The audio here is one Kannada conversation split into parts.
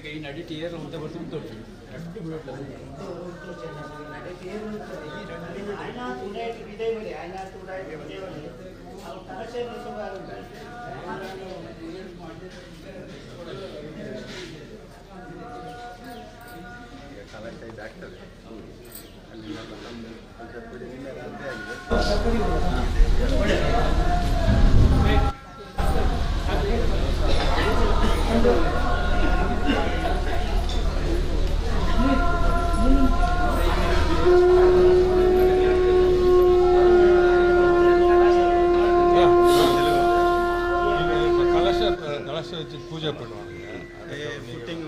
ಈ ನಡಿ ಟೀಯರ್ ಅಂತ ಬರ್ತಿತ್ತು ಅಡ್ಡಿ ಬಿಡಲ್ಲ ಆಗ್ತದೆ पूजा पड़वाएंगे फुटिंग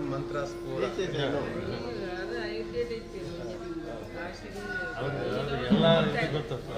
मंत्र पूरा ಎಲ್ಲ ರೀತಿ ಗೊತ್ತಲ್ಲ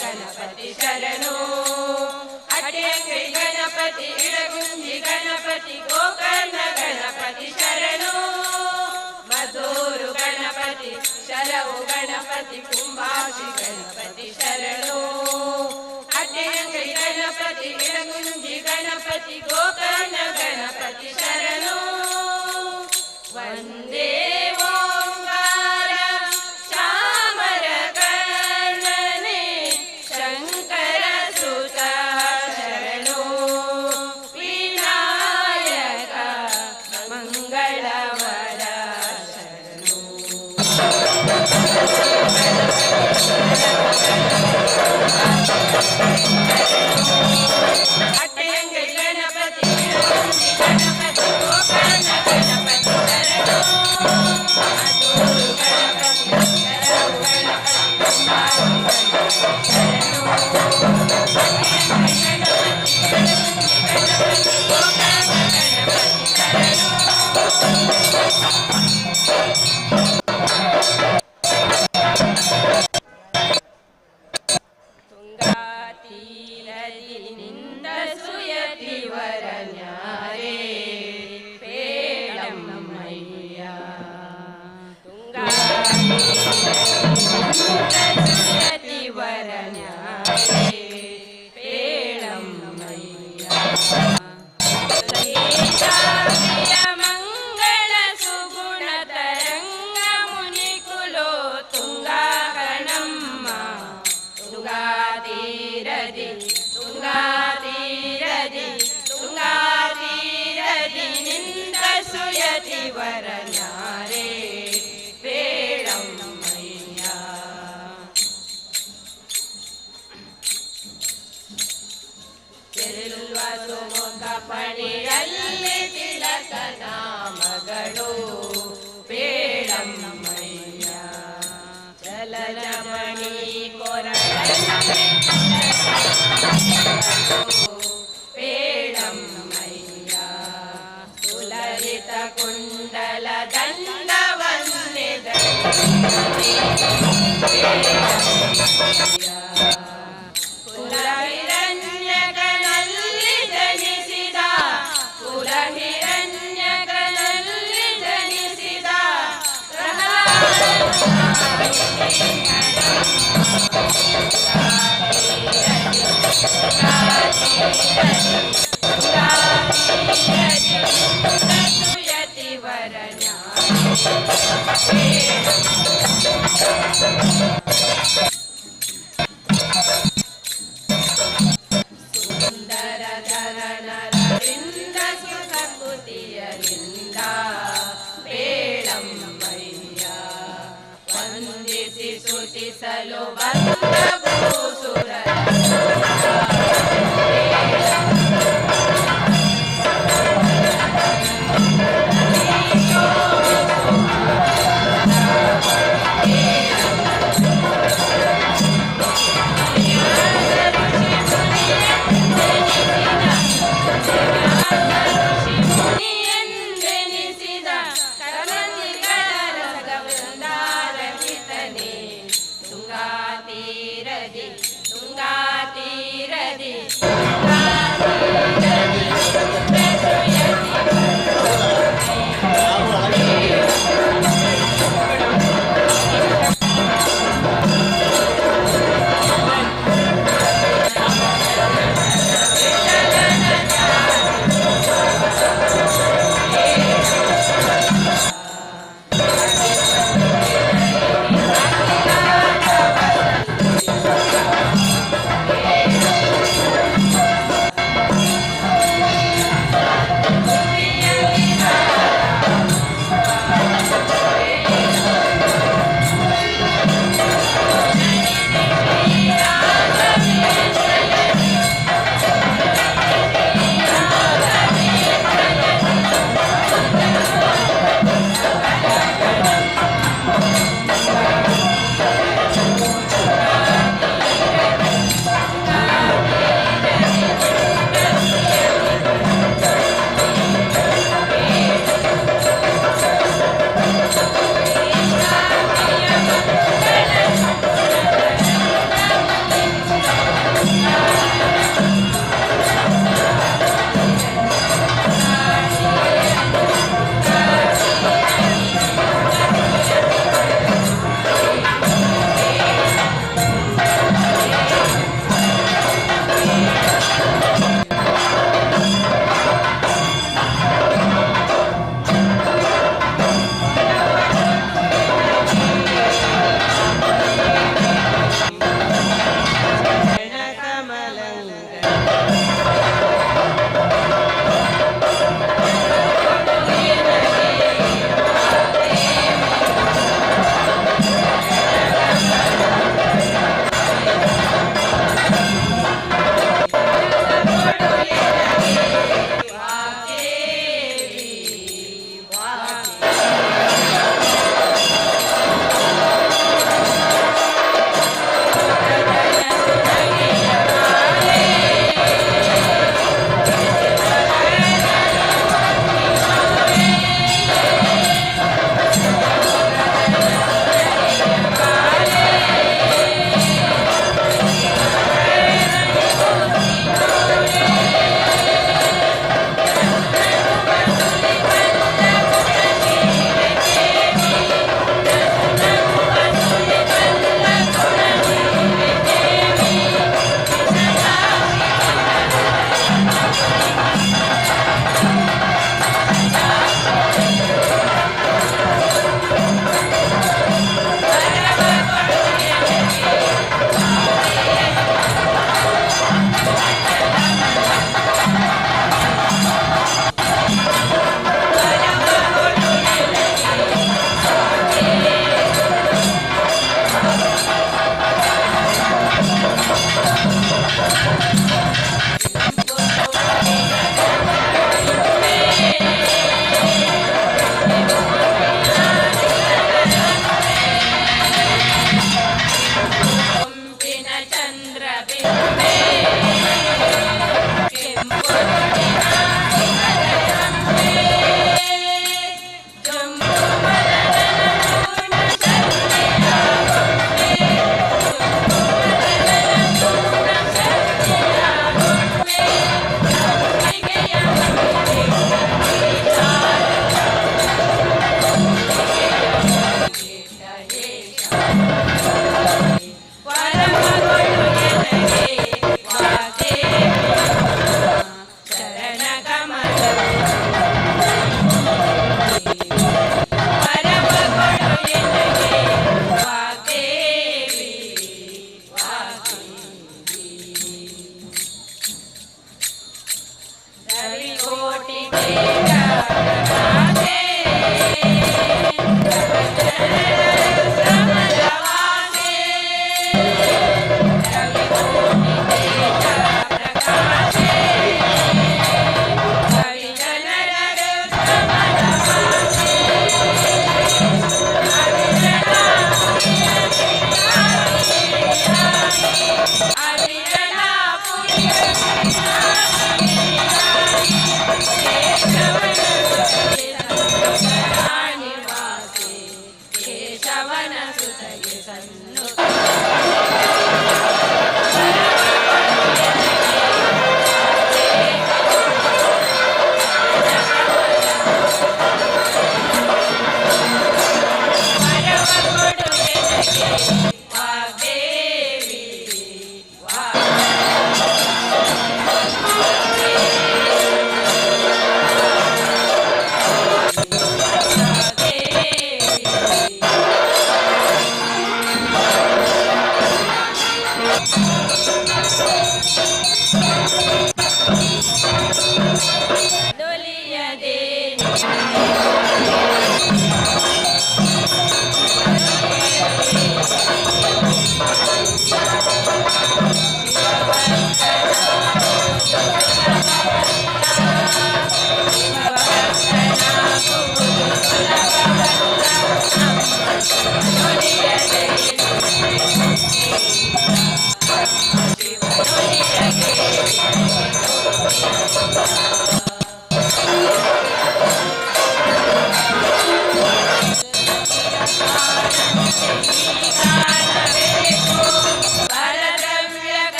ಗಣಪತಿ ಶರಣು ಅಟ್ಟೆಂಗೈ ಗಣಪತಿ ಇಳಗುಂಜಿ ಗಣಪತಿ ಗೋಕರ್ಣ ಗಣಪತಿ ಶರಣು ಮಧೂರು ಗಣಪತಿ ಶರವು ಗಣಪತಿ ಕುಂಬಾಶಿ ಗಣಪತಿ ಶರಣು ಅಟ್ಟೆಂಗೈ ಗಣಪತಿ ಇಳಗುಂಜಿ ಗಣಪತಿ ಗೋಕರ್ಣ ಗಣಪತಿ ಶರಣು ವಂದೇ ಅಟ್ಟೆಂಗೈ ಗಣಪತಿ ಗಣಪತಿ ಗೋಕರ್ಣ ಗಣಪತಿ ಶರಣು ಮಧೂರು ಗಣಪತಿ ಶರವು ಗಣಪತಿ ಕುಂಬಾಶಿ ಗಣಪತಿ ಗೋಕರ್ಣ ಗಣಪತಿ ಶರಣು ಪಣಿಯಲ್ಲಿ ತಿಲಕನ ಮಗಳು ಬೇಳಮ್ಮಯ್ಯ ಚಲನಮಣಿ ಬೇಳಮ್ಮಯ್ಯ ಸುಲಲಿತ ಕುಂಡಲ ದಂಡವನ್ನೆದ ಸುಂದರ ಧರಣರಿಂದ ಸುಖಕುತಿಯರಿಂದ ಬೇಳಮ್ಮಯ್ಯ ವಂದಿಸಿ ಸುತಿಸಲು ಬಂದ ಭೂಸುರ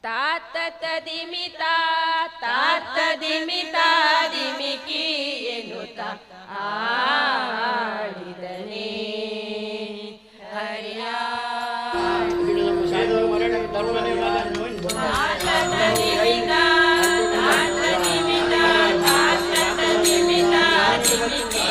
ತಾತದಿಮಿತಾ ತಾತದಿಮಿತಾ ದಿಮಿಕಿ ಎನ್ನುತ್ತ ಆಡಿದನೇ ಹರಿಯ ತಾತದಿಮಿತಾ ತಾತದಿಮಿತಾ ತಾತದಿಮಿತಾ ದಿಮಿಕಿ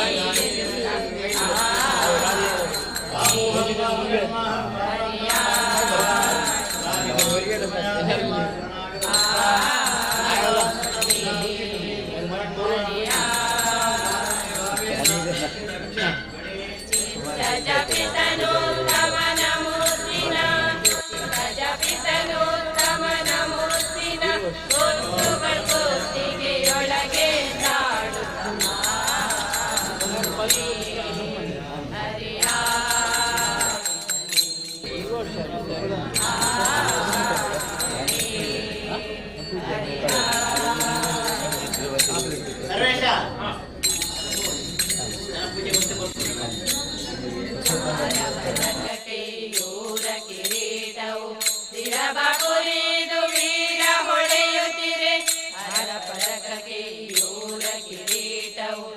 ಕಿರೀಟವು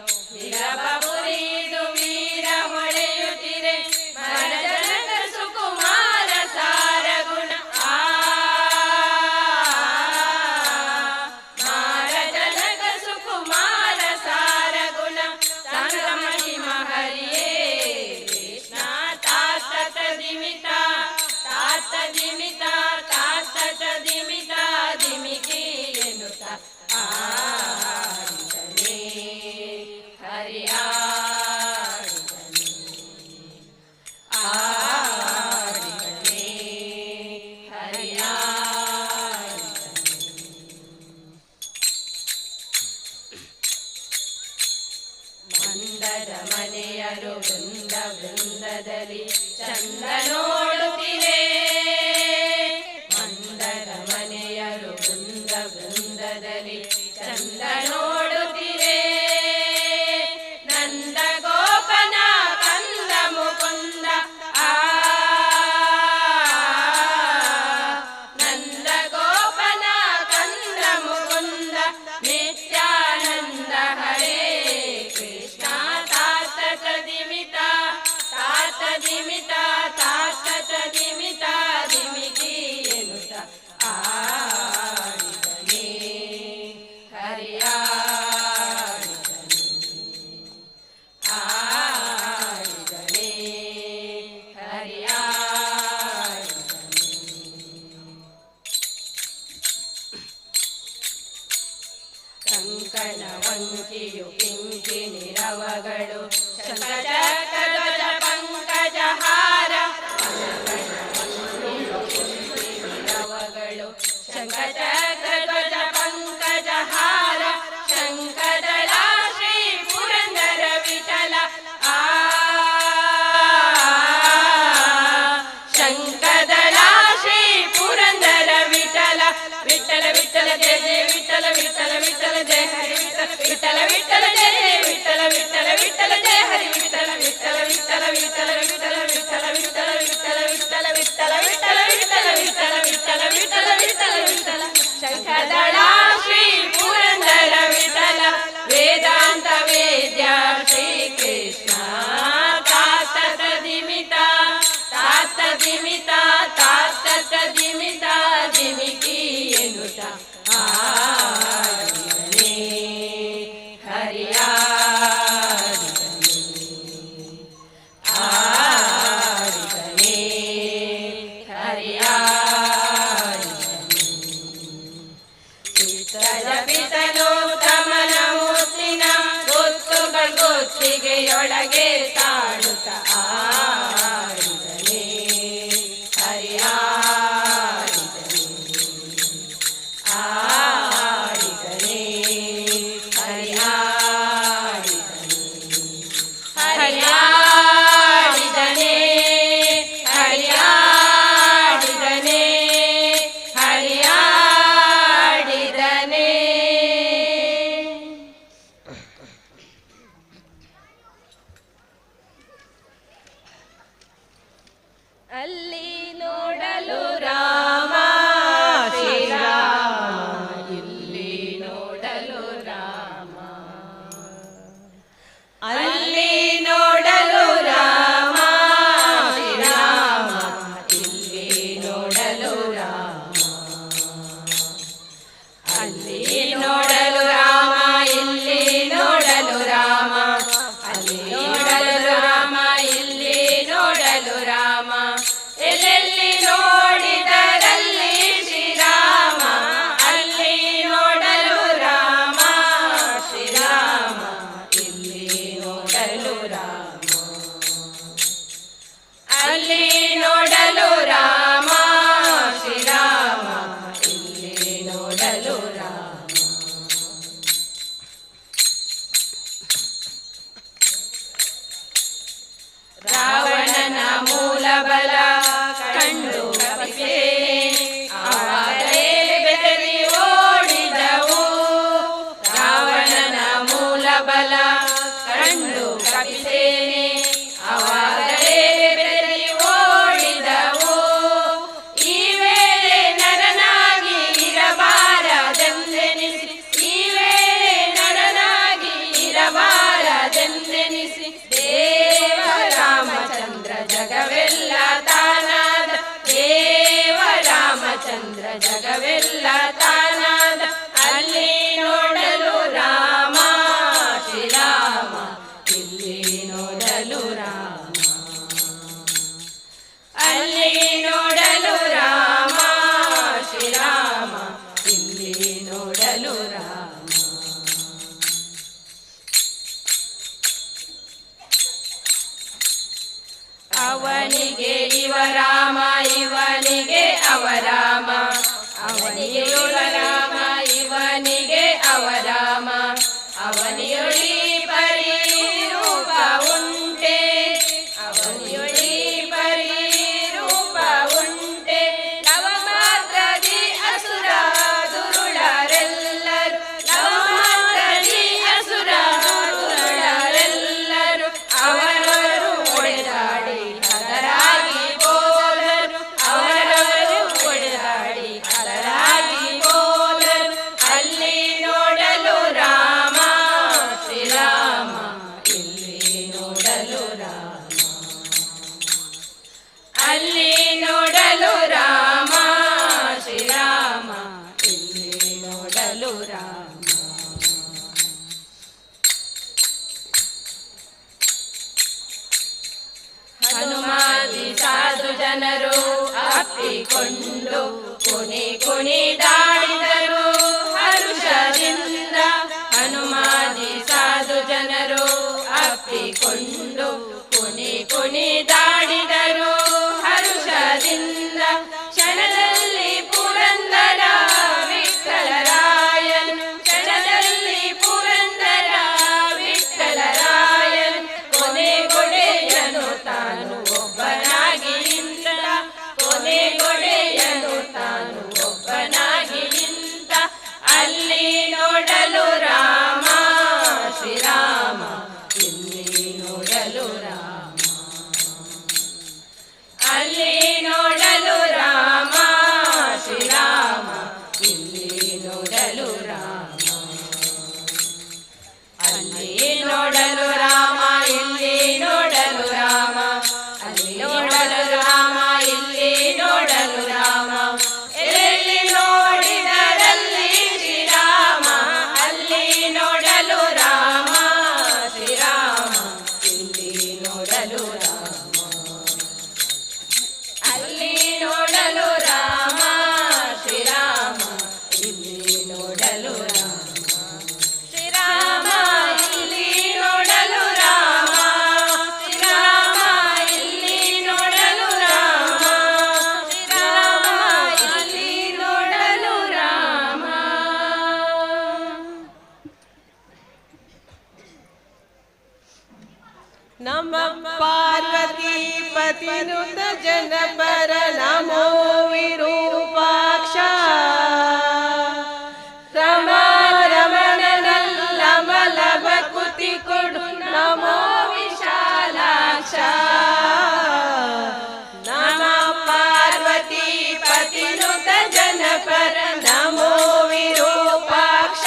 ವೃಂದದಲ್ಲಿ ಚಂದ ನೋಡುತ್ತಿರೆ. ಮಂದರ ಮನೆಯರು ವೃಂದ ವೃಂದದಲ್ಲಿ ಚಂದ ನೋಡುತ್ತಿರೆ. ನಂದ ಗೋಪನ ಕಂದ ಮುಕುಂದ ನಂದ ಗೋಪನ ಕಂದ ಮುಕುಂದ ನಿತ್ಯಾನಂದ ಹರೇ ಕೃಷ್ಣ. ತಾತ ತದಿಮಿತ ತಾತ ದಿಮಿತ ತಾತ ತದಿಮಿತ ದಿಮಿತಿ ಎನ್ನುತ್ತ ಆಡಿದನೇ ಹರಿಯಾಡಿದನೇ ಆಡಿದನೇ ಹರಿಯಾಡಿದನೇ. ಕಂಕಣ ವಂಕಿಯು ಕಿಂಕಿಣಿ ರವಗಳು ಶಂಖಚಕ್ರಧ್ವಜ ಪಂಕಜಹಾರ. ರವಗಳು ಶಂಖಚಕ್ರಧ್ವಜ ಪಂಕಜಹಾರ. ಶಂಖದಳ ಶ್ರೀ ಪುರಂದರ ವಿಠಲ ಶಂಖದಳ ಶ್ರೀ ಪುರಂದರ ವಿಠಲ. ವಿಠಲ ವಿಠಲ ಜಯ ಜಯ ವಿಠಲ ವಿಠಲ ವಿಠಲ ಜಯ ಹರಿ ವಿಠಲ ವಿಠಲ ವಿಠಲ ಜಯ ವಿಠಲ ವಿಠಲ ವಿಠಲ ಜಯ ಹರಿ ವಿಠಲ ವಿಠಲ ವಿಠಲ ವಿಠಲ ವಿಠಲ ವಿಠಲ ವಿಠಲ ವಿಠಲ ವಿಠಲ ವಿಠಲ ವಿಠಲ ವಿಠಲ ವಿಠಲ ವಿಠಲ ವಿಠಲ ವಿಠಲ ವಿಠಲ. ಶಂಖದಳ ಶ್ರೀ ಪುರಂದರ ವಿಠಲ ವೇದಾಂತ ವೇದ್ಯ ಶ್ರೀ ಕೃಷ್ಣ. ತಾತ ತದಿಮಿತ ತಾತ ದಿಮಿತ ತಾತ ತದಿಮಿತ ದಿಮಿತಿ ಎನ್ನುತ್ತ ಆಡಿದನೇ ಹರಿಯಾಡಿದನೇ ಆಡಿದನೇ ಹರಿಯಾಡಿದನೇ. ಚಿತ್ತದ ಪಿತನು ತಮನ ಮುತ್ತಿನ ಗೊತ್ತುಗಳು ಗೊತ್ತಿಗೆಯೊಳಗೆ ತಾಡುತ್ತ ಆಡಿದನೇ ಹರಿಯಾಡಿದನೇ ಆಡಿದನೇ ಹರಿಯಾಡಿದನೇ ಹರಿಯಾಡಿದನೇ ಹರಿಯಾಡಿದನೇ ಹರಿಯಾಡಿದನೇ. ಅಲ್ಲಿ ನೋಡಲು ರಾಮ ಶ್ರೀರಾಮ, ಇಲ್ಲಿ ನೋಡಲು ರಾಮ. ಅಲ್ಲಿ ನೋಡಲು ರಾಮ ಶ್ರೀರಾಮ, ಇಲ್ಲಿ ನೋಡಲು ರಾಮ. ಅಲ್ಲಿ ನೋಡಲು ರಾಮ, ಇಲ್ಲಿ ನೋಡಲು ರಾಮ. ಅಲ್ಲಿ ನೋಡಲು ರಾಮ, ಇಲ್ಲಿ ನೋಡಲು ರಾಮ. ಎಲ್ಲೆಲ್ಲಿ ನೋಡಿದರಲ್ಲಿ ಶ್ರೀರಾಮ, ಅಲ್ಲಿ ನೋಡಲು ರಾಮ ಶ್ರೀರಾಮ, ಇಲ್ಲಿ ನೋಡಲು ರಾಮ. ಅಲ್ಲಿ ನೋಡಲು ರಾಮ ಶ್ರೀರಾಮ, ಇಲ್ಲಿ ನೋಡಲು ರಾಮ. ರಾವಣನ ಮೂಲ ಬಲ ಕಂಡು ಕಪಿಸೇನೆ ಆವಾಗಲೇ ಬೆದರಿ ಓಡಿದವು. ರಾವಣನ ಮೂಲ ಬಲ ಕಂಡು ಕಪಿಸೇನೆ ಆವಾಗಲೇ ಬೆದರಿ ಓಡಿದವು. ಈ ವೇಳೆ ನರನಾಗಿ ಇರಬಾರದೆಂದೆನಿಸಿ, ಈ ವೇಳೆ ನರನಾಗಿ ಇರಬಾರದೆಂದೆನಿಸಿ ದೇವ ರಾಮಚಂದ್ರ ಜಗವೆಲ್ಲ ತಾನಾದ. ದೇವ ರಾಮಚಂದ್ರ ಜಗವೆಲ್ಲ ತಾನಾದ. ಅಲ್ಲಿ ನೋಡಲು ರಾಮ ಶ್ರೀರಾಮ, ಇಲ್ಲಿ ನೋಡಲು ರಾಮ. ಅಲ್ಲಿ ನೋಡಲು ರಾಮ ಶ್ರೀರಾಮ, ಇಲ್ಲಿ ನೋಡಲು ರಾಮ. ಅವನಿಗೆ ಇವ ರಾಮ, ಇವನಿಗೆ ಅವ ರಾಮ. ಅವನಿಗೆ ಇವ ರಾಮ, ಇವನಿಗೆ ಅವ ರಾಮ. ಅವನಿಯೊಳಿ ಪರಿರೂಪ ಉಂಟೆ, ಅವನಿಯೊಳಿ ಅಲ್ಲಿ ನೋಡಲು ರಾಮ ಶ್ರೀರಾಮ ಇಲ್ಲಿ ನೋಡಲು ರಾಮ. ಹನುಮಾದಿ ಸಾಧು ಜನರು ಅಪ್ಪಿಕೊಂಡು ಕುಣಿ ಕುಣಿದಾಡಿದರು ಹರುಷದಿಂದ. ಹನುಮಾದಿ ಸಾಧು ಜನರು ಅಪ್ಪಿಕೊಂಡು ಕುಣಿ ಕುಣಿದಾಡಿದರು ಹರುಷದಿಂದ. ಕ್ಷಣದಲ್ಲಿ ಪುರಂದರ ವಿಠ್ಠಲರಾಯನ್, ಕ್ಷಣದಲ್ಲಿ ಪುರಂದರ ವಿಠ್ಠಲರಾಯನ್ ಕೊನೆಗೊಡೆಯನು ತಾನು ಒಬ್ಬನಾಗಿ ನಿಂತ, ಕೊನೆಗೊಡೆಯನು ತಾನು ಒಬ್ಬನಾಗಿ ನಿಂತ. ಅಲ್ಲಿ ನೋಡಲು ರಾಮ ಶ್ರೀರಾಮ ಇಲ್ಲಿ ನೋಡಲು ರಾಮ. ಅಲ್ಲಿ ನೋಡಲು ರಾಮ ಶ್ರೀರಾಮ ಇಲ್ಲಿ ನೋಡಲು ರಾಮ. ಅಲ್ಲಿ ನೋಡಲು ರಾಮ ಇಲ್ಲಿ ನೋಡಲು ರಾಮ. ಅಲ್ಲಿ ನೋಡಲು ರಾಮ ಇಲ್ಲಿ ನೋಡಲು ರಾಮ. ಎಲ್ಲಿ ನೋಡಿದರಲ್ಲಿ ಶ್ರೀರಾಮ. ಅಲ್ಲಿ ನೋಡಲು ರಾಮ ಶ್ರೀರಾಮ ಇಲ್ಲಿ ನೋಡಲು ರಾಮ. ಅಲ್ಲಿ ನೋಡಲು ರಾಮ ಶ್ರೀರಾಮ ಇಲ್ಲಿ ನೋಡಲು ರಾಮ. ಶ್ರೀರಾಮ ಇಲ್ಲಿ ನೋಡಲು ರಾಮ. ಶ್ರೀರಾಮ ಇಲ್ಲಿ ನೋಡಲು ರಾಮ. ಶ್ರೀರಾಮ ಇಲ್ಲಿ ನೋಡಲು ರಾಮ. ನಮ ಪಾರ್ವತಿ ಪತಿನುತ ಜನಪರ ನಮೋ ವಿರೂಪಾಕ್ಷ. ರಮಣನಲ್ಲಮಲಭ ಕುತಿ ಕೊಡು ನಮೋ ವಿಶಾಲಾಕ್ಷ. ನಮ ಪಾರ್ವತಿ ಪತಿನುತ ಜನಪರ ನಮೋ ವಿರೂಪಾಕ್ಷ.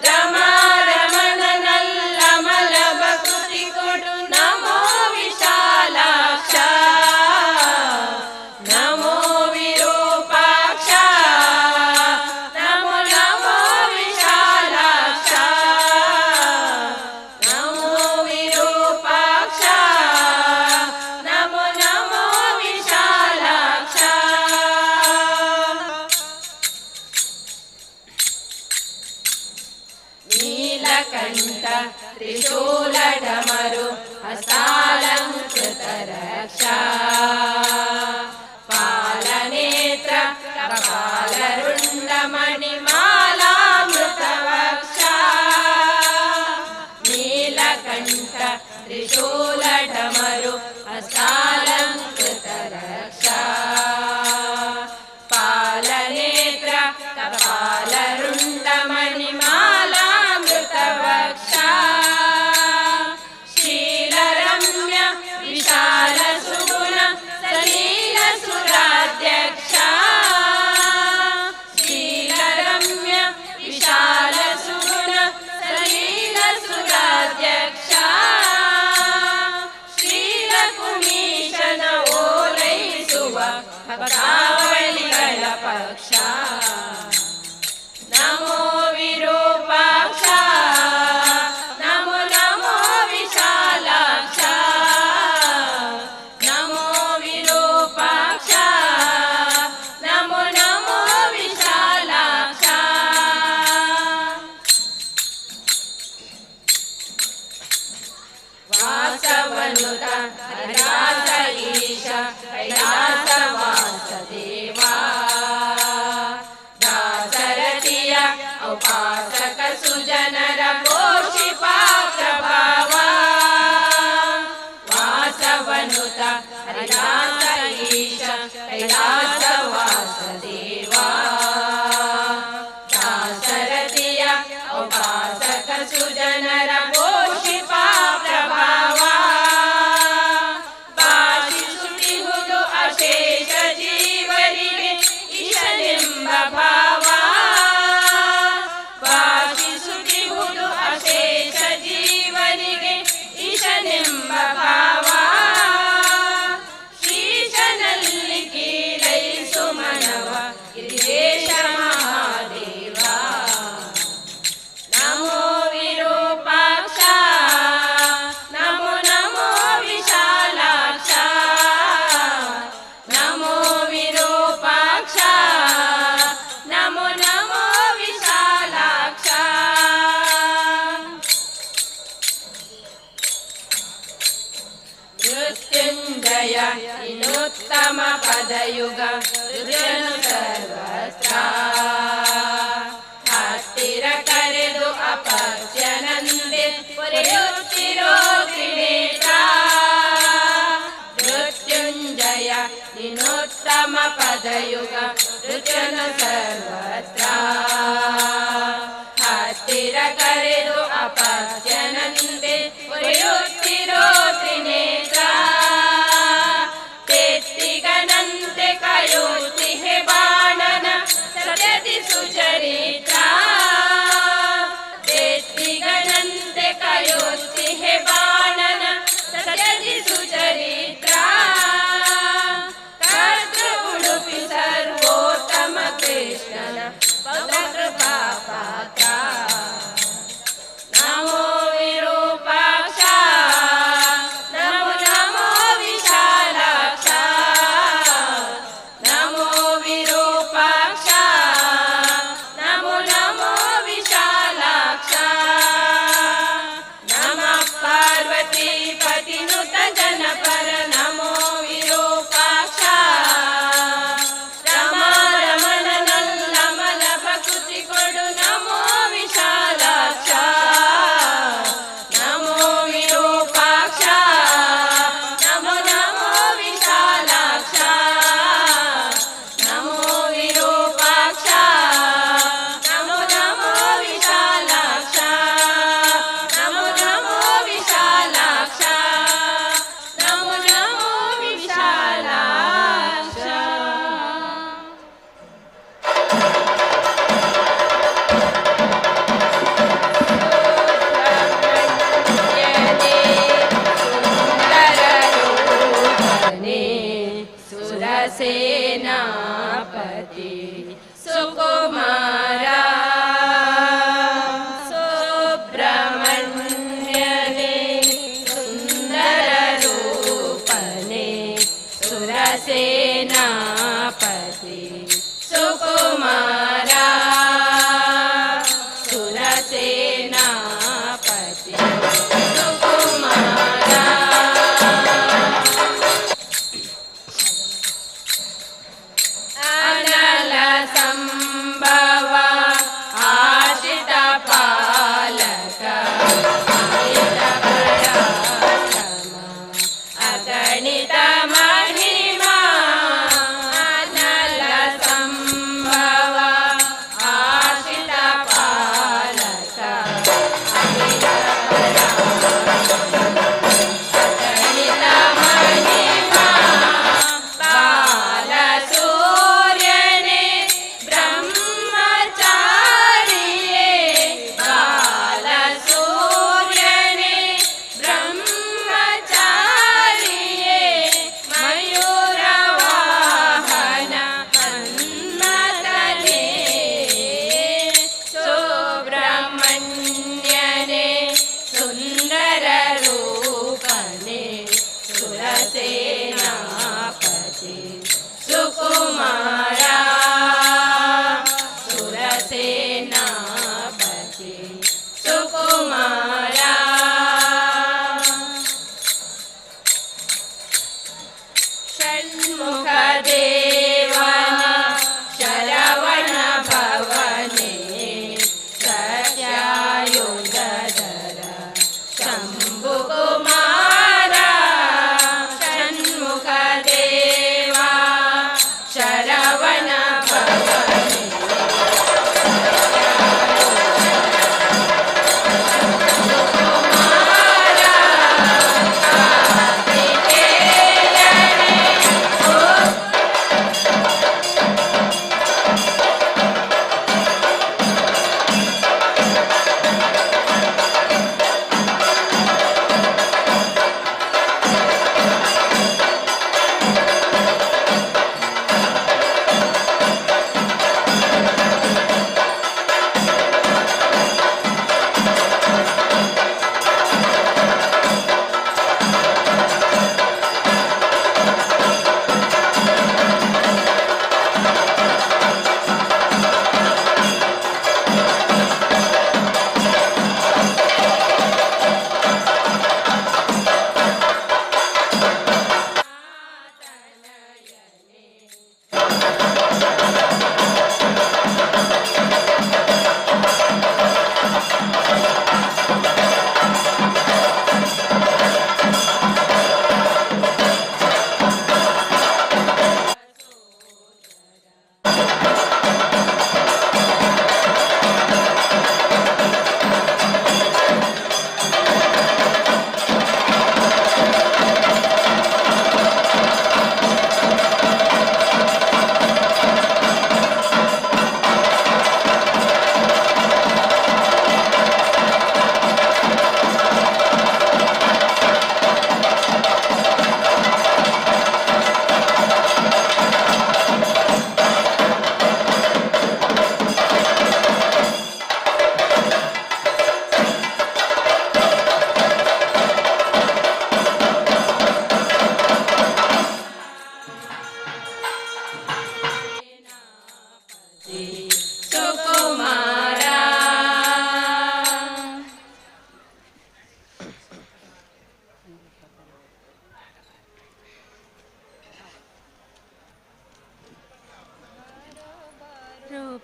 ರಮಣನಲ್ಲಮಲಭ ಕುತಿ ಕೊಡು ನಮೋ ವಿಶಾಲಾಕ್ಷ. ನಮೋ ವಿರೂಪಾಕ್ಷ. ನಮೋ ನಮೋ ವಿಶಾಲಾಕ್ಷ. ನಮೋ ವಿರೂಪಾಕ್ಷ. ನಮೋ ನಮೋ ವಿಶಾಲಾಕ್ಷ. ನೀಲಕಂಠ ತ್ರಿಶೂಲಡಮರು ಹಸ್ತಾಲಂಕೃತ ರಕ್ಷಾ. ಪಾಲನೇತ್ರ ಕಪಾಲರುಂಡ ಮಣಿಮಾಲಾಮೃತ ವಕ್ಷ. ನೀಲಕಂಠ ತ್ರಿಶೂಲಡಮರು ಹಸ್ತಾಲಂಕೃತ ರಕ್ಷಾ. ಪಾಲನೇತ್ರ ಕಪಾಲರುಂಡ ಮಣಿಮಾಲಾಮೃತ ವಕ್ಷ. ಶೀಲರಮ್ಯ ವಿಶಾಲ ಸುಗುಣ ಸಲೀಲ ಸುರಾಧ್ಯಕ್ಷ. ಶೀಲರಮ್ಯ ವಿಶಾಲ ಸುಗುಣ ಸಲೀಲ ಸುರಾಧ್ಯಕ್ಷ. ಶ್ರೀಲಕುಮೀಶನ ಓಲೈಸುವ ಭಕ್ತಾವಳಿಗಳ ಪಕ್ಷ. ನಮೋ ವಿರೂಪಾಕ್ಷ. ನಮೋ ನಮೋ ವಿಶಾಲಾಕ್ಷ. ನಮೋ ವಿರೂಪಾಕ್ಷ. ನಮೋ ನಮೋ ವಿಶಾಲಾಕ್ಷ. ವಾಸವನುತ ಹರಿದಾಸ ಈಶ ಕೈಲಾಸ ವಾಸದೇವ. ದಾಸರಥಿಯ ಉಪಾಸಕ ಸುಜನರ ಪೋಷಿಪಾ ಪ್ರಭಾವ. ವಾಸವನುತ ಹರಿದಾಸ ಈಶ ಕೈಲಾಸ ವಾಸದೇವ. ದಾಸರಥಿಯ ಉಪಾಸಕ ಸುಜನರ ಪೋಷಿಪಾ ಪ್ರಭಾವ. ಭಾಷಿಸುತ್ತಿಹುದು ಅಶೇಷ ಜೀವರಿಗೆ ಈಶನೆಂಬ ಭಾವ. ಭಾಷಿಸುತ್ತಿಹುದು ಅಶೇಷ ಜೀವರಿಗೆ ಈಶನೆಂಬ ಭಾವ. ಮೃತ್ಯುಂಜಯ ಇನ್ನುತ್ತಮ ಪದಯುಗ ರುಜನು ಸರ್ವತ್ರ ಹತ್ತಿರ ಕರೆದು ಅಪತ್ಯನಂದೆ ಪೊರೆಯುತ್ತಿರೋ ತ್ರಿನೇತ್ರ ಮೃತ್ಯುಂಜಯ ಇನ್ನುತ್ತಮ ಪದಯುಗ ರುಜನು ಸರ್ವತ್ರ ಹತ್ತಿರ ಕರೆದು ಅಪತ್ಯನಂದೆ ಪೊರೆಯುತ್ತಿರೋ ತ್ರಿನೇತ್ರ ತೆತ್ತಿಗನಂತೆ ಕಾಯುತ್ತಿಹೆ ಬಾಣನ ಸತ್ಯದಿ ಸುಚರಿತ್ರ ತೆತ್ತಿಗನಂತೆ ಕಾಯುತ್ತಿಹೆ ಬಾಣನ ಸತ್ಯದಿ ಸುಚರಿತ್ರ ಕರ್ತೃ ಉಡುಪಿ ಸರ್ವೋತ್ತಮ ಕೃಷ್ಣನ ಪೌತ್ರಕೃಪಾ ಪಾತ್ರ ನಮೋ ವಿರೂಪಾಕ್ಷ ನಮೋ ನಮೋ ವಿಶಾಲಾಕ್ಷ ನಮೋ ವಿರೂಪಾಕ್ಷ ನಮೋ ನಮೋ ವಿಶಾಲಾಕ್ಷ ನಮಃ ಪಾರ್ವತಿ ಪತಿನುತ ಜನಪರ ನಮೋ ವಿರೂಪಾಕ್ಷ ರಮ ರಮಣ ನಲ್ಲಮಲ ಪ್ರಕೃತಿ ಕೊಡು ನಮೋ ವಿಶಾಲಾಕ್ಷ ನಮೋ ವಿರೂಪಾಕ್ಷ ನಮೋ ನಮೋ ವಿಶಾಲಾಕ್ಷ ನಮೋ ವಿರೂಪಾಕ್ಷ ನಮೋ ನಮೋ ವಿಶಾಲಾಕ್ಷ ನಮೋ ನಮೋ ವಿಶಾಲಾಕ್ಷ ನಮೋ ನಮೋ ವಿಶಾಲಾಕ್ಷ. ಸುರಸೇನಾಪತಿ ಸುಕುಮಾರ ಸುಬ್ರಹ್ಮಣ್ಯನೇ ಸುಂದರ ರೂಪನೇ ಸುರಸೇನಾಪತಿ ಸುಕುಮಾರ ಸುರಸೇನಾಪತಿ ಸುಕುಮಾರ ಅನಲ ಸಂಭವ ಆಶಿತ ಪಾಲಕ ಅಮಿತ ಪರಾಕ್ರಮ ಅಗಣಿತ ಮಹಿಮಾ ಅನಲ ಸಂಭವ ಆಶಿತ ಪಾಲಕ ಅಮಿತ ಅಗಣಿತ ಮಹಿಮಾ ಬಾಲ ಸೂರ್ಯನೇ ಬ್ರಹ್ಮಚಾರಿಯೇ ಬಾಲ ಸೂರ್ಯನೇ ಬ್ರಹ್ಮಚಾರಿಯೇ ಮಯೂರ ವಾಹನ ಮನ್ಮಥನೇ ಸುಬ್ರಹ್ಮಣ್ಯನೇ ಸುಂದರ ರೂಪನೇ ಸುರಸೇನಾಪತಿ ಸುಕುಮಾರ ಸುರಸೇನಾಪತಿ ಸುಕುಮಾರ ಷಣ್ಮುಖ ದೇವನ ಶರವಣ ಭವನೇ ಸತ್ಯಾಯುಧರ ಶಂಭು ಕುಮಾರ ಷಣ್ಮುಖ ದೇವ ಶರವಣ ಭವನೇ ಕುಮಾರ ಆದಿಕೇಯನೇ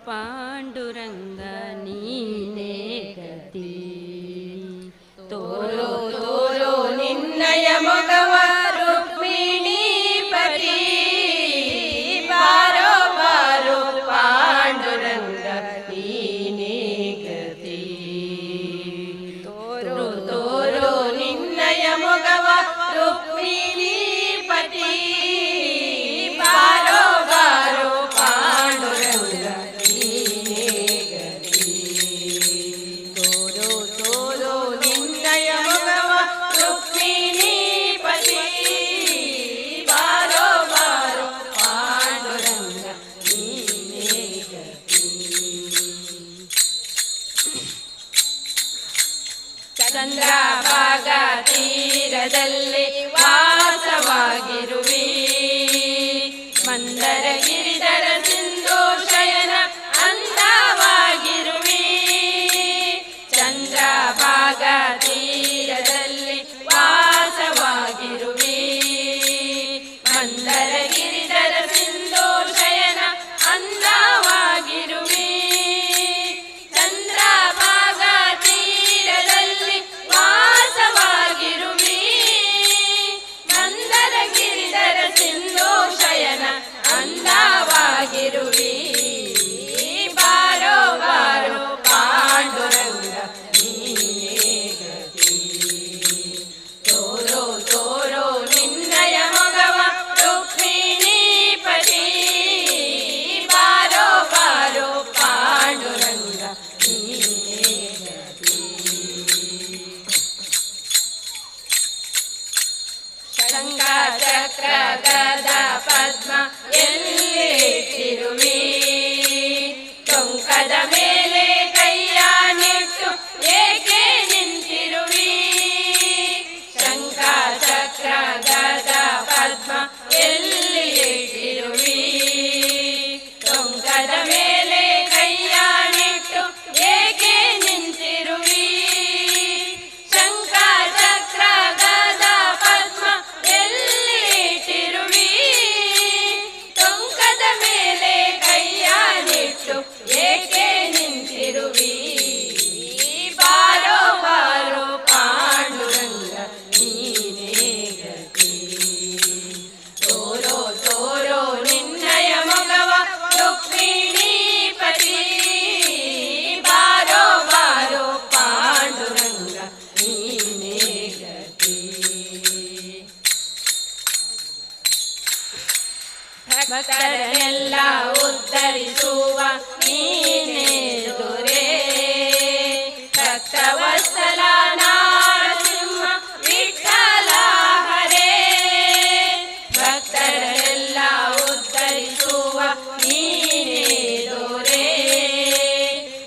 ಪಾಂಡುರಂಗ ನೀನೇ ಗತಿ. ತೋರೋ ತೋರೋ ನಿನ್ನಯ ಮೊಗವ ರುಕ್ಮಿಣೀಪತಿ, ಬಾರೋ ಬಾರೋ ಪಾಂಡುರಂಗ ನೀನೇ ಗತಿ. ತೋರೋ ತೋರೋ ನಿನ್ನಯ ಮೊಗವ ರುಕ್ಮಿಣೀಪತಿ, ಬಾರೋ ಬಾರೋ ಪಾಂಡುರಂಗ ನೀನೇ ಗತಿ. ತೋರೋ ತೋರೋ ನಿನ್ನಯ ಮೊಗವ ರುಕ್ಮಿಣೀಪತಿ, ಬಾರೋ ಬಾರೋ ಪಾಂಡುರಂಗ ನೀನೇ ಗತಿ. ಚಂದ್ರಭಾಗ ತೀರದಲ್ಲಿ ವಾಸವಾಗಿರುವಿ, ಮಂದರ ಗಿರಿಧರ ಸಿಂಧು ಶಯನ ಅಂದವಾಗಿರುವಿ. ಚಂದ್ರಭಾಗ ತೀರದಲ್ಲಿ ವಾಸವಾಗಿರುವಿ, ಮಂದರ ಗಿರಿಧರ ಸಿಂಧು ಶಯನ ಅಂದವಾಗಿರುವಿ. ಚಂದ್ರಭಾಗ ತೀರದಲ್ಲಿ ವಾಸವಾಗಿರುವಿ, ಮಂದರ ಗಿರಿಧರ ಸಿಂಧು ಶಯನ ಅಂದವಾಗಿರುವಿ. ಬಾರೋ ಬಾರೋ ಪಾಂಡುರಂಗ ನೀನೇ ಗತಿ. ತೋರೋ ತೋರೋ ನಿನ್ನಯ ಮೊಗವ ರುಕ್ಮಿಣೀಪತಿ, ಬಾರೋ ಬಾರೋ ಪಾಂಡುರಂಗ ನೀನೇ ಗತಿ. ಶಂಖ ಚಕ್ರ ಗದ ಪದ್ಮ ಎಲ್ಲಿಟ್ಟಿರುವಿ, ಟೊಂಕದ ಮೇಲೆ ಕೈಯ ನಿಟ್ಟು ಏಕೆ ನಿಂತಿರುವಿ. ಶಂಖ ಚಕ್ರ ಗದ ಪದ್ಮ ಎಲ್ಲಿಟ್ಟಿರುವಿ, ಟೊಂಕದ ಮೇಲೆ ಕೈಯ ನಿಟ್ಟು ಏಕೆ ನಿಂತಿರುವಿ. ಶಂಖ ಚಕ್ರ ಗದ ಪದ್ಮ ಎಲ್ಲಿಟ್ಟಿರುವಿ, ಟೊಂಕದ ಮೇಲೆ ಕೈಯ ನಿಟ್ಟು ಏಕೆ ನಿಂತಿರುವಿ. ಬಾರೋ ಬಾರೋ ಪಾಂಡುರಂಗ ನೀನೇ ಗತಿ. ತೋರೋ ತೋರೋ ನಿನ್ನಯ ಮೊಗವ ರುಕ್ಮಿಣೀಪತಿ, ಬಾರೋ ಬಾರೋ ಪಾಂಡುರಂಗ ನೀನೇ ಗತಿ. ಭಕ್ತರನ್ನೆಲ್ಲ ಉದ್ಧರಿಸುವ ನೀನೇ ದೊರೆ, ಭಕ್ತವತ್ಸಲ ನರಸಿಂಹ ವಿಠಲ ಹರೇ. ಭಕ್ತರನ್ನೆಲ್ಲ ಉದ್ಧರಿಸುವ ನೀನೇ ದೊರೆ,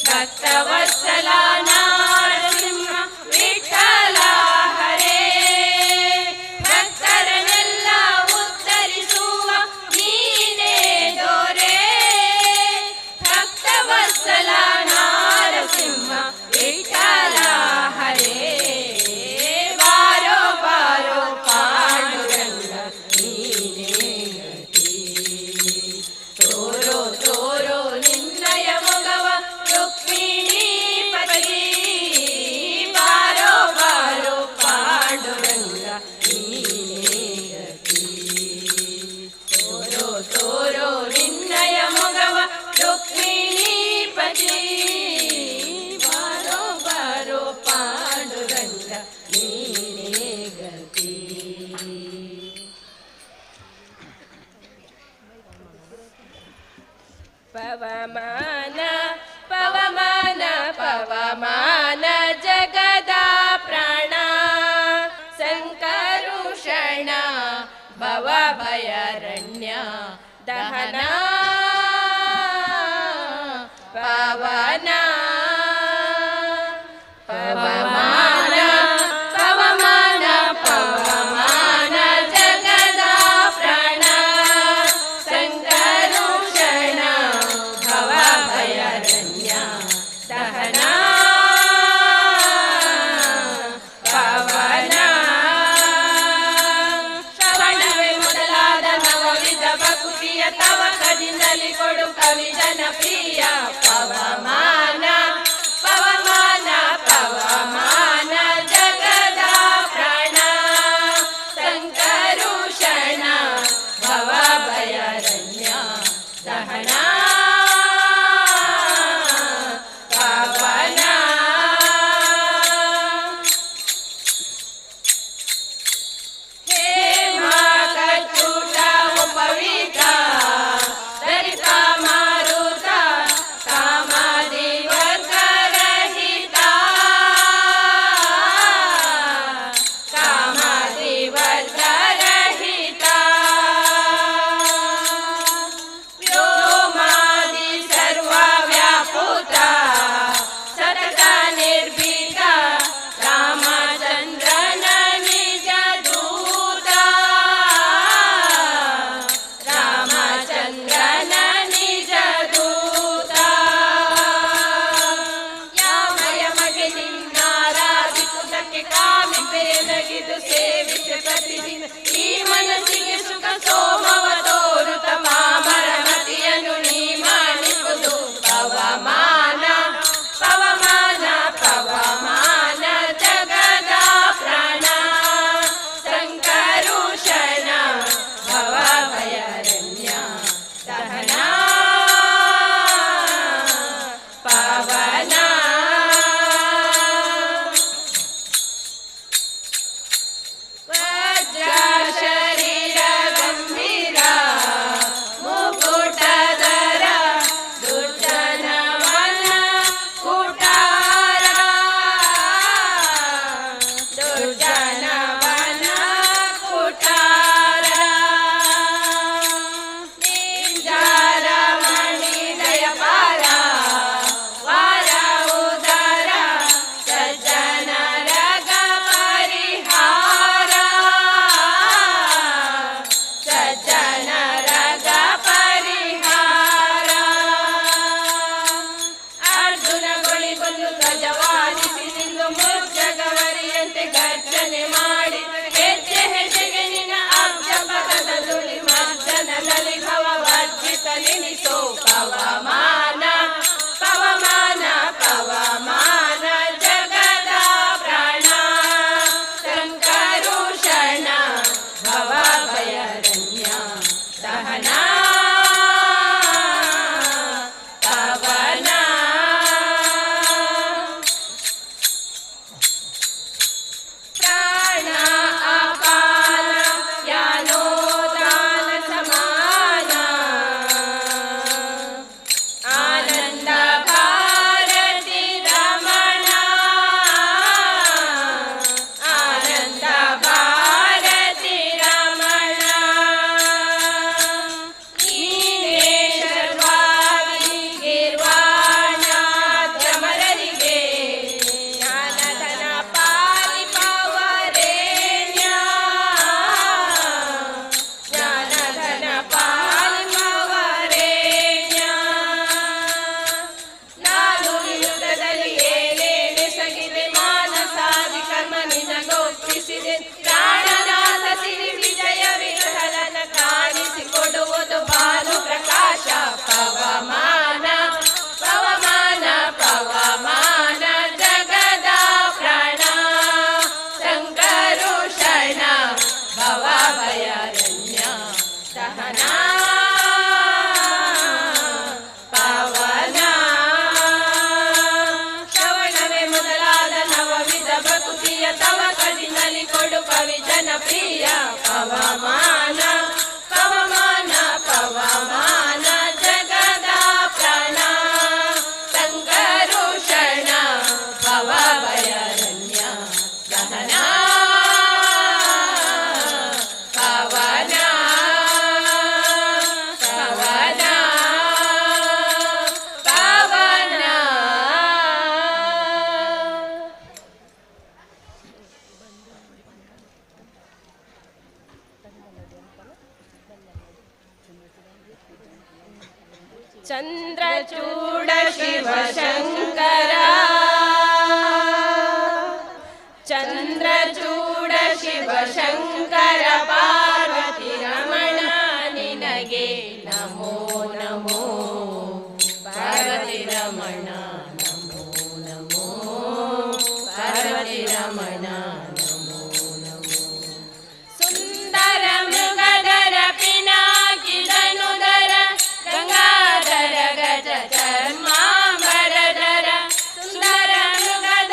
ಭಕ್ತವತ್ಸಲ ನರಸಿಂಹ ವಿಠಲ ಹರೇ. ಭಕ್ತರನ್ನೆಲ್ಲ ಉದ್ಧರಿಸುವ ನೀನೇ ದೊರೆ, ಭಕ್ತವತ್ಸಲ ನರಸಿಂಹ ವಿಠಲ ಹರೇ. ಬಾರೋ ಬಾರೋ ಪಾಂಡುರಂಗ ನೀನೇ ಗತಿ. ತೋರೋ ತೋರೋ ನಿನ್ನಯ ಮೊಗವ ರುಕ್ಮಿಣೀಪತಿ, ಬಾರೋ ಬಾರೋ ಪಾಂಡುರಂಗ ನೀನೇ ಗತಿ. ತೋರೋ ತೋರೋ ನಿನ್ನಯ ಮೊಗವ ರುಕ್ಮಿಣೀಪತಿ, ಬಾರೋ ಬಾರೋ ಪಾಂಡುರಂಗ ನೀನೇ ಗತಿ. ಪವಮಾನ ಪವಮಾನ ಪವಮಾನ ಜಗದ ಪ್ರಾಣ, ಸಂಕರುಷಣ ಭವ ಭಯರಣ್ಯ ದಹನ. ಪವನ ಪವಮಾನ ಪವಮಾನ ಪವಮಾನ ಜಗದ ಪ್ರಾಣ, ಸಂಕರುಷಣ ಭವ ಭಯರಣ್ಯ ದಹನ. ಪವನ ಶ್ರವಣವೇ ಮೊದಲಾದ ನವವಿಧ ಭಕ್ತಿಯ ತವ ಕದಿ ಪ್ರಿಯ ಪವಮಾನ ಪವಮಾನ ಪವಮಾನ ಜಗದ ಪ್ರಾಣ ಸಂಕರುಷಣ ಭವಭಯಾರಣ್ಯ ದಹನ ಪವನ ಪವನ ಪವನ. ಚಂದ್ರಚೂಡ ಶಿವಶಂಕರ ಚಂದ್ರಚೂಡ ಶಿವಶಂಕರ ಪಾರ್ವತಿ ರಮಣ ನಿನಗೆ ನಮೋ ನಮೋ ಪಾರ್ವತಿ ರಮಣ ನಮೋ ನಮೋ ಪಾರ್ವತಿ ರಮಣ ನಮೋ ನಮೋ. ಸುಂದರ ಮೃಗಧರ ಪಿನಾಕಿದನುದರ ಗಂಗಾಧರ ಗಜ ಚರ್ಮಾಂಬರಧರ ಸುಂದರ ಮೃಗಧರ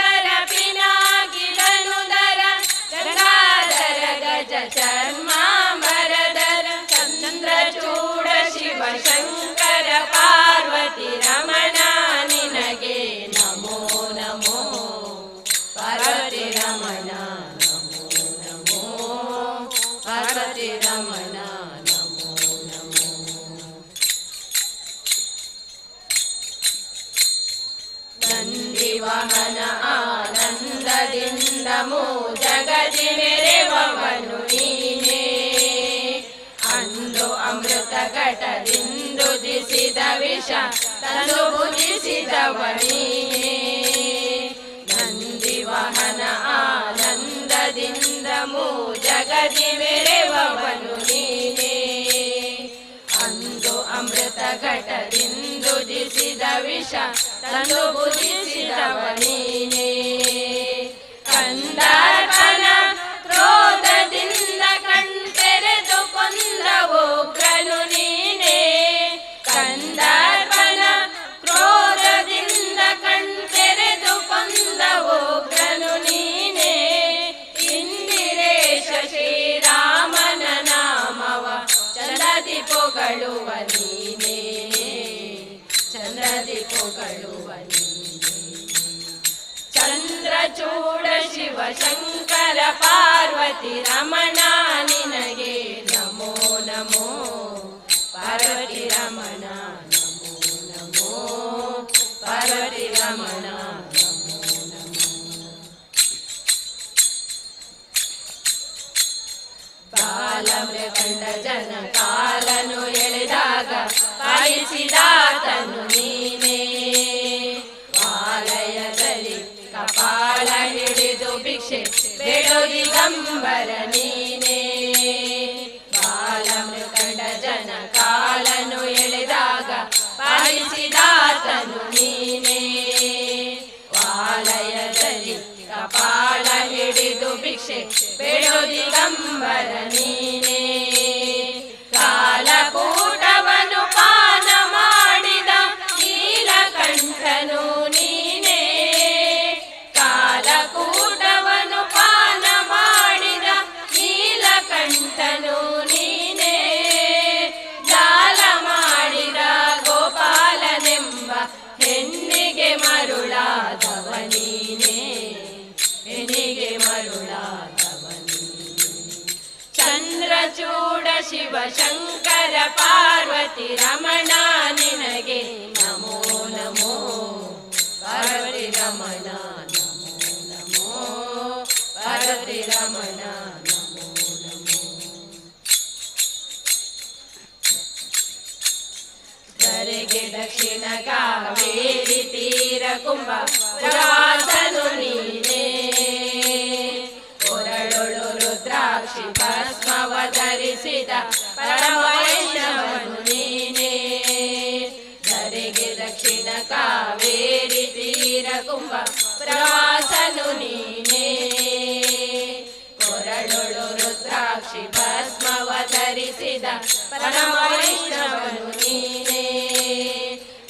ಪಿನಾಕಿದನುದರ ಗಂಗಾಧರ ಗಜ ಚರ್ಮಾಂಬರಧರ ಚಂದ್ರಚೂಡ ಶಿವಶಂಕರ ಪಾರ್ವತಿ ರಮಣ ನಿನಗೆ ನಮೋ ನಮೋ ಪಾರ್ವತಿ ರಮಣ ನಮೋ ನಮೋ ಪಾರ್ವತಿ ರಮಣ ನಮೋ ನಮೋ. ನಂದಿವಾಹನ ಆನಂದದಿಂದ ಜಗದಿ ಮೆರೆವವನು ನೀನೇ ಅಂದು ಅಮೃತ ಘಟದಿಂದು ದಿಸಿದ ವಿಷ ತಂದು ಭುಜಿಸಿದವ ನೀನೇ. ನಂದಿವಾಹನ ಆನಂದದಿಂದ ಜಗದಿ ಮೆರೆವವನು ನೀನೇ ಅಂದು ಅಮೃತ ಘಟದಿಂದು ದಿಸಿದ ವಿಷ ತಂದು ಭುಜಿಸಿದವ ನೀನೇ. ಕಂದರ್ಪನ ಕ್ರೋಧದಿಂದ ಕಣ್ತೆರೆದು ಕೊಂದ ಉಗ್ರನು ನೀನೇ. ಕಂದರ್ಪನ ಕ್ರೋಧದಿಂದ ಕಣ್ತೆರೆದು ಕೊಂದ ಉಗ್ರನು ನೀನೇ. ಇಂದಿರೇಶ ಶ್ರೀರಾಮನ ನಾಮವ ಚಂದದಿ ಪೊಗಳುವ ನೀನೇ ಚಂದ್ರದಿ ಪೊಗಳುವ ನೀನೇ. ಚಂದ್ರಚೂಡ ಶಿವಶಂಕರ ಪಾರ್ವತಿ ರಮಣ ನಿನಗೆ ನಮೋ ನಮೋ ಪಾರ್ವತಿ ರಮಣ ನಮೋ ನಮೋ ಪಾರ್ವತಿ ರಮಣ ನಮೋ ನಮೋ. ಬಾಲಮೃಗಂಡ ಜನ ಕಾಲನು ಎಳೆದಾಗ ಪಾಯಿಸಿದಾತನು ನೀನೇ. ವಾಲಯದಲ್ಲಿ ಕಪಾಳ ಹಿಡಿದು ಭಿಕ್ಷೆ ಬೇಡೋ ದಿಗಂಬರ ನೀನೇ. ಬಾಲಮೃಗಂಡ ಜನ ಕಾಲನು ಎಳೆದಾಗ ಪಾಯಿಸಿದಾತನು ನೀನೇ. ವಾಲಯದಲ್ಲಿ ಕಪಾಳ ಹಿಡಿದು ಭಿಕ್ಷೆ ಬೇಡೋ ದಿಗಂಬರ ನೀನೇ. ಕಾಲಕೂಟವನು ಪಾನ ಮಾಡಿದ ನೀಲಕಂಠನು ನೀನೇ. ಕಾಲಕೂಟವನು ಪಾನ ಮಾಡಿದ ನೀಲಕಂಠನು ನೀನೇ. ಜಾಲ ಮಾಡಿದ ಗೋಪಾಲನೆಂಬ ಹೆಣ್ಣಿಗೆ ಮರುಳಾದವ ನೀನೇ ಹೆಣ್ಣಿಗೆ ಮರುಳಾದವ ನೀನೇ. ಚಂದ್ರಚೂಡ ಶಿವಶಂಕರ ಪಾರ್ವತಿ ರಮಣ ನಿನಗೆ ನಮೋ ನಮೋ ಪಾರ್ವತಿ ರಮಣ ನಮೋ ನಮೋ ಪಾರ್ವತಿ ರಮಣ ನಮೋ ನಮೋ. ಧರೆಗೆ ದಕ್ಷಿಣ ಕಾವೇರಿ ತೀರ ಕುಂಭ ಪುರಾತನು ನೀನೇ. ಕೊರಳೊಳು ರುದ್ರಾಕ್ಷಿ ಭಸ್ಮವ ಧರಿಸಿದ ಪರಮವೈಷ್ಣವನು ನೀನೇ. ಧರೆಗೆ ದಕ್ಷಿಣ ಕಾವೇರಿ ತೀರ ಕುಂಭ ಪ್ರವಾಸನು ನೀನೇ. ಕೊರಳೊಳು ರುದ್ರಾಕ್ಷಿ ಭಸ್ಮವ ಧರಿಸಿದ ಪರಮವೈಷ್ಣವನು ನೀನೇ.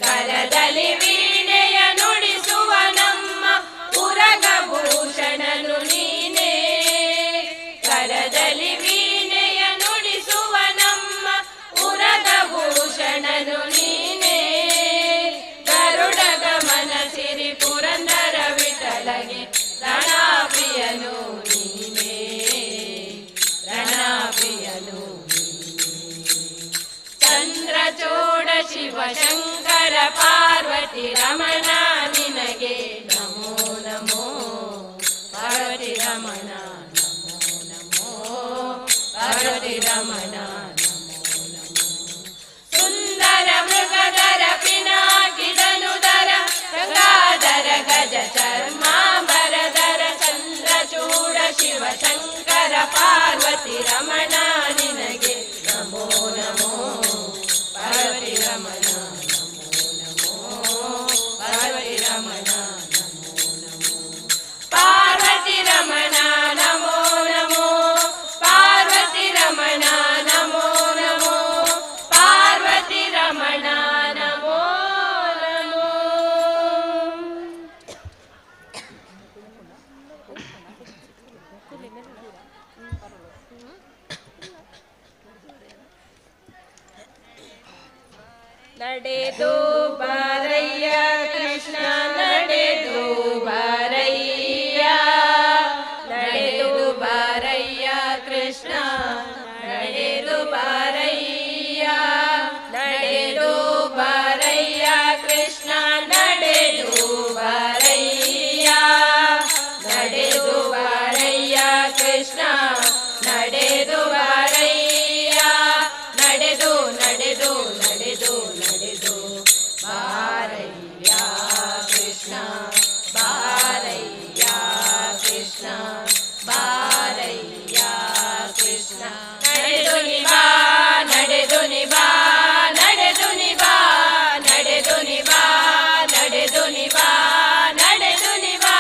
ಕರದಲ್ಲಿ ವೀಣೆಯ ನುಡಿಸುವ ನಮ್ಮ ಉರಗಭೂಷಣನು ನೀನೇ. ಕರದಲ್ಲಿ ಚಂದ್ರಚೂಡ ಶಿವ ಶಂಕರ ಪಾರ್ವತಿ ರಮಣ ನಿನಗೆ ನಮೋ ನಮೋ ಪಾರ್ವತಿ ರಮಣ ನಮೋ ನಮೋ ಪಾರ್ವತಿ ರಮಣ ನಮೋ ನಮೋ ಸುಂದರ ಮೃಗಧರ ಪಿನಾಕಿದನುದರ ಗಂಗಾಧರ ಗಜ ಚರ್ಮಾಂಬರಧರ ಚಂದ್ರಚೂಡ ಶಿವ ಶಂಕರ ಪಾರ್ವತಿ ರಮಣ ನಿನಗೆ ನಮೋ ನಮೋ ಪಾರ್ವತಿ ರಮಣ ನಮೋ ನಮೋ ಪಾರ್ವತಿ ರಮಣ ನಮೋ ನಮೋ ಪಾರ್ವತಿ ರಮಣ ನಮೋ ನಮೋ ಪಾರ್ವತಿ ರಮಣ ನಮೋ ನಮೋ ಪಾರ್ವತಿ ರಮಣ ನಮೋ ನಮೋ ನಡೆದು ಬಾರಯ್ಯ ಕೃಷ್ಣ ನಡೆದು ಬಾರಯ್ಯ ನಡೆದು ಬಾರಯ್ಯ ಕೃಷ್ಣ ನಡೆದು ಬಾರಯ್ಯ ನಡೆದು ಬಾರಯ್ಯ ಕೃಷ್ಣ ನಡೆದು ಬಾರಯ್ಯ ನಡೆದು ಬಾರಯ್ಯ ಕೃಷ್ಣ ನಡೆದು ಬಾರಯ್ಯ ನಡೆದು ನಡೆದು ನಡೆದು ನಡೆದು ಬಾರಯ್ಯ ಕೃಷ್ಣ ಬಾರಯ್ಯ ಕೃಷ್ಣ ಬಾರಯ್ಯ ಕೃಷ್ಣ ನಡೆದು ನಿಬಾ ನಡೆದು ನಿಬಾ ನಡೆದು ನಿಬಾ ನಡೆದು ನಿಬಾ ನಡೆದು ನಿಬಾ ನಡೆದು ನಿಬಾ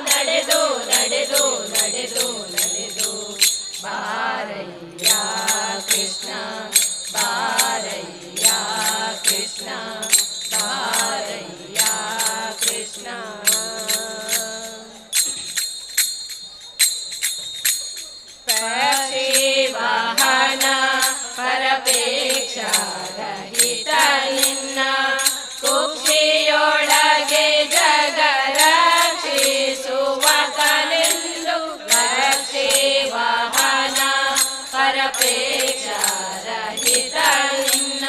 ನಡೆದು ನಡೆದು ನಡೆದು ನಡೆದು ಬಾರಯ್ಯ ಕೃಷ್ಣ ಬಾರಯ್ಯ ಕೃಷ್ಣ ಬಾರಯ್ಯ ಕೃಷ್ಣ ಪಕ್ಷಿ ವಾಹನ ಪರಪೇಕ್ಷ ರಹಿತ ನಿನ್ನ ಕುಕ್ಷಿಯೊಳಗೆ ಜಗ ರಕ್ಷಿಸುವ ಕಲೆಂದು ಪಕ್ಷಿ ವಾಹನ ಪರಪೇಕ್ಷ ರಹಿತ ನಿನ್ನ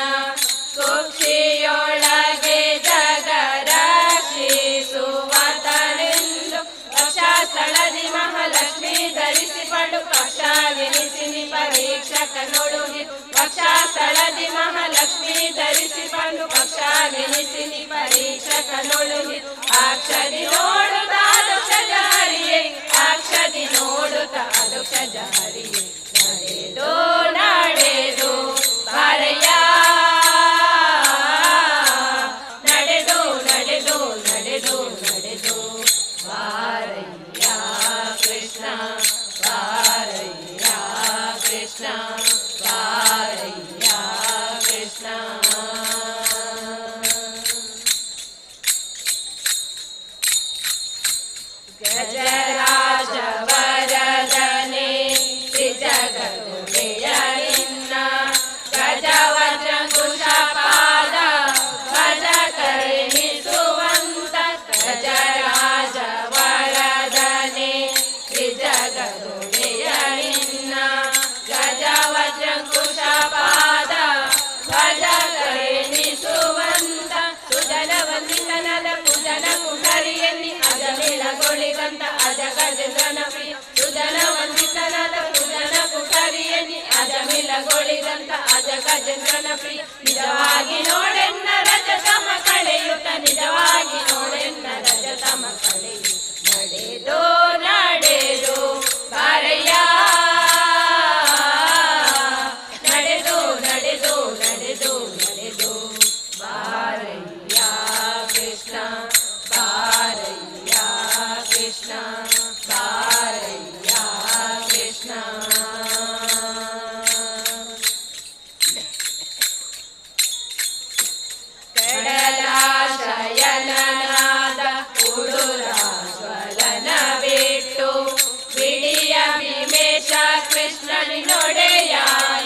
ಕುಕ್ಷಿಯೊಳಗೆ ಜಗ ರಕ್ಷಿಸುವ ತಲೆಂದು ಪಕ್ಷಸ್ಥಳದಿ ಮಹಾಲಕ್ಷ್ಮಿ ಧರಿಸಿಕೊಂಡು ಪಕ್ಷವೆನಿಸಿ ಪರೀಕ್ಷಕ ನೋಡುಗಿ ಪಕ್ಷಸ್ಥಳದಿ ಮಹಾಲಕ್ಷ್ಮಿ ಧರಿಸಿಕೊಂಡು ಪಕ್ಷವೆನಿಸಿ ಪರೀಕ್ಷಕ ನೋಡುಗಿ ಅಕ್ಷದಿ ನೋಡುತ್ತ ಅದುಕ್ಷಜ ಹರಿಯೇ ಅಕ್ಷದಿ ನೋಡುತ್ತ ಅದುಕ್ಷಜ ಹರಿಯೇ ನಡೆದು ನಡೆದು ಬಾರಯ್ಯ ನಡೆದು ನಡೆದು ನಡೆದು ನಡೆದು ಬಾರಯ್ಯ ಕೃಷ್ಣ ಬಾರಯ್ಯ ಕೃಷ್ಣ ಬಾರಯ್ಯ ಕೃಷ್ಣ ಗಜರಾಜ ವರದನೆ ತ್ರಿಜಗದುಡೆಯ ನಿನ್ನ ಗಜವಜ್ರ ಕುಶಪಾದ ಗಜ ಕರುಣಿಸುವಂತ ಗಜರಾಜ ವರದನೆ ತ್ರಿಜಗದುಡೆಯ ನಿನ್ನ ಗಜವಜ್ರ ಕುಶಪಾದ ಗಜ ಕರುಣಿಸುವಂತ ಸುಜನ ವಂದಿತನದ ಪೂಜನ ಕುಂಡರಿಯಲ್ಲಿ ಅಜಮಿಳಗೊಳಿದಂತ ಅಜ ಗಜೇಂದ್ರನ ಪ್ರಿಯ ಸುಜನ ವಂದಿತನದ ಪೂಜನ ಕುಂಡರಿಯಲ್ಲಿ ಅಜಮಿಳಗೊಳಿದಂತ ಅಜ ಗಜೇಂದ್ರನ ಪ್ರಿಯ ನಿಜವಾಗಿ ನೋಡೆನ್ನ ರಜತಮ ಕಳೆಯುತ್ತ ನಿಜವಾಗಿ ನೋಡೆನ್ನ ರಜತಮ ಕಳೆಯು ನಡೆದು ನಡೆದು ಬಾರಯ್ಯ ನಡೆದು ನಡೆದು ನಡೆದು ನಡೆದು ಬಾರಯ್ಯ ಕೃಷ್ಣ ಬಾರಯ್ಯ ಕೃಷ್ಣ ಬಾರಯ್ಯ ಕೃಷ್ಣ ಕಡಲಾಶಯನನಾದ ಉಡುರಾಜ್ವಲನ ಬಿಟ್ಟು ಬಿಡಿಯ ಭೀಮೇಶ ಕೃಷ್ಣನಿನೊಡೆಯ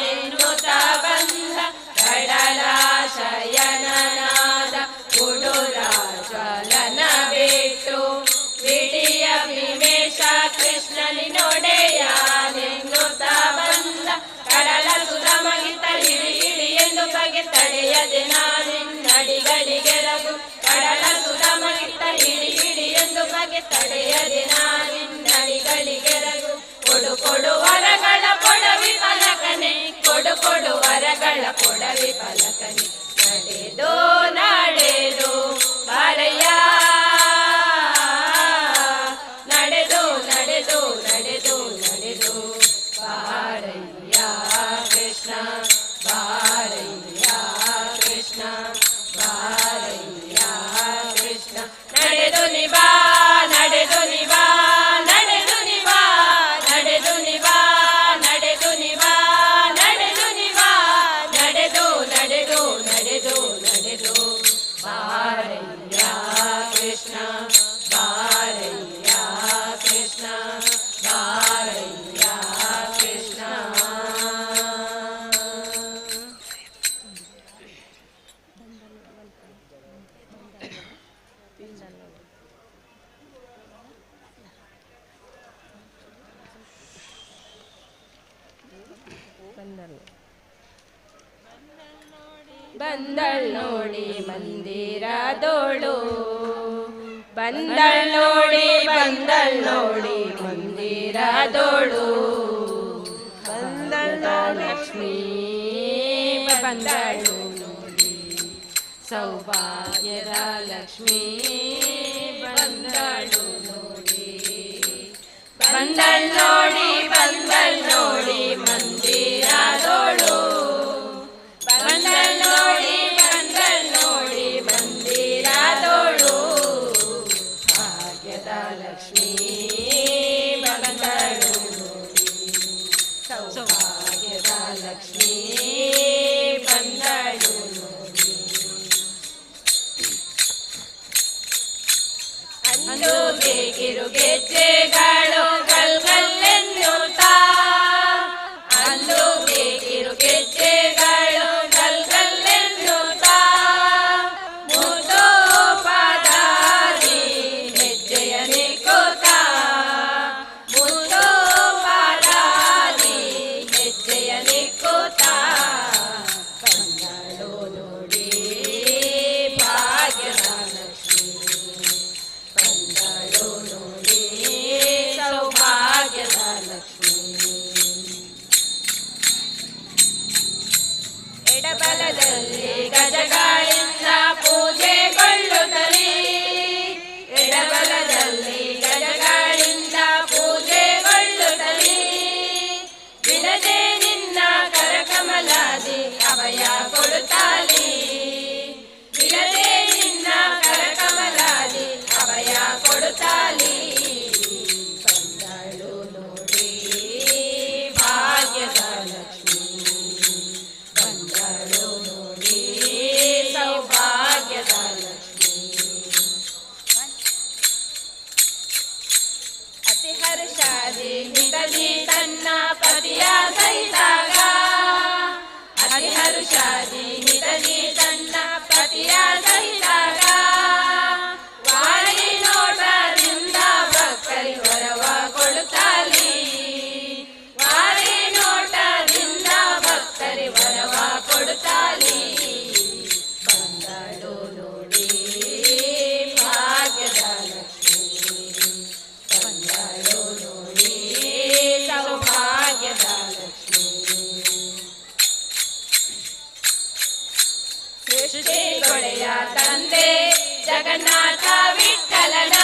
ಎನ್ನುತ್ತ ಬಂದ ಕಡಲಾಶಯನನಾದ ಉಡುರಾಜ್ವಲನ ಬಿಟ್ಟು ಬಿಡಿಯ ಭೀಮೇಶ ಕೃಷ್ಣನಿನೊಡೆಯ ಎನ್ನುತ್ತ ಬಂದ ಕಡಲ ಸುಧಮಗಿತ ಹಿಡಿ ಹಿಡಿ ಎಂದು ಬಗೆ ಕೊಡವಿ ಪಲಕನಿ ನಡೆದು ನಡೆದು ಬಾರಯ್ಯ ನಡೆದು ನಡೆದು ನಡೆದು ನಡೆದು ಬಾರಯ್ಯ ಕೃಷ್ಣ ಬಾರಯ್ಯ ಕೃಷ್ಣ ಬಾರಯ್ಯ ಕೃಷ್ಣ ನಡೆದು ನಿಬಾ ನಡೆದು ನಿಬಾ ನಡೆದು ನಿಬಾ ನಡೆದು ನಿಬಾ ನಡೆದು ನಿಬಾ ನಡೆದು ನಿಬಾ ನಡೆದು ನಡೆದು ನಡೆದು ನಡೆದು ಬಾರಯ್ಯ ಕೃಷ್ಣ ಬಾರಯ್ಯ ಕೃಷ್ಣ ಬಾರಯ್ಯ ಕೃಷ್ಣ ಬಂದಳ್ ನೋಡಿ ಮಂದಿರದೋಳು ಬಂದಳ್ ನೋಡಿ ಮಂದಿರದೋಳು ಬಂದಳ್ ಲಕ್ಷ್ಮೀ ಬಂದಳು ನೋಡಿ ಸೌಭಾಗ್ಯದ ಲಕ್ಷ್ಮೀ ಬಂದಳು ನೋಡಿ ಬಂದಳ್ ನೋಡಿ ಮಂದಿರದೋಳು ಬಂದಳ್ ನೋಡಿ ಮಂದಿರದೋಳು ಭಾಗ್ಯದ ಲಕ್ಷ್ಮೀ ಬಂದಳು ನೋಡಿ ಸೌಭಾಗ್ಯದ ಲಕ್ಷ್ಮೀ ಬಂದಳು ನೋಡಿ ಅಂದು ಬೇಕಿರು ಗೆಜ್ಜೆಗಳು ಗಲ್ಗಲ್ಲೆನ್ನುತ್ತಾ ಅಂದು ಬೇಕಿರು ಗೆಜ್ಜೆಗಳು ಗಲ್ಗಲ್ಲೆನ್ನುತ್ತಾ ಮುದ್ದು ಪಾದಾದಿ ಹೆಜ್ಜೆಯ ನಿಕ್ಕುತ್ತಾ ಮುದ್ದು ಪಾದಾದಿ ಹೆಜ್ಜೆಯ ನಿಕ್ಕುತ್ತಾ ಬಂದಳು ನೋಡಿ ಭಾಗ್ಯದ ಲಕ್ಷ್ಮೀ ಬಂದಳು ನೋಡಿ ಸೌಭಾಗ್ಯದ ಲಕ್ಷ್ಮೀ ಎಡಬಲದಲ್ಲಿ ಗಜಗಳಿಂದ ಪೂಜೆಗೊಳ್ಳುತ್ತಲೇ ಎಡಬಲದಲ್ಲಿ ಗಜಗಳಿಂದ ಪೂಜೆಗೊಳ್ಳುತ್ತಲೇ ಬಿಡದೆ ನಿನ್ನ ಕರಕಮಲಾದಿ ಅಭಯ ಕೊಡುತ್ತಾಳೆ ಬಿಡದೆ ನಿನ್ನ ಕರಕಮಲಾದಿ ಅಭಯ ಕೊಡುತ್ತಾಳೆ ಬಂದಳು ನೋಡಿ ಭಾಗ್ಯದ ಲಕ್ಷ್ಮೀ ಬಂದಳು ನೋಡಿ ಸೌಭಾಗ್ಯದ ಲಕ್ಷ್ಮೀ ಅತಿ ಹರ್ಷಾದಿ ಹಿತದಿ ತನ್ನ ಪತಿಯ ಸಹಿತಾಗ ಅತಿ ಹರ್ಷಾದಿ ಹಿತದಿ ತನ್ನ ಪತಿಯ ಸಹಿತಾಗ ವಾರಿ ನೋಟದಿಂದ ಭಕ್ತರಿ ವರವ ಕೊಡುತ್ತಾಳೆ ವಾರಿ ನೋಟದಿಂದ ಭಕ್ತರಿ ವರವ ಕೊಡುತ್ತಾಳೆ ಬಂದಳು ನೋಡಿ ಭಾಗ್ಯದ ಲಕ್ಷ್ಮೀ ಬಂದಳು ನೋಡಿ ಸೌಭಾಗ್ಯದ ಲಕ್ಷ್ಮೀ ಸೃಷ್ಟಿಗೊಡೆಯ ತಂದೆ ಜಗನ್ನಾಥ ವಿಠಲನ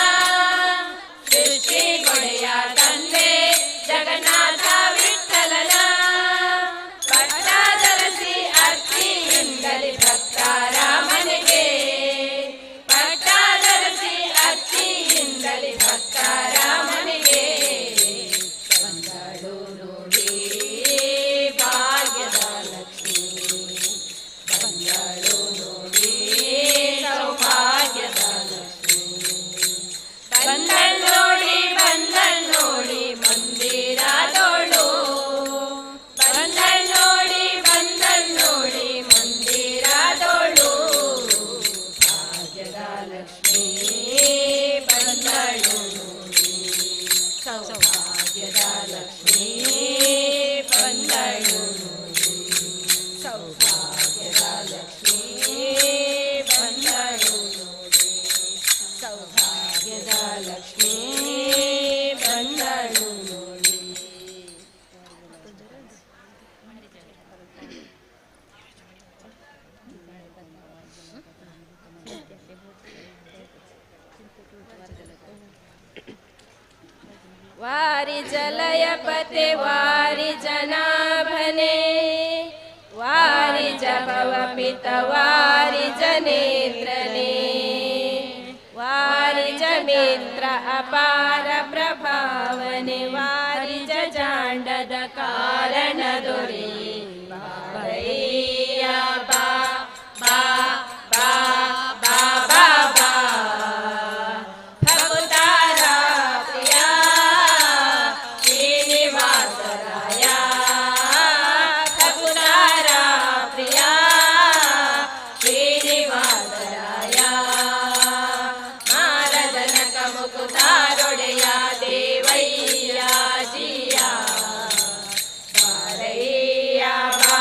ಸೃಷ್ಟಿಗೊಡೆಯ ತಂದೆ ಜಗನ್ನಾಥ ವಿಠಲನ ಪಟ್ಟಾಧರಿಸಿ ಅರ್ತಿಯಿಂದಲೇ ಭಕ್ತರಾಮನಿಗೆ ಪಟ್ಟಾಧರಿಸಿ ಅರ್ತಿಯಿಂದಲೇ ಭಕ್ತರಾಮನಿಗೆ ಬಂದಳು ನೋಡಿ ಭಾಗ್ಯದ ಲಕ್ಷ್ಮೀ ಬಂದಳು ನೋಡಿ ಸೌಭಾಗ್ಯದ ಲಕ್ಷ್ಮೀ ಬಂದಳ್ ನೋಡಿ ವಾರಿ ಜಲಯಪತೆ ವಾರಿ ಜನಾಭನೆ ವಾರಿ ಜಭವ ಪಿತ ವಾರಿ ಜನೇತ್ರನೇ ವಾರಿ ಜಮಿತ್ರ ಅಪಾರ ಪ್ರಭಾವನೆ ವಾರಿ ಜಾಂಡದ ಕಾರಣ ದೊರೆ ಬಾಬಯ್ಯ ಬಾ ಬಾ ಬಾ ಬಾ ಬಾ ಬಾ ಭಕ್ತಾರ ಪ್ರಿಯ ಶ್ರೀನಿವಾಸರಾಯ ಭಕ್ತಾರ ಪ್ರಿಯ ಶ್ರೀನಿವಾಸರಾಯ ಮಾರಜನಕ ಮುಕುತಾರೊಡೆಯ ದೇವಯ್ಯ ಜಿಯ ಬಾರಯ್ಯ ಬಾ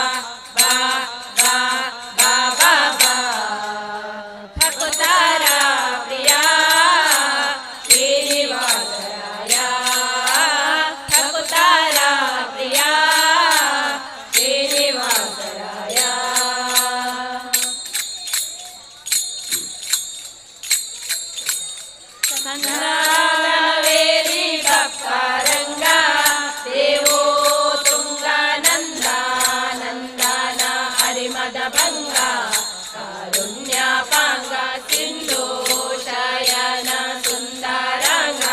ಬಾ ಬಾ ಬಾ ಬಾ ಬಾ ಭಕ್ತಾರ ಪ್ರಿಯ ಶ್ರೀನಿವಾಸರಾಯ ಭಕ್ತಾರ ಪ್ರಿಯ ಶ್ರೀನಿವಾಸರಾಯ ಸಂಧಾನವೇರಿ ಬಪ್ಪರಂಗ ದೇವೋ ತುಂಗ ನಂದ ನಂದನ ಹರಿಮದ ಭಂಗ ಕಾರುಣ್ಯ ಪಾಂಗ ಸಿಂಧು ಶಯನ ಸುಂದರಂಗ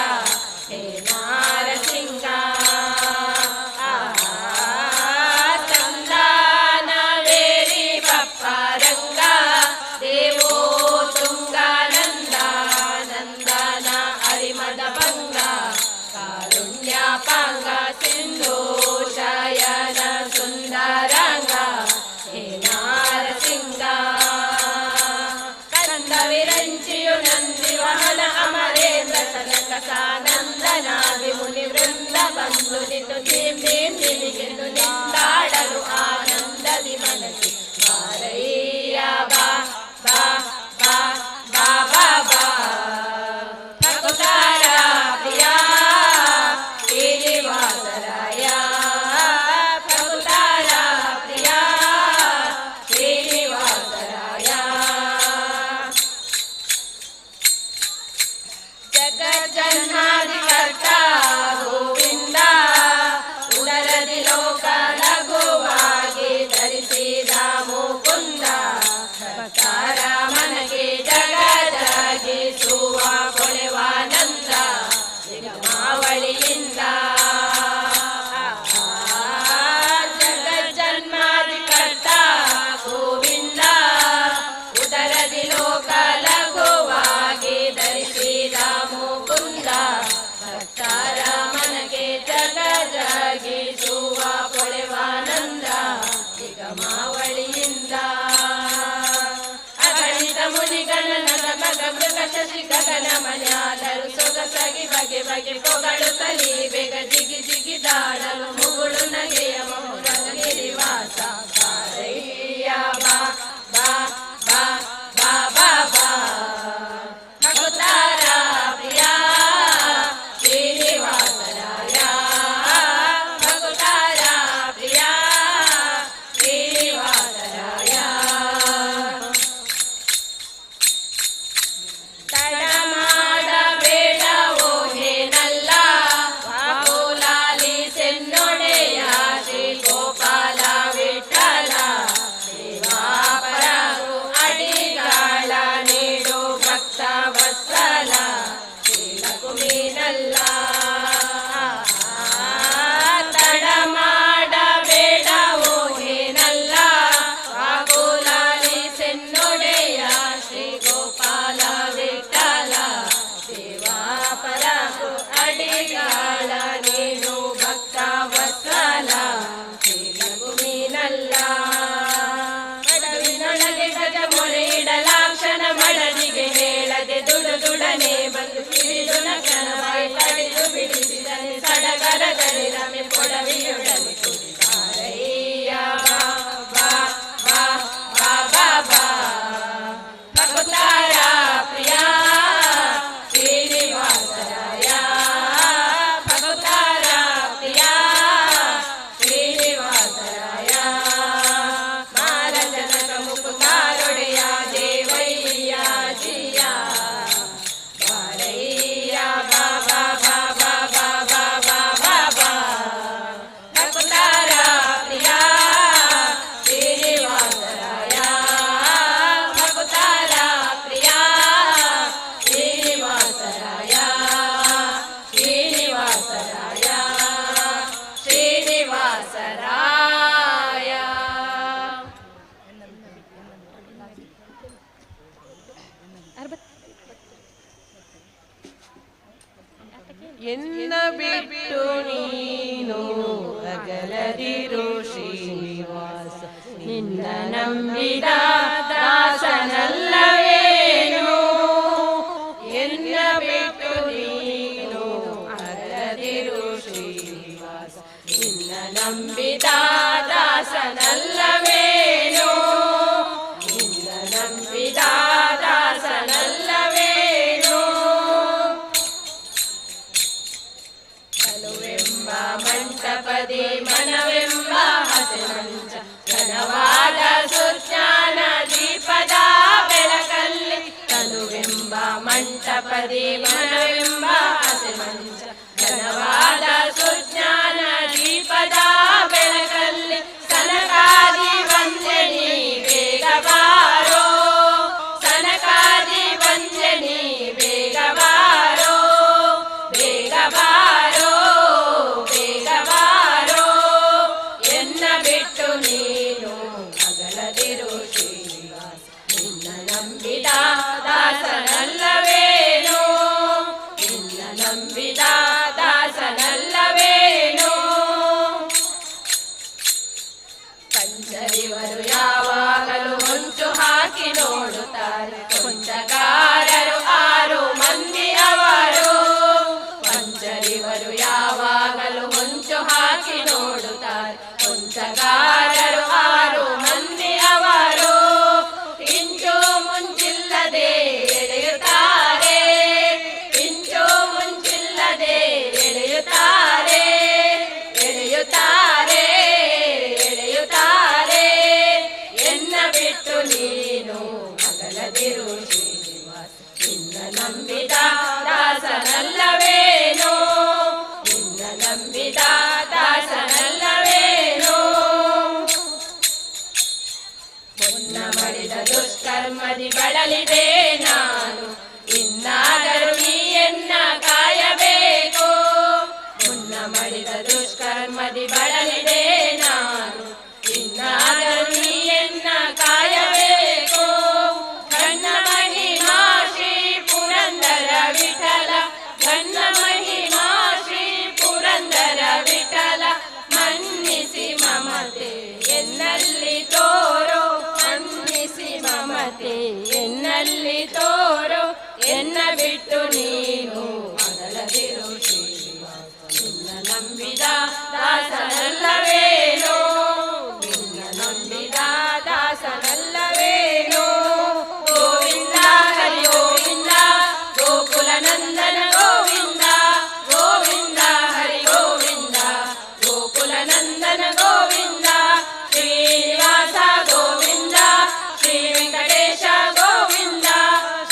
ಹೇ ನಾರಸಿಂಗ ಸಂಧಾನವೇರಿ ಬಪ್ಪರಂಗ ದೇವೋ ತುಂಗ ನಂದ ನಂದನ ಹರಿಮದ ಭಂಗ ಕಾರುಣ್ಯ ಪಾಂಗ ಸಿಂಧು ಶಯನ ಸುಂದರಂಗ ಹೇ ನಾರಸಿಂಗ ಕಂದ ವಿರಂಚಿಯು ನಂದಿ ವಾಹನ ಅಮರೇಂದ್ರ ಸನಕ ಸಾನಂದನ ವಿಮುನಿ ವೃಂದ ಬಂದು ನಿಂತು ಧೀಂ ಧೀಂ ಧಿಮಿಗೆಂದು ನಿಂದಾಡಲು ಆನಂದದಿ ಮನಸಿ ಬಾರಯ್ಯ ಬಾ ಬಾ ಬಾ ಬಾ ಬಾ ಬಾ ಭಕ್ತಾರ ಪ್ರಿಯ ಶ್ರೀನಿವಾಸರಾಯ ಭಕ್ತಾರ ಪ್ರಿಯ ಶ್ರೀನಿವಾಸರಾಯ ಜಗಜ್ಜನ್ಮಾಧಿಕರ್ತ ಗೋವಿಂದ ಉದರದಿ ಲೋಕ ಲಘುವಾಗಿ ಧರಿಸಿದ ಮುಕುಂದ ಭಕ್ತರ ಮನಗೆ ಜಗದಗಿಸುವ ಕೊಳೆವಾನಂದ ನಿಗಮಾವಳಿಯಿಂದ ಜಗಜ್ಜನ್ಮಾಧಿಕರ್ತ ಗೋವಿಂದ ಉದರದಿ ಲೋಕ ಲಘುವಾಗಿ ಧರಿಸಿದ ಮುಕುಂದ ಭಕ್ತರ ಮನಗೆ ಜಗದಗಿಸುವ ಕೊಳೆವಾನಂದ ನಿಗಮಾವಳಿಯಿಂದ ಅಗಣಿತ ಮುನಿಗಣನದ ಮಗ ಮೃಗ ಶಶಿ ಗಗನ ಮನ್ಯಾದರು ಸೊಗಸಾಗಿ ಬಗೆ ಬಗೆ ಪೊಗಳುತ್ತಲೇ ಬೇಗ ಜಿಗಿ ಜಿಗಿದಾಡಲು ಮುಗುಳು ನಗೆಯ ಮೌನದ ಗಿರಿವಾಸ ಬಾರಯ್ಯ ಬಾ ಬಾ ಬಾ ಬಾ ಬಾ ಬಾ ಭಕ್ತಾರ ಪ್ರಿಯ ಶ್ರೀನಿವಾಸರಾಯ ಭಕ್ತಾರ ಪ್ರಿಯ ಶ್ರೀನಿವಾಸರಾಯ ತಡ ಮಾಡಬೇಡವೋ ಹೇನಲ್ಲ ವಾಕುಲಾಲಿ ಸೆನ್ನೊಡೆಯ ಶ್ರೀ ಗೋಪಾಲ ವಿಠಲ ಸೇವಾಪರರು ಅಡಿಗಾಳ ನೀಡು ಭಕ್ತ ವತ್ಸಲ ಶ್ರೀಲಕುಮೀನಲ್ಲ ತಡ ಮಾಡಬೇಡವೋ ಹೇನಲ್ಲ ವಾಕುಲಾಲಿ ಸೆನ್ನೊಡೆಯ ಶ್ರೀ ಗೋಪಾಲ ವಿಠಲ ಸೇವಾಪರರು ಅಡಿಗಾಳ ನೀಡು ಭಕ್ತ ವತ್ಸಲ ಶ್ರೀಲಕುಮೀನಲ್ಲ ಕಡವಿನೊಳಗೆ ಗಜ ಮೊರೆ ಇಡಲಾಕ್ಷಣ ಮಳದಿಗೆ ಹೇಳದೆ ದುಡು ದುಡನೆ ಬಂದು ಕಿರಿದು ನಕನ ಬಾಯಿ ತಡೆದು ಬಿಡಿಸಿದನೆ ಸಡಗರದಲ್ಲಿ ರಮೆ ಕೊಡವಿಯೊಡನೆ ಕುಡಿದಾರಯ್ಯ ಬಾ ಬಾ ಬಾ ಬಾ ಬಾ ಭಕ್ತಾರ ಪ್ರಿಯ ಶ್ರೀನಿವಾಸರಾಯ ಭಕ್ತಾರ ಪ್ರಿಯ ಶ್ರೀನಿವಾಸರಾಯ ಮಾರಜನಕ ಮುಕುತಾರೊಡೆಯ ದೇವಯ್ಯ ಜಿಯ ಬಾರಯ್ಯ ಬಾ ಬಾ ಬಾ ಬಾ ಬಾ ಬಾ ಬಾ ಬಾ ಘನವಾದ ಸುಜ್ಞಾನ ದೀಪದ ಬೆಳಕಲ್ಲಿ ತನುವೆಂಬ ಮಂಟಪದಿ ಮನವೆಂಬ ಹಸೆ ಮಂಚ ಘನವಾದ ಸುಜ್ಞಾನ ದೀಪದ ಬೆಳಕಲ್ಲಿ ಸನಕಾದಿ ವಂದ್ಯನಿ ಬೇಗ ಬಾರೋ ಸನಕಾದಿ ವಂದ್ಯನಿ ಬೇಗ ಬಾರೋ ಬೇಗ ಬಾರೋ ಬೇಗ ಬಾರೋ ಎನ್ನ ಬಿಟ್ಟು ನೀನು ಅಗಲದಿರು ಶ್ರೀನಿವಾಸ ನಿನ್ನ ನಂಬಿದ ದಾಸನಲ್ಲವೇನೋ ನಿನ್ನ ನಂಬಿದ ದಾಸನಲ್ಲವೇನೋ ಪಂಚರಿವರು ಯಾವಾಗಲೂ ಹೊಂಚು ಹಾಕಿ ನೋಡುತ್ತಾರೆ ಕೊಂಚಗಾರರು 6 ಮಂದಿ ಅವರು ಪಂಚರಿವರು ಯಾವಾಗಲೂ ಹೊಂಚು ಹಾಕಿ ನೋಡುತ್ತಾರೆ ಕೊಂಚಗಾರರು 6 ಮಂದಿ ಅವರು ಇಂಚು ಮುಂಚಿಲ್ಲದೆ ಎಳೆಯುತ್ತಾರೆ ಇಂಚು ಮುಂಚಿಲ್ಲದೆ ಎಳೆಯುತ್ತಾರೆ ಎಳೆಯುತ್ತಾರೆ ಎಳೆಯುತ್ತಾರೆ ಎನ್ನ ಬಿಟ್ಟು ನೀನು ಅಗಲದಿರು ಶ್ರೀನಿವಾಸ ನಿನ್ನ ನಂಬಿದ ದಾಸನಲ್ಲವೇನೋ ನಿನ್ನ ನಂಬಿದ ದಾಸನಲ್ಲವೇನೋ ಮುನ್ನ ಮಾಡಿದ ದುಷ್ಕರ್ಮದಿ ಬಳಲಿದೆ ನಾನು ಇನ್ನಾದರೂ ನೀಯನ್ನ ಕಾಯಬೇಕು ಮುನ್ನ ಮಾಡಿದ ದುಷ್ಕರ್ಮದಿ ಬಳಲಿದೆ ನಾನು ಇನ್ನಾದರೂ ನೀಯನ್ನ ಕಾಯಬೇಕು ಗಣ್ಣ ಮಹಿಮಾ ಶ್ರೀ ಪುರಂದರ ವಿಠಲ ಗಣ್ಣ ಮಹಿಮಾ ಶ್ರೀ ಪುರಂದರ ವಿಠಲ ಮನ್ನಿಸಿ ಮಮತೆ ಎನ್ನಲ್ಲಿ ತೋರೋ ಮನ್ನಿಸಿ ಮಮತೆ ಎನ್ನಲ್ಲಿ ತೋರೋ ಎನ್ನ ಬಿಟ್ಟು ನೀನು ಅಗಲದಿರು ಶ್ರೀನಿವಾಸ ನಿನ್ನ ನಂಬಿದ ದಾಸನಲ್ಲವೇನೋ ನಿನ್ನ ನಂಬಿದ ದಾಸನಲ್ಲವೇನೋ ಗೋವಿಂದ ಹರಿ ಗೋವಿಂದ ಗೋಕುಲ ನಂದನ ಗೋವಿಂದ ಗೋವಿಂದ ಹರಿ ಗೋವಿಂದ ಗೋಕುಲ ನಂದನ ಗೋವಿಂದ ಶ್ರೀನಿವಾಸ ಗೋವಿಂದ ಶ್ರೀ ವೆಂಕಟೇಶ ಗೋವಿಂದ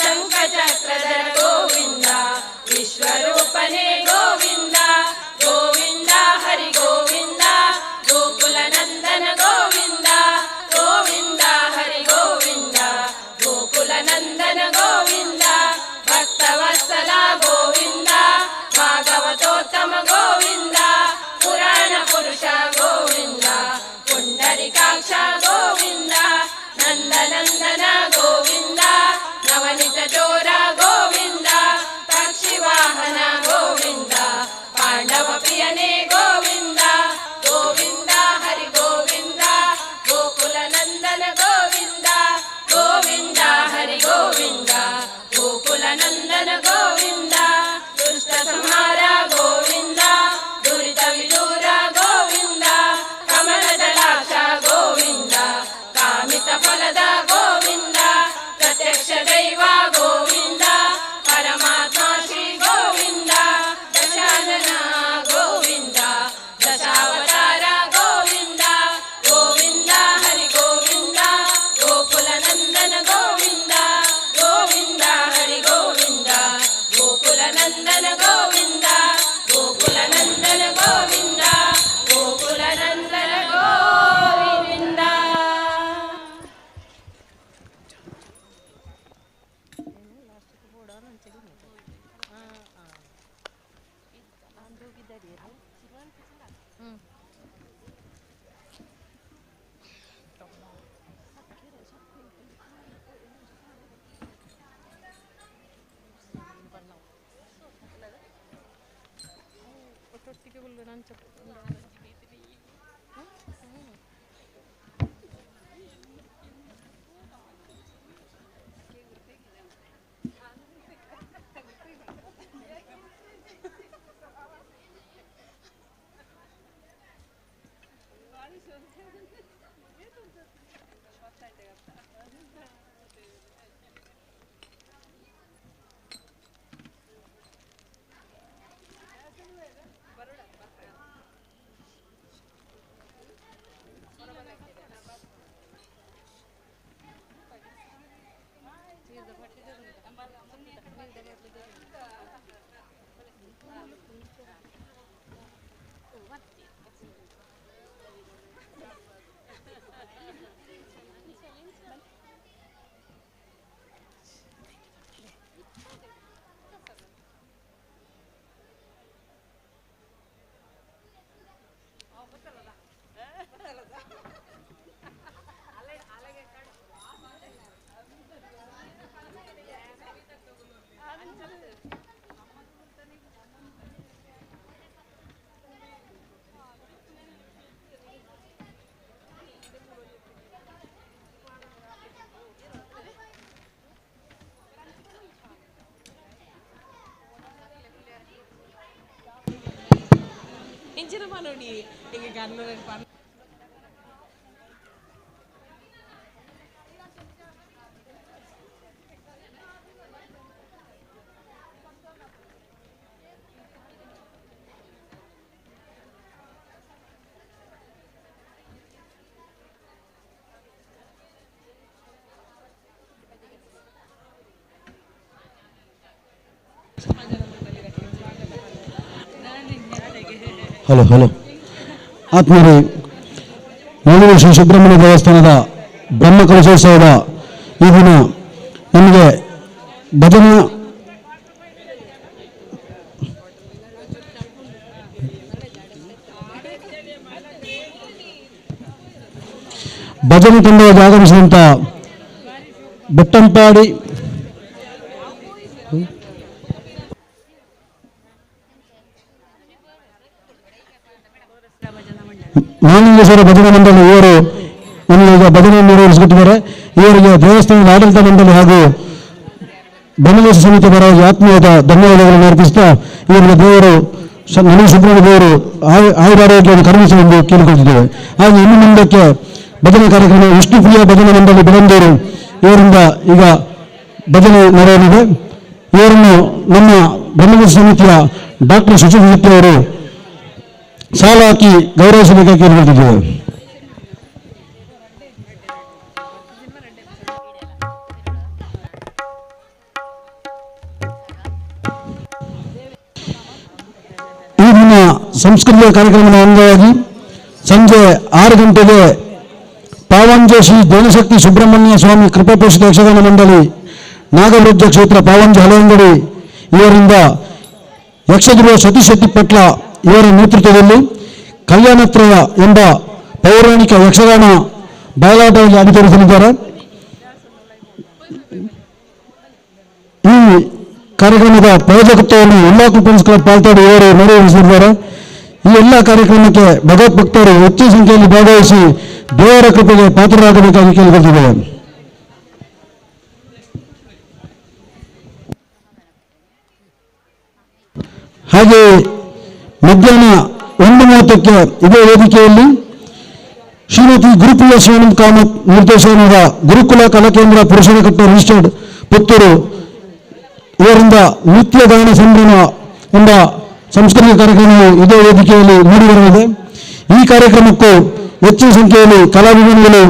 ಶಂಖಚಕ್ರಧರ ಗೋವಿಂದ ವಿಶ್ವರೂಪನೇ ಗೋವಿಂದ ಗೋವಿಂದ ಹರಿ ಗೋವಿಂದ ಗೋಕುಲ ನಂದನ ಗೋವಿಂದ ಗೋವಿಂದ ಹರಿ ಗೋವಿಂದ ಗೋಕುಲ ನಂದನ ಗೋವಿಂದ ಭಕ್ತವತ್ಸಲ ಗೋವಿಂದ ಭಾಗವತೋತ್ತಮ ಗೋವಿಂದ ಪುರಾಣ ಪುರುಷ ಗೋವಿಂದ ಪುಂಡರಿಕಾಕ್ಷ ಗೋವಿಂದ ನಂದನಂದನ ಗೋವಿಂದ ನವನಿತ ಚೋರ ಗೋವಿಂದ ಪಕ್ಷಿವಾಹನ ಗೋವಿಂದ ಪಾಂಡವ ಪ್ರಿಯನೇ ಗೋವಿಂದ ಗೋವಿಂದ ಹರಿ ಗೋವಿಂದ ಗೋಕುಲ ನಂದನ ಗೋವಿಂದ ಗೋವಿಂದ ಹರಿ ಗೋವಿಂದ ಗೋಕುಲ ನಂದನ ಗೋವಿಂದ ದುಷ್ಟ ಸಂಹಾರ ಗೋವಿಂದ ದುರಿತ ವಿದೂರ ಗೋವಿಂದ ಕಮಲದಲಾಕ್ಷ ಗೋವಿಂದ ಕಾಮಿತ ಫಲದ ಗೋವಿಂದ ಪ್ರತ್ಯಕ್ಷ ದೈವ ಗೋವಿಂದ ಪರಮಾತ್ಮ ಶ್ರೀ ಗೋವಿಂದ ದಶಾನನ ಗೋವಿಂದ ದಶಾವತಾರ ಗೋವಿಂದ ಗೋವಿಂದ ಹರಿ ಗೋವಿಂದ ಗೋಕುಲ ನಂದನ ಗೋವಿಂದ ಗೋವಿಂದ ಹರಿ ಗೋವಿಂದ ಗೋಕುಲ ನಂದನ ಗೋವಿಂದ ಗೋಕುಲ ನಂದನ ಗೋವಿಂದ ಗೋಕುಲ ನಂದನ ಗೋವಿಂದ ಹಲೋ ಹಲೋ ಆತ್ಮೀಯರೇ, ಮಂಗಳೂರು ಶ್ರೀ ಸುಬ್ರಹ್ಮಣ್ಯ ದೇವಸ್ಥಾನದ ಬ್ರಹ್ಮಕಲಶೋತ್ಸವದ ಈ ದಿನ ನಮಗೆ ಭಜನೆ ತಂಡವಾಗಿ ಆಗಮಿಸಿದಂಥ ಬೆಟ್ಟಂಪಾಡಿ ಮಾನಂದೇಶ್ವರ ಭಜನಾ ಮಂಡಳಿ ಇವರು ನಮಗೆ ಈಗ ಭಜನೆ ನಿರ್ವಹಿಸುತ್ತಿದ್ದಾರೆ. ಇವರಿಗೆ ದೇವಸ್ಥಾನದ ಆಡಳಿತ ಮಂಡಳಿ ಹಾಗೂ ಬನದೇಶ ಸಮಿತಿ ಪರವಾಗಿ ಆತ್ಮೀಯದ ಧನ್ಯವಾದಗಳನ್ನು ಅರ್ಪಿಸುತ್ತಾ ಇವರಿಗೆ ದೇವರು ನನಗೆ ಸುಬ್ರಹ್ಮಣ್ಯ ದೇವರು ಆಯುರಾರೋಗ್ಯವನ್ನು ಕರುಣಿಸಿ ಎಂದು ಕೇಳಿಕೊಳ್ತಿದ್ದೇವೆ. ಹಾಗೆ ಇನ್ನು ಮುಂದಕ್ಕೆ ಭಜನೆ ಕಾರ್ಯಕ್ರಮ ವಿಷ್ಣುಪ್ರಿಯ ಭಜನಾ ಮಂಡಳಿ ಬೆಳಂದೂರು ಇವರಿಂದ ಈಗ ಭಜನೆ ನಡೆಯಲಿದೆ. ಇವರನ್ನು ನಮ್ಮ ಬ್ರಹ್ಮದೇಶ ಸಮಿತಿಯ ಡಾಕ್ಟರ್ ಶಶಿಶೆಟ್ಟಿ ಅವರು ಸಾಲ ಹಾಕಿ ಗೌರವಿಸಬೇಕಾಗಿ ಕೇಳಿಕೊಳ್ತಿದ್ದೇವೆ. ಈ ದಿನ ಸಂಸ್ಕೃತಿಯ ಕಾರ್ಯಕ್ರಮದ ಅಂಗವಾಗಿ ಸಂಜೆ 6 ಗಂಟೆಗೆ ಪಾವಂಜೆ ಶ್ರೀ ಜನಶಕ್ತಿ ಸುಬ್ರಹ್ಮಣ್ಯ ಸ್ವಾಮಿ ಕೃಪಾಪೋಷಿತ ಯಕ್ಷಗಾನ ಮಂಡಳಿ ನಾಗವೃದ್ಧ ಕ್ಷೇತ್ರ ಪಾವಂಜೆ ಹಳೆಯಂಗಡಿ ಇವರಿಂದ ಯಕ್ಷಗುರು ಸತೀಶ್ ಶೆಟ್ಟಿ ಪಟ್ಲ ಇವರ ನೇತೃತ್ವದಲ್ಲಿ ಕಲ್ಯಾಣತ್ರಯ ಎಂಬ ಪೌರಾಣಿಕ ಯಕ್ಷಗಾನ ಬಯಲಾಟವಾಗಿ ಆಡಿತೋರಿಸಲಿದ್ದಾರೆ. ಈ ಕಾರ್ಯಕ್ರಮದ ಪ್ರಾಯೋಜಕತ್ವವನ್ನು ಎಲ್ಲಾ ಕುಟುಂಬ ಕ್ಲಬ್ ಪಾಲ್ತಾಡಿ ಇವರು ನೆರವೇರಿಸಿದ್ದಾರೆ. ಈ ಎಲ್ಲ ಕಾರ್ಯಕ್ರಮಕ್ಕೆ ಭಗವದ್ಭಕ್ತರು ಹೆಚ್ಚಿನ ಸಂಖ್ಯೆಯಲ್ಲಿ ಭಾಗವಹಿಸಿ ದೇವರ ಕೃಪೆಗೆ ಪಾತ್ರರಾಗಬೇಕಾಗಿ ಕೇಳಿಕೊಳ್ತಿದ್ದೇವೆ. ಹಾಗೆಯೇ ಮಧ್ಯಾಹ್ನ 1:30ಕ್ಕೆ ಇದೇ ವೇದಿಕೆಯಲ್ಲಿ ಶ್ರೀಮತಿ ಗುರುಪ್ರಿಯ ಶಿವಾನಂದ ಕಾಮತ್ ನಿರ್ದೇಶನದ ಗುರುಕುಲ ಕಲಾಕೇಂದ್ರ ಪುರುಷರ ಕಟ್ಟ ರಿಜಿಸ್ಟರ್ಡ್ ಪುತ್ತೂರು ಇವರಿಂದ ನಿತ್ಯ ಗಾನ ಸಂಭ್ರಮ ಎಂಬ ಸಾಂಸ್ಕೃತಿಕ ಕಾರ್ಯಕ್ರಮವು ಇದೇ ವೇದಿಕೆಯಲ್ಲಿ ಮೂಡಿಬರಲಿದೆ. ಈ ಕಾರ್ಯಕ್ರಮಕ್ಕೂ ಹೆಚ್ಚಿನ ಸಂಖ್ಯೆಯಲ್ಲಿ ಕಲಾವಿದರುಗಳು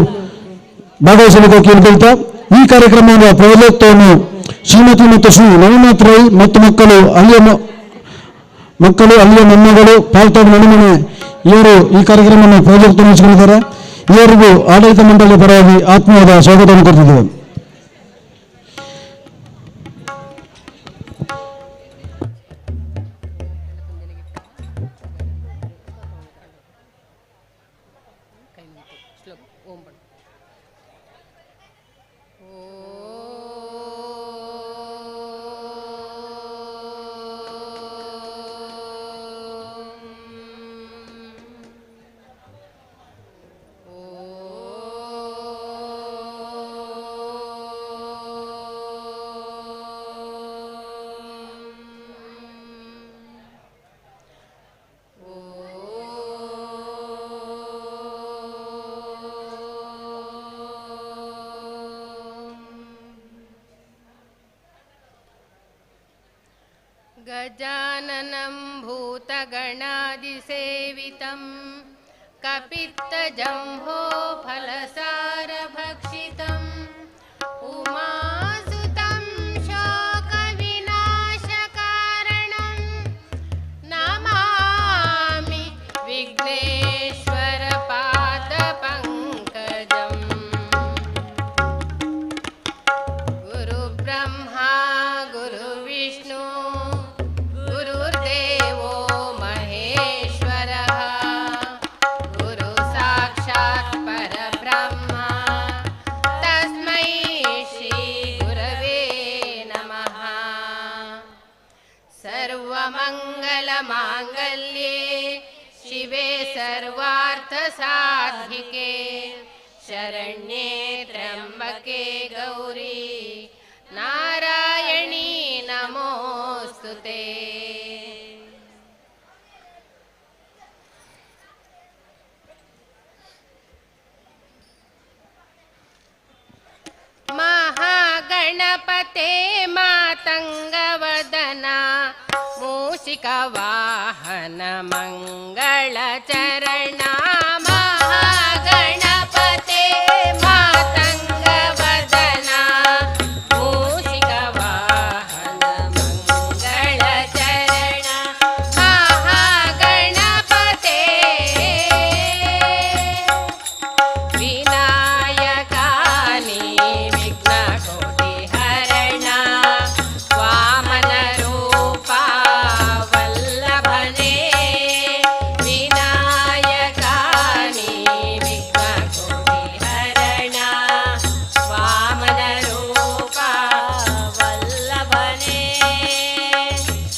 ಭಾಗವಹಿಸಲಿಕ್ಕೆ ಕೇಳಿಕೊಳ್ತಾ ಈ ಕಾರ್ಯಕ್ರಮದ ಪ್ರಾಯೋಜಕತ್ವವನ್ನು ಶ್ರೀಮತಿ ಮತ್ತು ಶ್ರೀ ನವನಾಥ್ ರೈ ಮತ್ತು ಮಕ್ಕಳು ಅಲ್ಲಿಯ ಮೊಮ್ಮಗಳು ಪಾಲ್ತಾಡು ಮಣಿಮನೆ ಇವರು ಈ ಕಾರ್ಯಕ್ರಮವನ್ನು ಪ್ರಾಜೆಕ್ಟ್ ನಡೆಸಿಕೊಂಡಿದ್ದಾರೆ. ಇವರಿಗೂ ಆಡಳಿತ ಮಂಡಳಿಯ ಪರವಾಗಿ ಆತ್ಮೀಯದ ಸ್ವಾಗತವನ್ನು ಕೊಡ್ತಿದ್ದೇವೆ. गजाननं भूतगणादिसेवितं कपित्तजम्भो फलसारभक्षितम् उमासुतं शोकविनाशकारणं नमामि विघ्नेश्वरपादपङ्कजम् गुरुब्रह्मा गुरुविष्णु गुरुर्देवो महेश्वरः गुरु साक्षात् परब्रह्म तस्मै श्री गुरवे नमः। सर्वमङ्गलमाङ्गल्ये शिवे सर्वार्थसाधिके शरण्ये त्र्यम्बके गौरी नारायणी नमोस्तुते। ಮಂಗಳ ಚರಣ ಮಹಾಗಣಪತೆ ಮಾತಂಗ ವದನ ಮೂಷಿಕ ವಾಹನ ಮಂಗಳ ಚರಣ ಮಹಾಗಣಪತೆ ವಿನಾಯಕಾನಿ ವಿಘ್ನ ಕೋಟಿ ಹರಣ ವಾಮನ ರೂಪ ವಲ್ಲಭನೇ ವಿನಾಯಕಾನಿ ವಿಘ್ನ ಕೋಟಿ ಹರಣ ವಾಮನ ರೂಪ ವಲ್ಲಭನೇ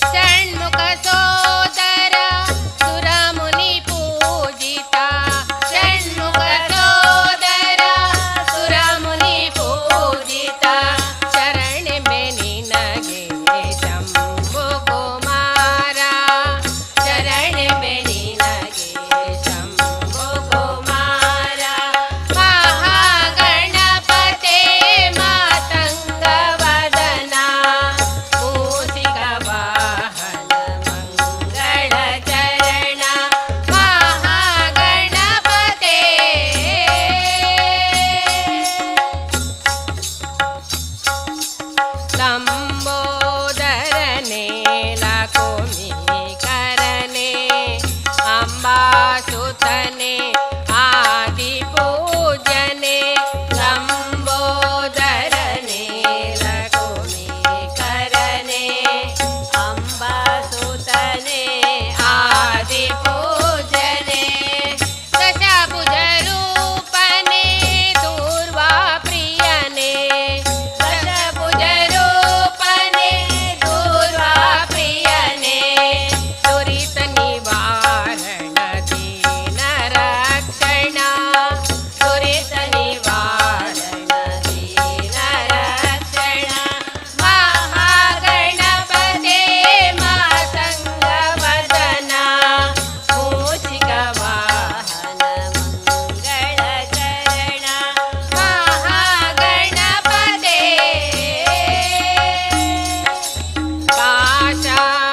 ಷಣ್ಮುಖ ಸೋದರ ಸುರಮುನಿ ಪೂಜಿತ ಷಣ್ಮುಖ ಸೋದರ ಸುರಮುನಿ ಪೂಜಿತ ಶರಣೆಂಬೆ ನಿನಗೆ ಶಂಭು ಕುಮಾರ ಶರಣೆಂಬೆ ನಿನಗೆ ಶಂಭು ಕುಮಾರ ಮಹಾಗಣಪತೆ ಮಾತಂಗ ವದನ ಮೂಷಿಕ ವಾಹನ ಮಂಗಳ ಚರಣ ಮಹಾಗಣಪತೆ ಲಂಬೋದರನೆ ಲಕುಮಿಕರನೆ ಅಂಬಾಸುತನೆ ಆದಿಪೂಜನೆ ಲಂಬೋದರನೆ ಲಕುಮಿಕರನೆ ಅಂಬಾಸುತನೆ ಆದಿಪೂಜನೆ ದಶಭುಜ ರೂಪನೆ ದೂರ್ವಾ ಪ್ರಿಯನೆ ದಶಭುಜ ರೂಪನೆ ದೂರ್ವಾ ಪ್ರಿಯನೆ ದುರಿತ ನಿವಾರಣ ದೀನ ರಕ್ಷಣ ದುರಿತ ನಿವಾರಣ ದೀನ ರಕ್ಷಣ ಮಹಾಗಣಪತೆ ಮಾತಂಗ ವದನ ಮೂಷಿಕ ವಾಹನ ಮಂಗಳ ಚರಣ ಮಹಾಗಣಪತೆ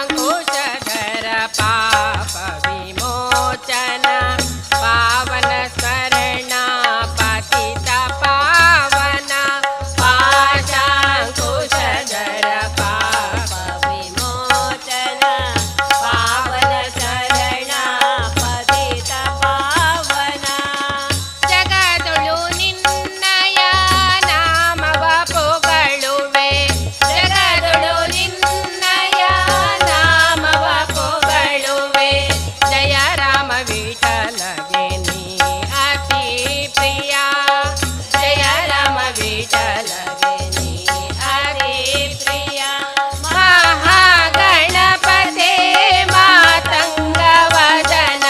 ಪಾಶಾಂಕುಶಧರ ಪಾಪ ವಿಮೋಚನ ಪಾವನ ಸ್ಮರಣ ಪತಿತ ಪಾವನ ಪಾಶಾಂಕುಶಧರ ಪಾಪ ವಿಮೋಚನ ಪಾವನ ಶರಣ ಪತಿತ ಪಾವನ ಜಗದೊಳು ನಿನ್ನಯ ನಾಮವ ಪೊಗಳುವೆ ಜಗದೊಳು ನಿನ್ನಯ ನಾಮವ ಪೊಗಳುವೆ ಜಯ ರಾಮ ವಿಠಲಗೆ ನೀ ಅತಿ ಪ್ರಿಯ ಜಯ ರಾಮ ವಿಠಲಗೆ ನೀ ಅತಿ ಪ್ರಿಯ ಮಹಾಗಣಪತೆ ಮಾತಂಗ ವದನ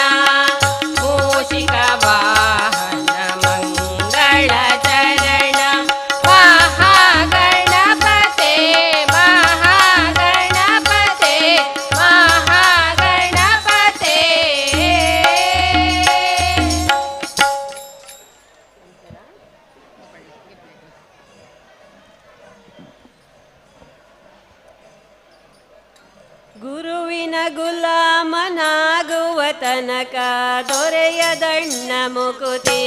ಮೂಷಿಕ ವಾಹನ ಮಂಗಳ ಚರಣ ಮಹಾಗಣಪತೆ ಮಹಾಗಣಪತೆ ಮಹಾಗಣಪತೆ ಗುರುವಿನ ಗುಲಾಮನಾಗುವ ತನಕ ದೊರೆಯದಣ್ಣ ಮುಕುತಿ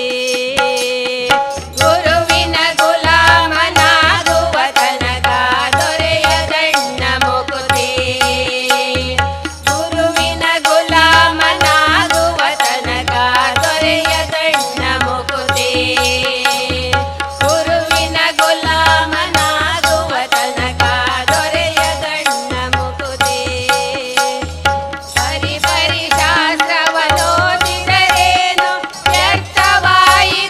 ಗುರುವಿನ ಗುಲಾಮನಾಗುವ ತನಕ ದೊರೆಯದಣ್ಣ ಮುಕುತಿ ಗುರುವಿನ ಗುಲಾಮನಾಗುವ ತನಕ ದೊರೆಯದಣ್ಣ ಮುಕುತಿ ಗುರುವಿನ ಗುಲಾಮನಾಗುವ ತನಕ ದೊರೆಯದಣ್ಣ ಮುಕುತಿ ಬರಿ ಬರಿ ಶಾಸ್ತ್ರವನೋದಿದರೇನು ವ್ಯರ್ಥವಾಯಿತು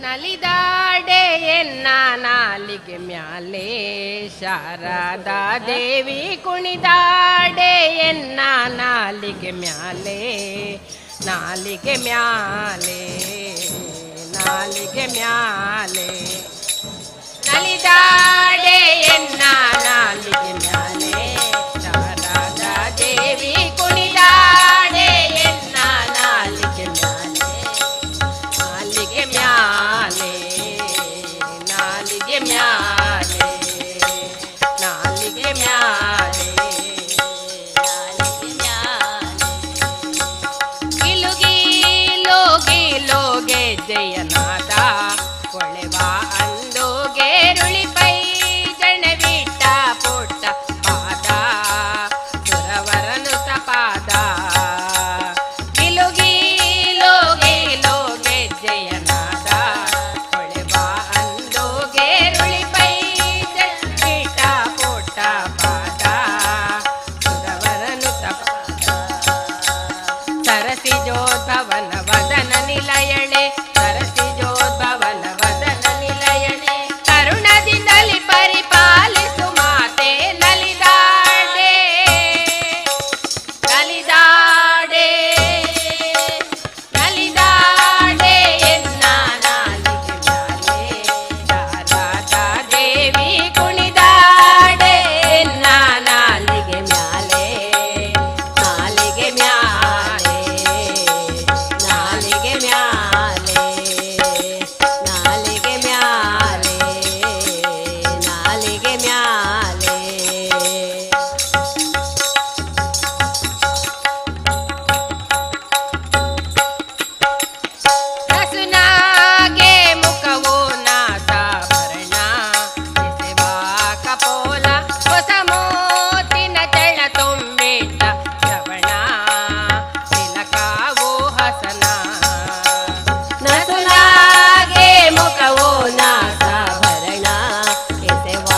ನಲಿದಾಡೆ ಎನ್ನ ನಾಲಿಗೆ ಮ್ಯಾಲೆ ಶಾರದಾ ದೇವಿ ಕುಣಿದಾಡೆ ಎನ್ನ ನಾಲಿಗೆ ಮ್ಯಾಲೆ ನಾಲಿಗೆ ಮ್ಯಾಲೆ ನಾಲಿಗೆ ಮ್ಯಾಲೆ ನಲಿದಾಡೆ ಎನ್ನ ನಾಲಿಗೆ ಮ್ಯಾಲೆ ಶಾರದಾ ದೇವಿ ಕುಣಿದಾಡೆ ಎನ್ನ ನಾಲಿಗೆ ಮ್ಯಾಲೆ ನಾಲಿಗೆ ಮ್ಯಾಲೆ ನಾಲಿಗೆ ಮ್ಯಾಲೆ ನಾಲಿಗೆ ಮ್ಯಾಲೆ ನಾಲಿಗೆ ಮ್ಯಾಲೆ ಗಿಲುಗಿಲೋ ಗೆಜ್ಜೆಯನಾದ ಕೊಳೆವ ಅಂದು ಗೇರುಳಿ ಪೈ ಜಣವಿಟ್ಟ ಪುಟ್ಟ ಪಾದ ಸುರವರನು ತಪಾದ ಗಿಲುಗಿಲೋ ಗೆಜ್ಜೆಯನಾದ ಕೊಳೆವ ಅಂದು ಗೇರುಳಿ ಪೈ ಜಣವಿಟ್ಟ ಪುಟ್ಟ ಪಾದ ಸುರವರನು ತಪಾದ ಸರಸಿಜೋದ್ಭವನ ವದನ ನಿಲಯಣೆ ಸರಸಿಜೋದ್ಭವನ ವದನ ನಿಲಯಣೆ ಕರುಣದಿಂದಲಿ ಪರಿಪಾಲಿಸು ಮಾತೆ ನಲಿದಾಡೆ ನಲಿದಾಡೆ ನಲಿದಾಡೆ ಎನ್ನ ನಾಲಿಗೆ ಮ್ಯಾಲೆ ಶಾರದಾ ದೇವಿ ಕುಣಿದಾಡೆ ಎನ್ನ ನಾಲಿಗೆ ಮ್ಯಾಲೆ ನಾಲಿಗೆ ಮ್ಯಾಲೆ ನಾಲಿಗೆ ಮ್ಯಾಲೆ ನಾಲಿಗೆ ಮ್ಯಾಲೆ ನಾಲಿಗೆ ಮ್ಯಾಲೆ ನಸುನಾಗೆ ಮುಖವು ನಾಸಾಭರಣ ಎಸೆವ ಕಪೋಲ ಹೊಸ ಮೋತಿನ ಚಳ ತುಂಬಿಟ್ಟ ಶ್ರವಣ ತಿಲಕಾವು ಹಸನ ನಸುನಾಗೆ ಮುಖವು ನಾಸಾಭರಣ ಎಸೆವ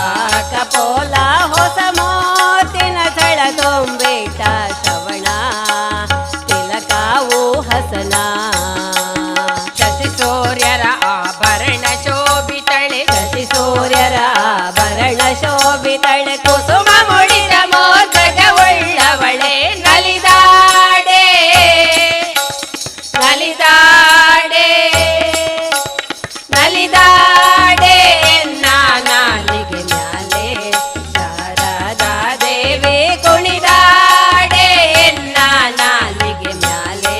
ಕಪೋಲ ಹೊಸ ಮೋತಿನ ಚಳ ತುಂಬಿಟ್ಟ ಶ್ರವಣ ತಿಲಕಾವು ಹಸನ ಶಶಿ ಸೂರ್ಯರ ಆಭರಣ ಶೋಭಿತಳೆ ಶಶಿ ಸೂರ್ಯರ ಆಭರಣ ಶೋಭಿತಳೆ ಕುಸುಮ ಮುಡಿದ ಮೋರ್ಗಜವುಳ್ಳವಳೆ ನಲಿದಾಡೆ ನಲಿದಾಡೆ ನಲಿದಾಡೆ ಎನ್ನ ನಾಲಿಗೆ ಮ್ಯಾಲೆ ಶಾರದಾ ದೇವಿ ಕುಣಿದಾಡೆ ಎನ್ನ ನಾಲಿಗೆ ಮ್ಯಾಲೆ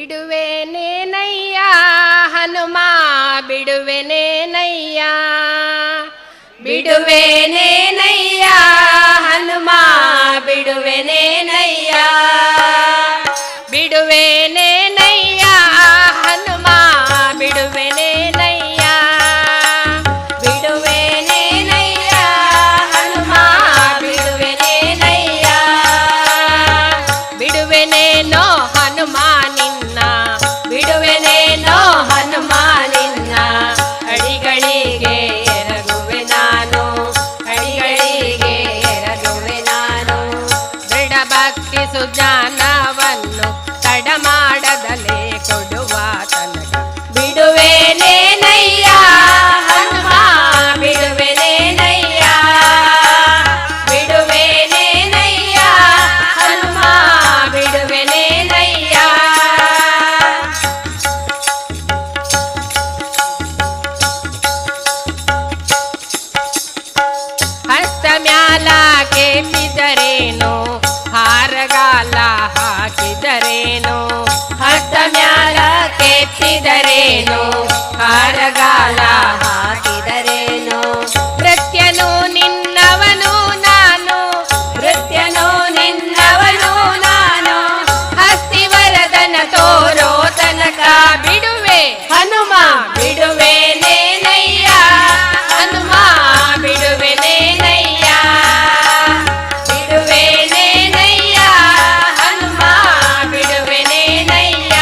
ಬಿಡುವೆನೇನಯ್ಯ ಹನುಮ ಬಿಡುವೆನೇನಯ್ಯ ಬಿಡುವೆನೇನಯ್ಯ ಹನುಮ ಬಿಡುವೆನೇನಯ್ಯ ಬಿಡುವೆನೇನಯ್ಯ ಹನುಮ ಬಿಡುವೆನೇನಯ್ಯ ಬಿಡುವೆನೇನಯ್ಯ ಹನುಮ ಬಿಡುವೆನೇನಯ್ಯ ಬಿಡುವೆನೇನೋ ಹನುಮ ನಿನ್ನ ಬಿಡುವೆನೇನೋ ಹನುಮ ನಿನ್ನ ಅಡಿಗಳಿಗೆ ಎರಗುವೆ ನಾನು ಅಡಿಗಳಿಗೆ ಎರಗುವೆ ನಾನು ದೃಢ ಭಕ್ತಿ ಸುಜ್ಞಾನವನ್ನು ತಡ ಮಾಡದಲೇ ಕೊಡುವ ತನಕ ಬಿಡುವೆನೇನಯ್ಯ ಹನುಮ ಬಿಡುವೆನೇನಯ್ಯ ಬಿಡುವೆನೇನಯ್ಯ ಹನುಮ ಬಿಡುವೆನೇನಯ್ಯ ಹಸ್ತ ಮ್ಯಾಲ ಕೆಪ್ಪಿದರೇನು ಹಾರಗಾಲ ಹಾಕಿದರೇನು ಹಸ್ತ ಮ್ಯಾಲ ಕೆತ್ತಿದರೇನು ಹಾರಗಾಲ ಹಾಕಿದರೇನು ನೃತ್ಯನು ನಿನ್ನವನು ನಾನು ನೃತ್ಯನು ನಿನ್ನವನು ನಾನು ಹಸ್ತಿವರದನ ತೋರೋ ತನಕ ಬಿಡುವೆ ಹನುಮ ಬಿಡುವೆನೇನಯ್ಯ ಹನುಮ ಬಿಡುವೆನೇನಯ್ಯ ಬಿಡುವೆನೇನಯ್ಯ ಹನುಮ ಬಿಡುವೆನೇನಯ್ಯ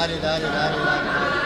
ದಾರಿ ದಾರಿ ದಾರಿ ದಾರಿ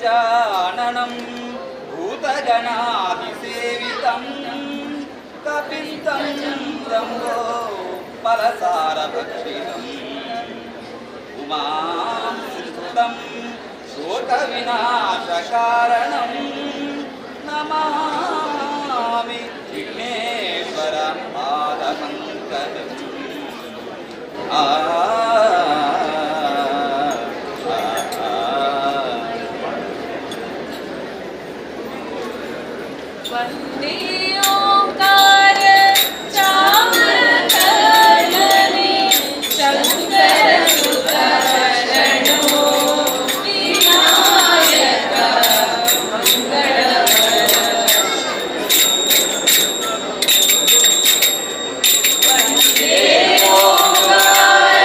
गजाननं भूतगणादिसेवितं कपितं जम्बो फलसारभक्षितम् उमां शोकविनाशकारणं नमामि विघ्नेश्वरं पादपङ्कजम् वन्दे ओंकार चामरकर्णने शङ्करसुतशरणो विनायक मङ्गलवर वन्दे ओंकार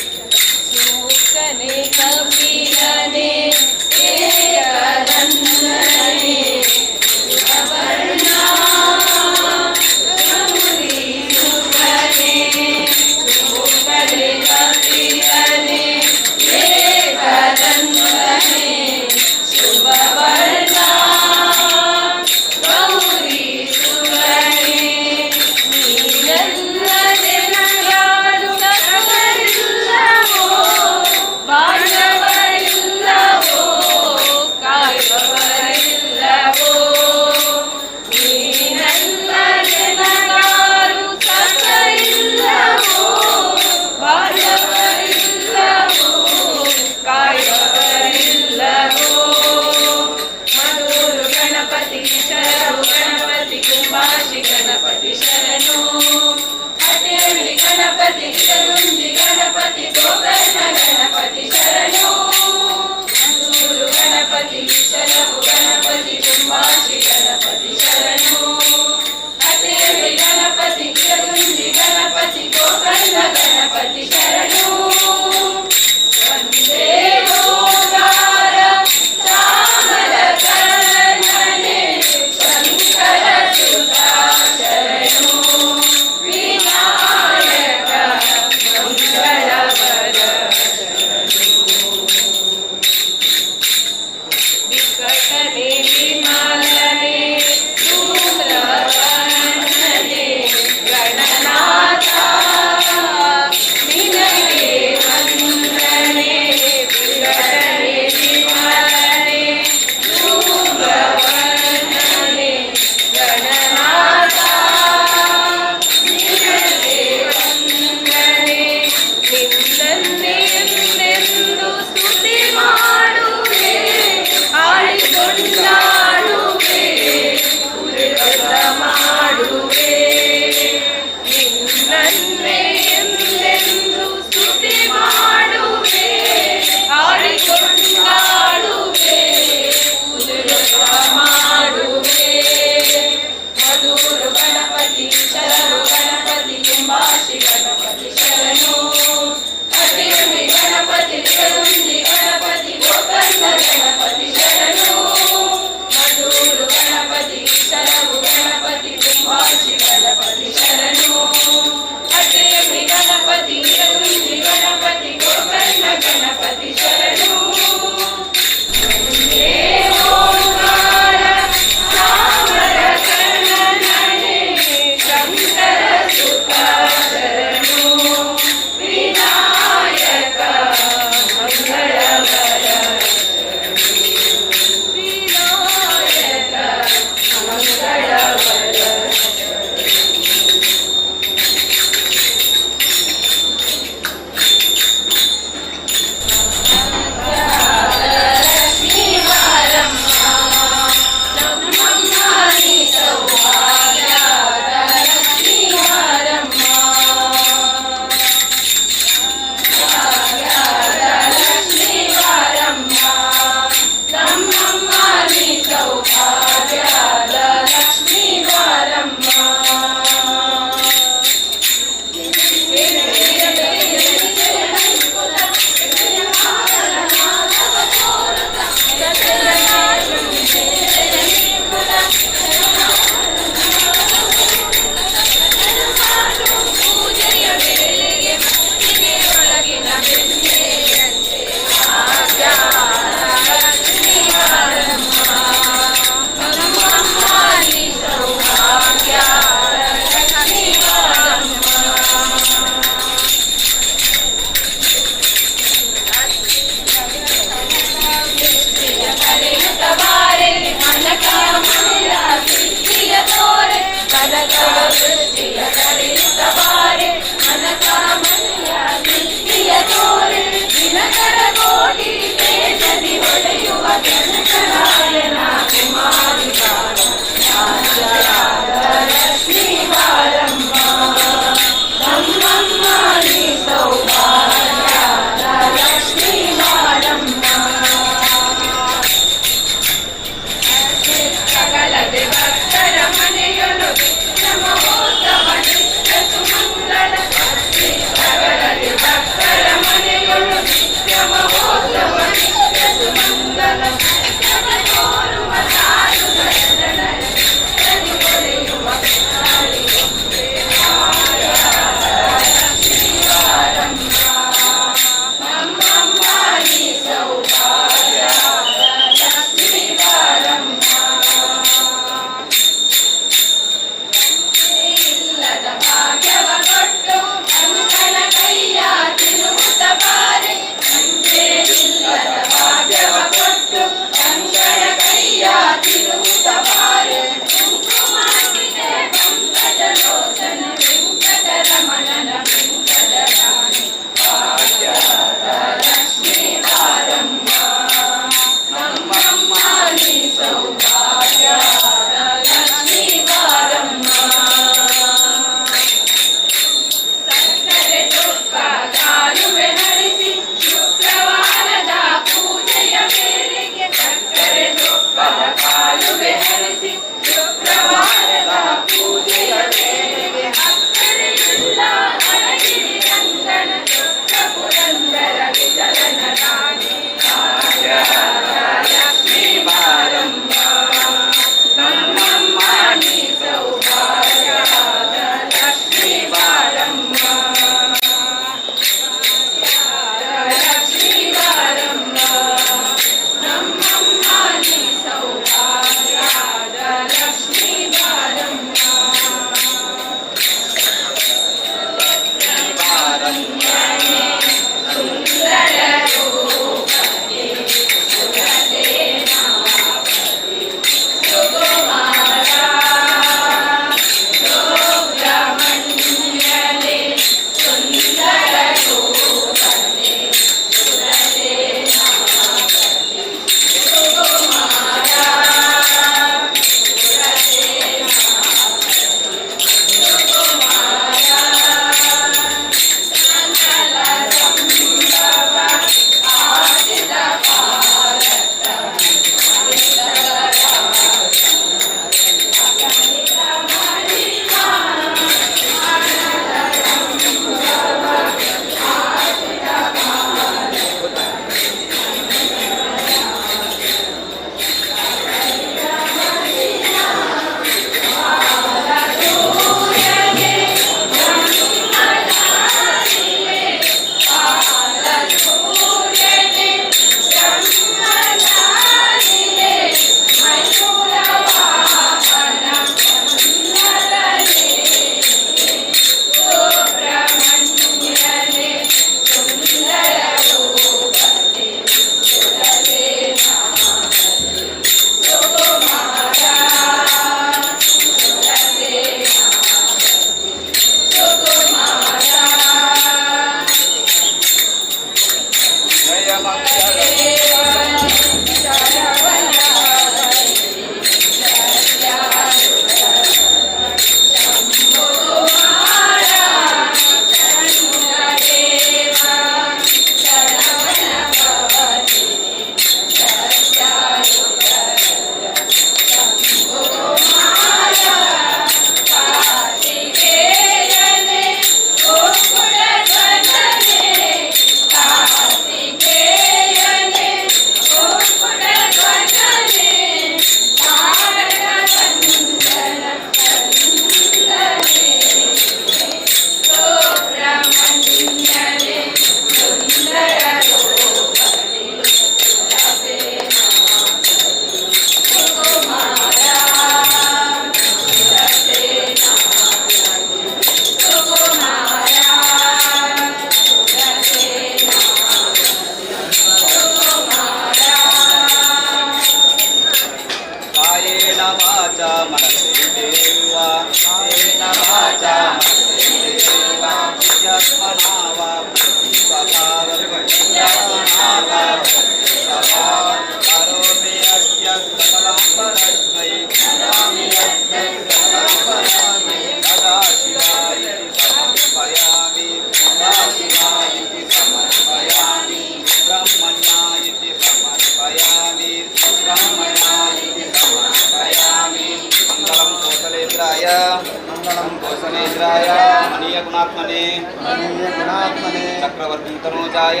गुणात्मने चक्रवर्ती तनूजाय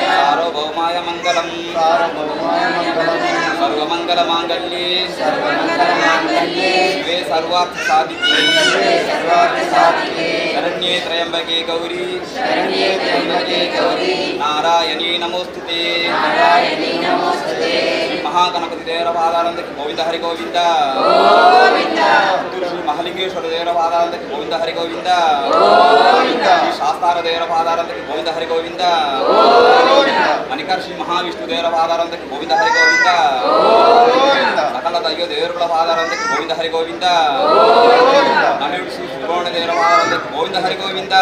सार्वभौमाय मङ्गलम् सर्वमङ्गलमाङ्गल्ये शिवे सर्वार्थसाधिके शरण्ये त्र्यम्बके गौरी नारायणी नमोस्तुते महागणपति देवರ ಪಾದಾರಂದಕ್ಕೆ ಗೋವಿಂದ ಹರಿ ಗೋವಿಂದ ಶ್ರೀ ಮಹಾಲಿಂಗೇಶ್ವರ ದೇವರ ಪಾದಾರಂದಕ್ಕೆ ಗೋವಿಂದ ಹರಿ ಗೋವಿಂದ ಶ್ರೀ ಶಾಸ್ತಾರ ದೇವರ ಪಾದಾರಂದಕ್ಕೆ ಗೋವಿಂದ ಹರಿ ಗೋವಿಂದ ಮಣಿಕರ್ ಶ್ರೀ ಮಹಾವಿಷ್ಣು ದೇವರ ಪಾದಾರಂದಕ್ಕೆ ಗೋವಿಂದ ಹರಿ ಗೋವಿಂದ ಸಕಲ ದೈವ ದೇವರುಗಳ ಪಾದಾರಂದಕ್ಕೆ ಗೋವಿಂದ ಹರಿ ಗೋವಿಂದ ನಡುವೆ ಶ್ರೀ ಸುಬ್ರಹ್ಮಣ್ಯ ದೇವರ ಪಾದಾರಂದಕ್ಕೆ ಗೋವಿಂದ ಹರಿ ಗೋವಿಂದ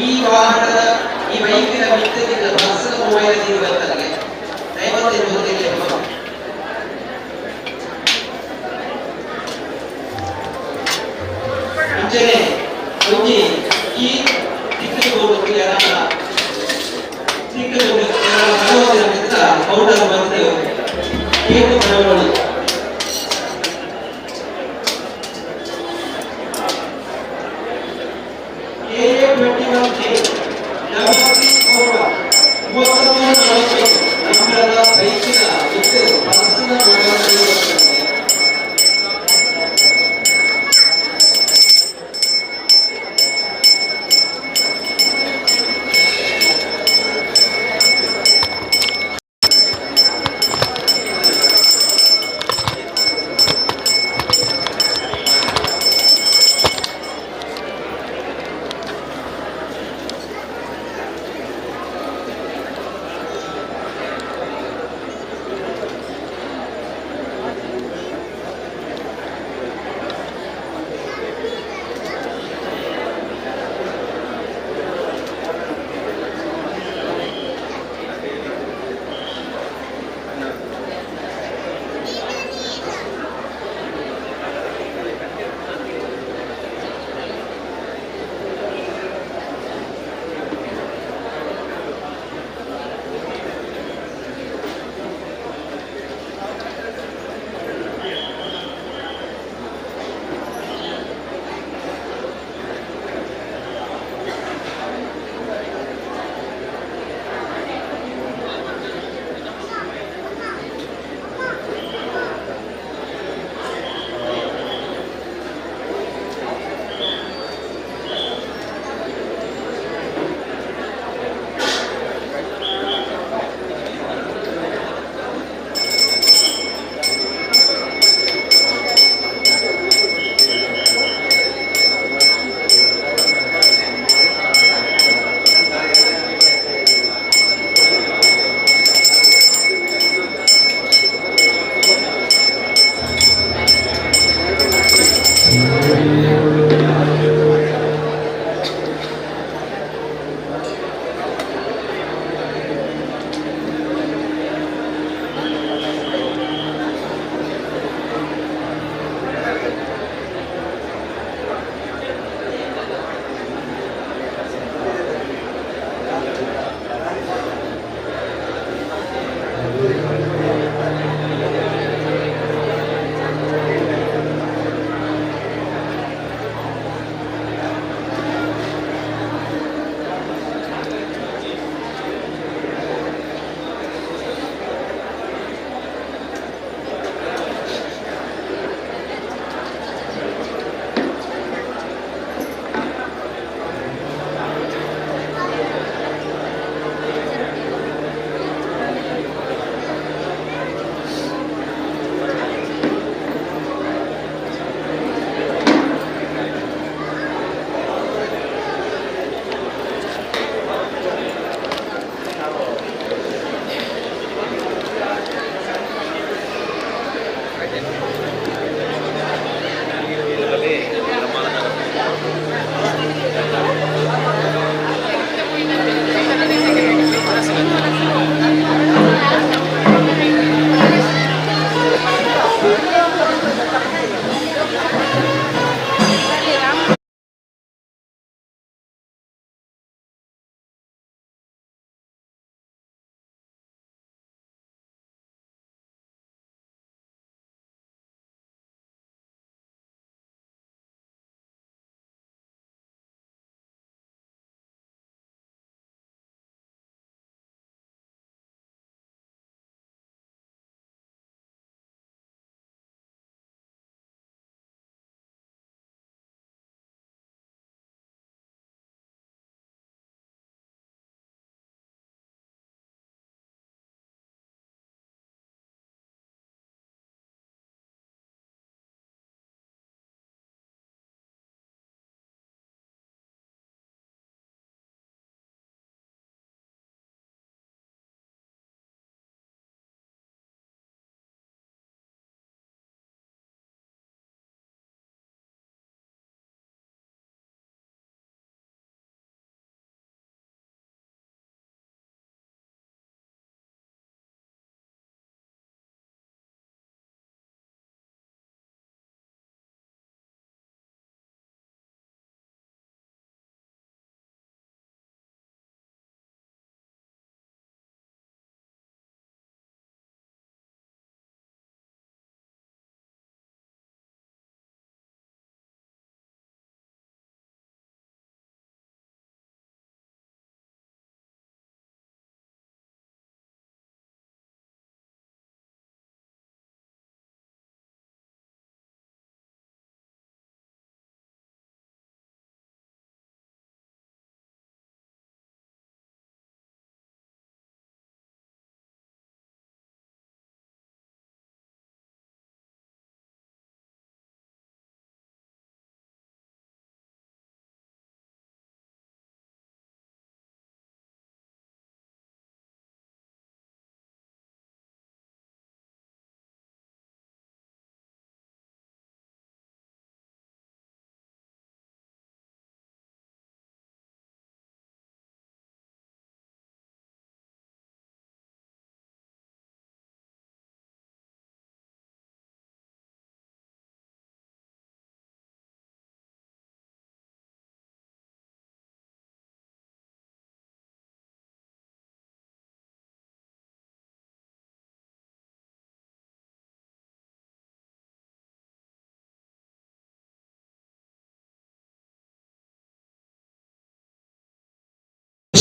ಈ ವಾಹನದ ಈ ಬೈಕಿನ ಮಿತ್ರದಿಂದ ಬಸ್ಸಿನ ಮೊಬೈಲ್ ಇರುವಂತಲ್ಲಿ ಮುಂಚೆನೆ ಒಂಜಿ ಈ ತಿಕ್ಕುಗಳು ಯಾರನ್ನ ತಿಕ್ಕುಗಳು ಯಾರ ಮಿತ್ರ ಕೌಂಟರ್ ಬಂದು ಕೇಕು ಬರೋಣ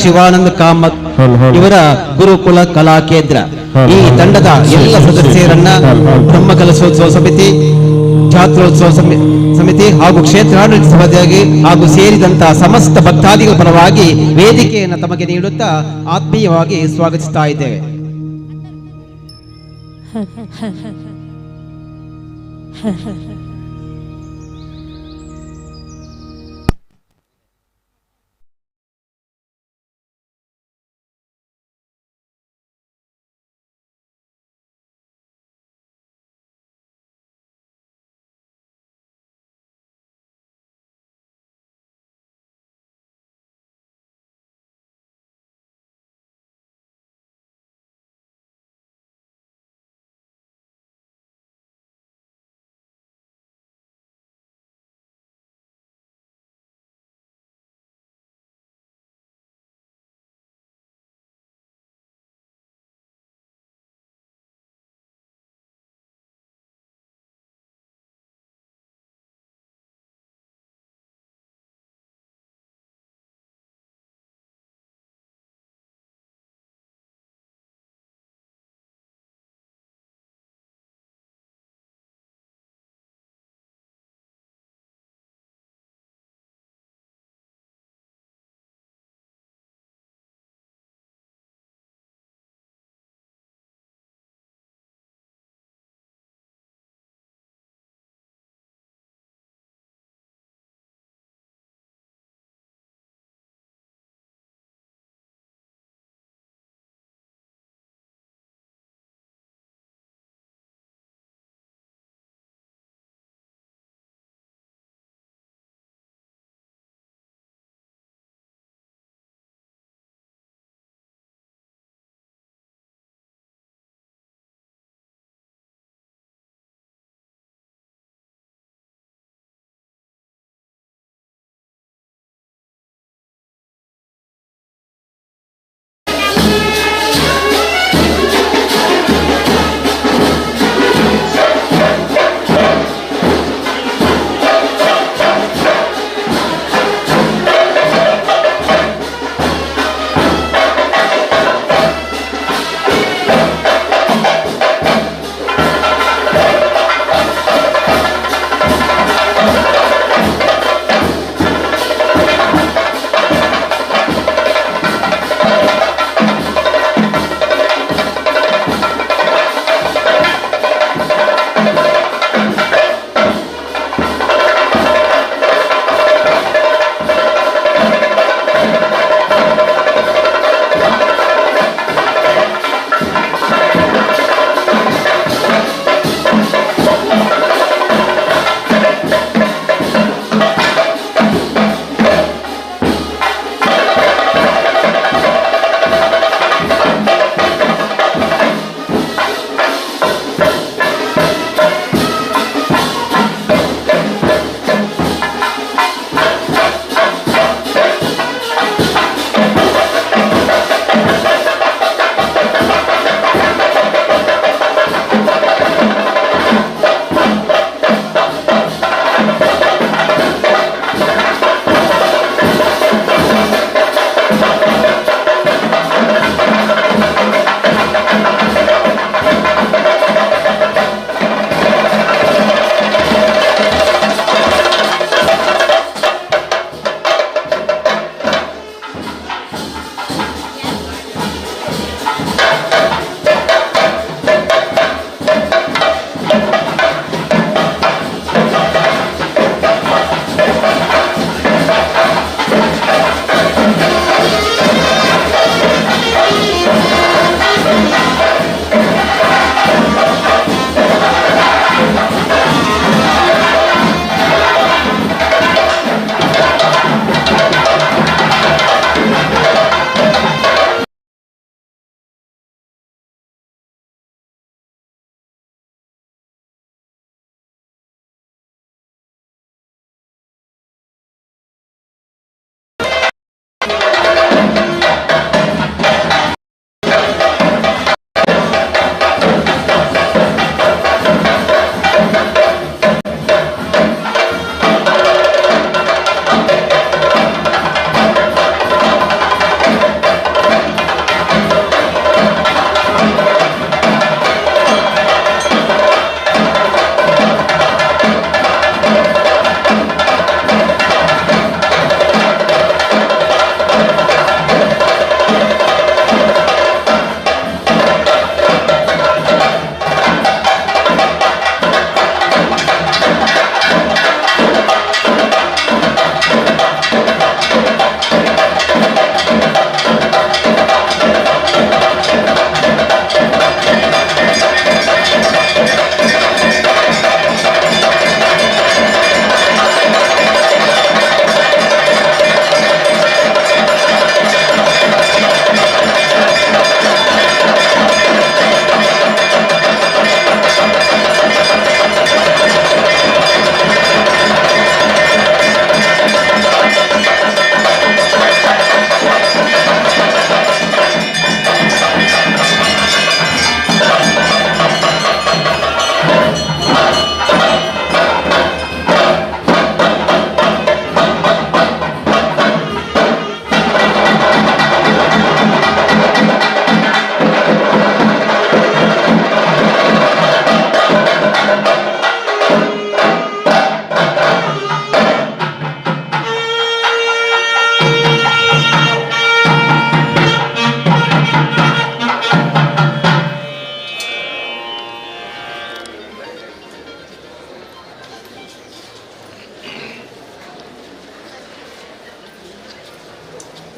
ಶಿವಾನಂದ ಕಾಮತ್ ಇವರ ಗುರುಕುಲ ಕಲಾ ಕೇಂದ್ರ. ಈ ತಂಡದ ಎಲ್ಲ ಸದಸ್ಯರನ್ನ ಬ್ರಹ್ಮಕಲಶೋತ್ಸವ ಸಮಿತಿ, ಜಾತ್ರೋತ್ಸವ ಸಮಿತಿ ಹಾಗೂ ಕ್ಷೇತ್ರಾಡಳಿತ ಸಮಿತಿಯಾಗಿ ಹಾಗೂ ಸೇರಿದಂತಹ ಸಮಸ್ತ ಭಕ್ತಾದಿಗಳ ಪರವಾಗಿ ವೇದಿಕೆಯನ್ನು ತಮಗೆ ನೀಡುತ್ತಾ ಆತ್ಮೀಯವಾಗಿ ಸ್ವಾಗತಿಸ್ತಾ ಇದ್ದೇವೆ.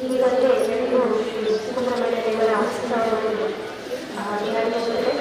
ಇಲ್ಲಿ ಬಂದರೆ ಎಲ್ಲರಿಗೂ ಸುಬ್ರಹ್ಮಣ್ಯ ದೇವರ ಉತ್ಸವವನ್ನು ನಡೆಯುತ್ತದೆ.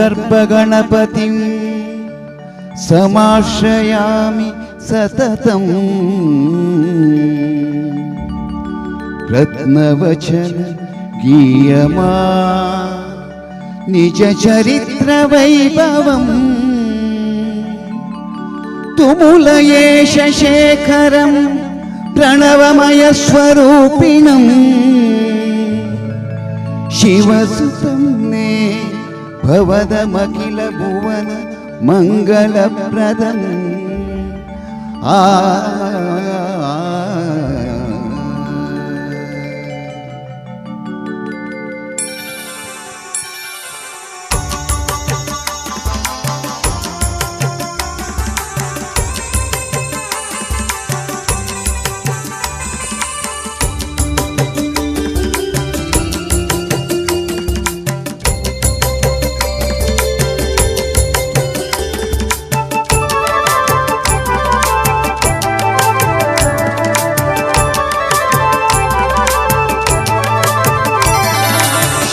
रत्नगर्भगणपतिं समाश्रयामि सततं रत्नवचन गीयमा निजचरित्रवैभवं तुमुलयेश शेखरं प्रणवमयस्वरूपिणं शिवसुतं ने भवदमखिल भुवन मंगलप्रदम्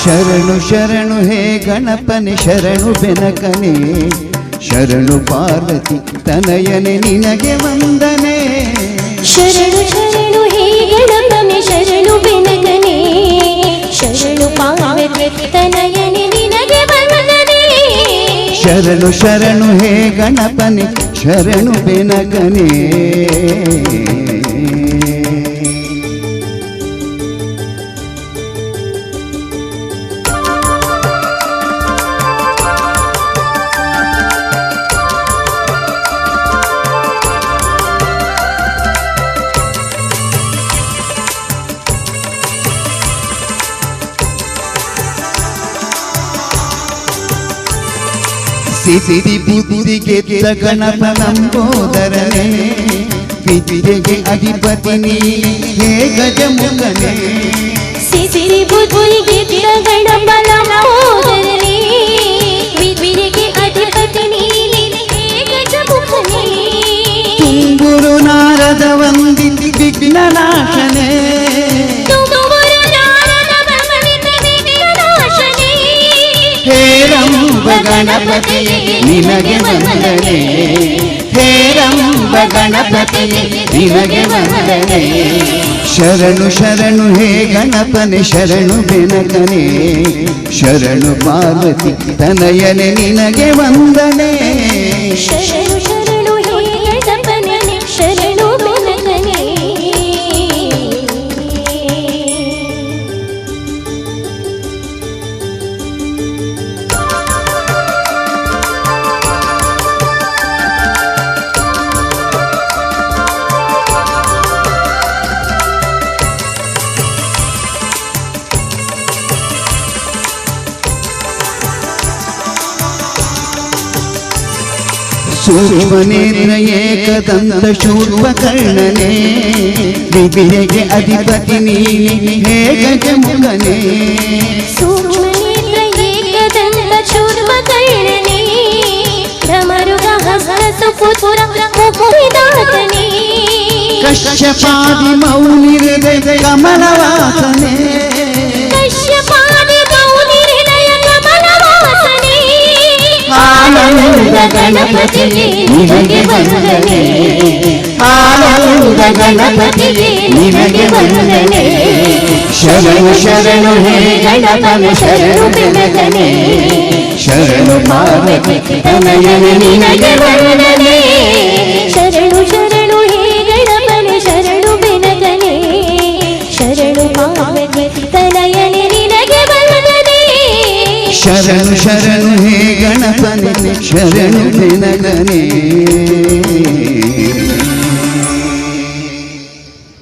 ಶರಣು ಶರಣು ಹೇ ಗಣಪನೆ ಶರಣು ಬೆನಕನೆ ಶರಣು ಪಾರ್ವತಿ ತನಯನೆ ನಿನಗೆ ವಂದನೆ ಶರಣು ಶರಣು ಹೇ ಗಣಪನೆ ಶರಣು ಬೆನಕನೆ ಶರಣು ಪಾರ್ವತಿ ತನಯನೆ ನಿನಗೆ ವಂದನೆ ಶರಣು ಶರಣು ಹೇ ಗಣಪನೆ ಶರಣು ಬೆನಕನೆ ಸಿದ್ಧಿ ಬುದ್ಧಿಗೆ ಗಣಪನಂಬೋದರನೆ ವಿದ್ಯೆಗೆ ಅಧಿಪತಿ ನೀನೆ ಹೇ ಗಜಮುಖನೆ ಸಿದ್ಧಿ ಬುದ್ಧಿಗೆ ಗಣಪನಂಬೋದರನೆ ವಿದ್ಯೆಗೆ ಅಧಿಪತಿ ನೀನೆ ಹೇ ಗಜಮುಖನೆ ತುಂಬುರು ನಾರದ ವಂದಿತಿ ವಿಘ್ನನಾಶನೆ ಹೇ ರಂಬ ಗಣಪತಿಯೇ ನಿನಗೆ ವಂದನೆ ಹೇ ರಂಬ ಗಣಪತಿಯೇ ನಿನಗೆ ವಂದನೆ ಶರಣು ಶರಣು ಹೇ ಗಣಪನೆ ಶರಣು ಬೆನಕನೆ ಶರಣು ಪಾರ್ವತಿ ತನಯನೆ ನಿನಗೆ ವಂದನೆ ಶರಣು ಶರಣು ಹೇ ಗಣಪನೆ ಶರಣು ಬೆನಕನೆ सूक्ष्मनेत्र एकदंत शूर्पकर्णने विद्यೆಗೆ ಅಧಿಪತಿ ನೀನೆ ಹೇ ಗಜಮುಖನೆ सूक्ष्मनेत्र एकदंत शूर्पकर्णने भ्रमरुग हस्त सुपुत्र मुक्तिदातने कश्यपादि मौनि हृदय कमलवासने कश्यपादि मौनि हृदय कमलवासने आनंद गणपतिये निनगे वंदने आनंद गणपतिये निनगे वंदने शरणु शरणु हे गणपने शरणु बेनकने शरणु पार्वती तनयने निनगे वंदने शरणु शरणु हे ಶರಣು ಶರಣು ಹೇ ಗಣಪನೆ ಶರಣು ದಿನಗನೇ.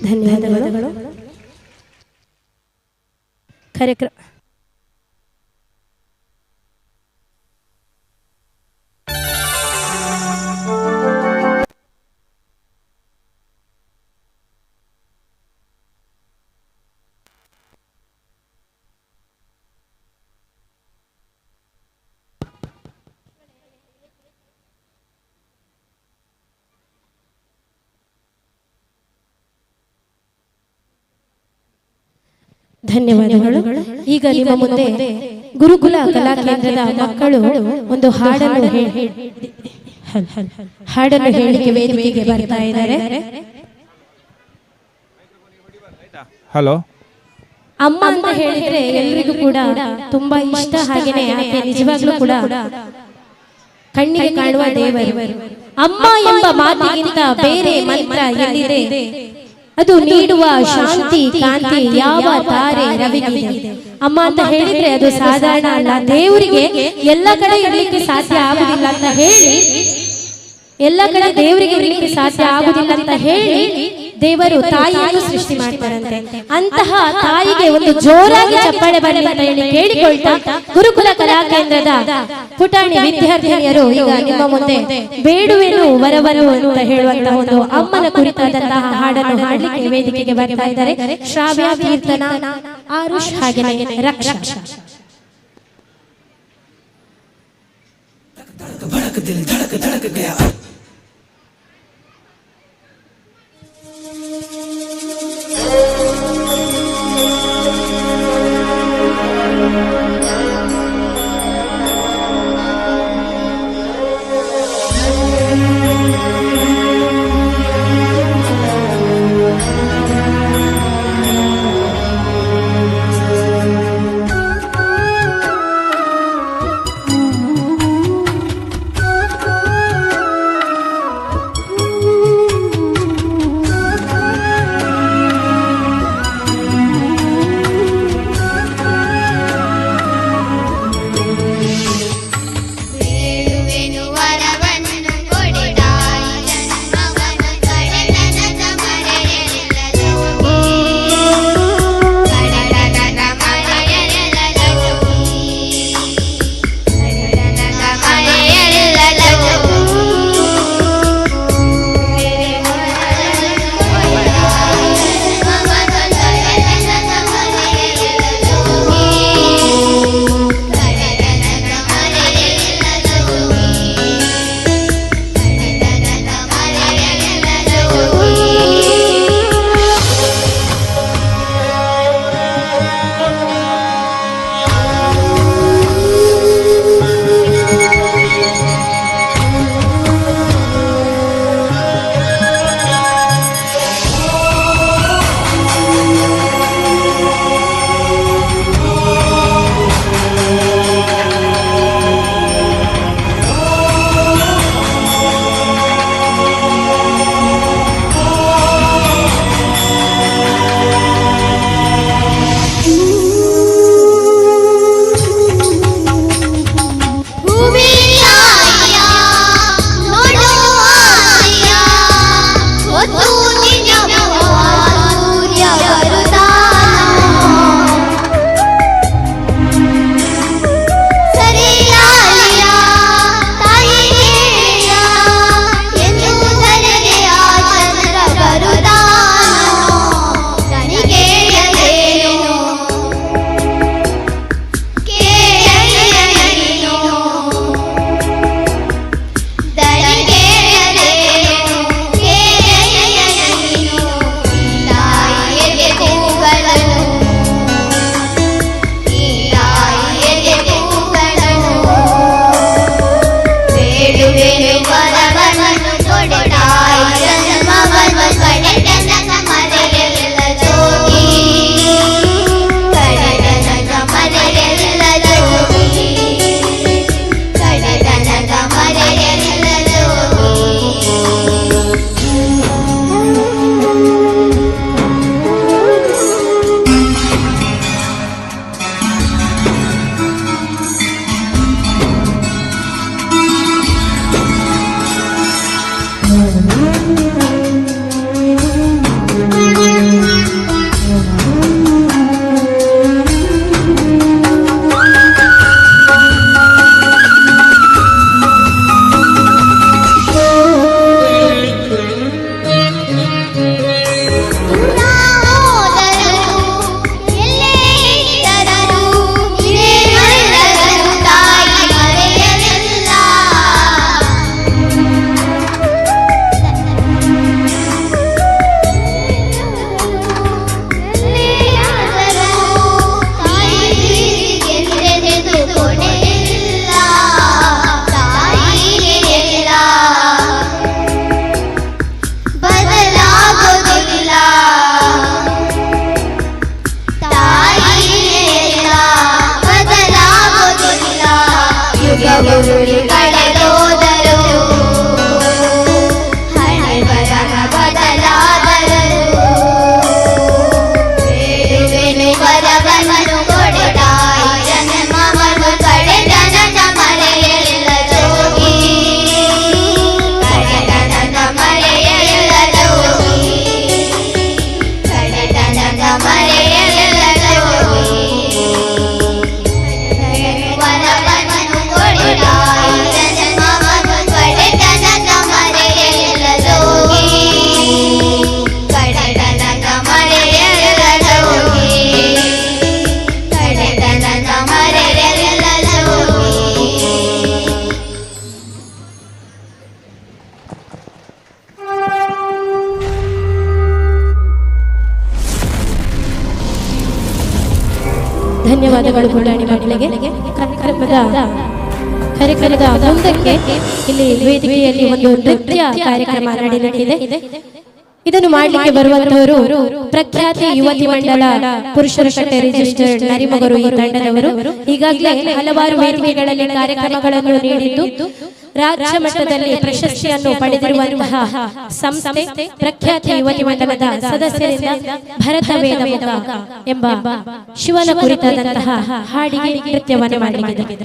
ಧನ್ಯವಾದಗಳು. ಕಾರ್ಯಕ್ರಮ ಧನ್ಯವಾದಗಳು. ಈಗ ನಿಮ್ಮ ಮುಂದೆ ಗುರುಕುಲ ಕಲಾ ಕೇಂದ್ರದ ಮಕ್ಕಳು ಒಂದು ಹಾಡನ್ನು ಹೇಳಿಕೆ ವೇದಿಕೆಗೆ ಬರ್ತಾ ಇದ್ದಾರೆ. ಹಲೋ. ಅಮ್ಮ ಅಂತ ಹೇಳಿದ್ರೆ ಎಲ್ರಿಗೂ ಕೂಡ ತುಂಬಾ ಇಷ್ಟ. ಹಾಗೇನೆ ಆಕೆ ನಿಜವಾಗ್ಲೂ ಕೂಡ ಕಣ್ಣಿಗೆ ಕಾಣುವ ದೇವರು. ಅಮ್ಮ ಎಂಬ ಮಾತಿಗಿಂತ ಬೇರೆ ಮಂತ್ರ ಎಲ್ಲಿದೆ? ಅದು ನೀಡುವ ಶಾಂತಿ ಕಾಂತಿ ಯಾವ ತಾರೆ ರವಿಗಿದೆ. ಅಮ್ಮ ಅಂತ ಹೇಳಿದ್ರೆ ಅದು ಸಾಧಾರಣ ಅಲ್ಲ. ದೇವರಿಗೆ ಎಲ್ಲ ಕಡೆ ಇರಲಿಕ್ಕೆ ಸಾಧ್ಯ ಆಗುದಿಲ್ಲ ಅಂತ ಹೇಳಿ, ಎಲ್ಲ ಕಡೆ ದೇವರಿಗೆ ಇರಲಿಕ್ಕೆ ಸಾಧ್ಯ ಆಗುದಿಲ್ಲ ಅಂತ ಹೇಳಿ ದೇವರು ತಾಯಿಯನ್ನು ಸೃಷ್ಟಿ ಮಾಡ್ತಾರಂತೆ. ಅಂತಹ ತಾಯಿಗೆ ಒಂದು ಜೋರಾಗಿ ಚಪ್ಪಾಳೆ ಬರಲಿ ಅಂತ ಹೇಳಿ ಕೇಳಿಕೊಳ್ತಾ ಗುರುಕುಲ ಕಲಾ ಕೇಂದ್ರದ ಪುಟಾಣಿ ವಿದ್ಯಾರ್ಥಿನಿಯರು ಈಗ ನಿಮ್ಮ ಮುಂದೆ ಬೇಡುವೆನು ವರವರು ಅಂತ ಹೇಳುವಂತಹ ಒಂದು ಅಮ್ಮನ ಕುರಿತಾದಂತಹ ಹಾಡನ್ನು ಹಾಡಲಿಕ್ಕೆ ವೇದಿಕೆಗೆ ಬರ್ತಾ ಇದ್ದಾರೆ. ಶ್ರಾವ್ಯ, ಕೀರ್ತನ, ಆರುಷ್ ಹಾಗೆಯೇ ರಕ್ಷಾ. ಧನ್ಯವಾದಗಳು ಗುಳ್ಳಾಣಿ ಮಕ್ಕಳಿಗೆ. ಕಾರ್ಯಕ್ರಮದ ಮುಂದಕ್ಕೆ ಇಲ್ಲಿ ವೇದಿಕೆಯಲ್ಲಿ ಒಂದು ನೃತ್ಯ ಕಾರ್ಯಕ್ರಮ ನಡೆಯಲಿದೆ. ಇದನ್ನು ಮಾಡಲಿಕ್ಕೆ ಬರುವಂತವರು ಪ್ರಖ್ಯಾತ ಯುವತಿ ಮಂಡಳ ಪುರುಷರ ಕಟ್ಟೆ ರಿಜಿಸ್ಟರ್ಡ್ ನರಿಮಗರು ಈ ತಂಡದವರು. ಈಗಾಗಲೇ ಹಲವಾರು ವೇದಿಕೆಗಳಲ್ಲಿ ಕಾರ್ಯಕ್ರಮಗಳನ್ನು ನೀಡಿದ್ದು ರಾಜ್ಯ ಮಟ್ಟದಲ್ಲಿ ಪ್ರಶಸ್ತಿಯನ್ನು ಪಡೆದಿರುವಂತಹ ಸಂಸ್ಥೆ ಪ್ರಖ್ಯಾತ ಯುವತಿ ಮಂಡಲದ ಸದಸ್ಯರಿಂದ ಭರತ ವೇದ ಮುಖ ಎಂಬ ಶಿವನ ಕುರಿತಾದಂತಹ ಹಾಡಿಗೆ ನೃತ್ಯವನ್ನು ಮಾಡಲಿದೆ.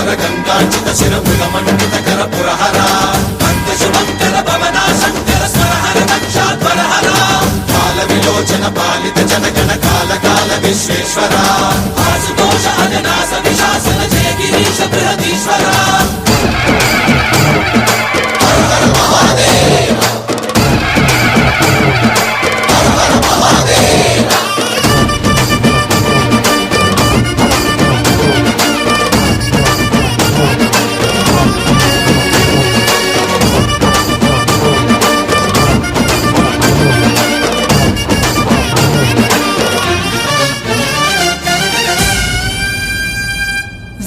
ವರ ಗಂಗಾಚಿತ ಶಿರ ಮೃಗ ಮಂಡಿತ ಕರ ಪುರಹರ ಭಕ್ತ ಶುಭಂಕರ ಭವನ ಶಂಕರ ಸ್ವರಹರ ದಕ್ಷಾಧ್ವರಹರ ಕಾಲ ವಿಲೋಚನ ಪಾಲಿತ ಜನಗಣ ಕಾಲ ಕಾಲ ವಿಶ್ವೇಶ್ವರ ಆಸುತೋಷ ಅಜನಾಸ ವಿಶಾಸನ ಜಯ ಗಿರೀಶ ಬೃಹದೀಶ್ವರ ಹರ ಹರ ಮಹಾದೇವ ಹರ ಹರ ಮಹಾದೇವ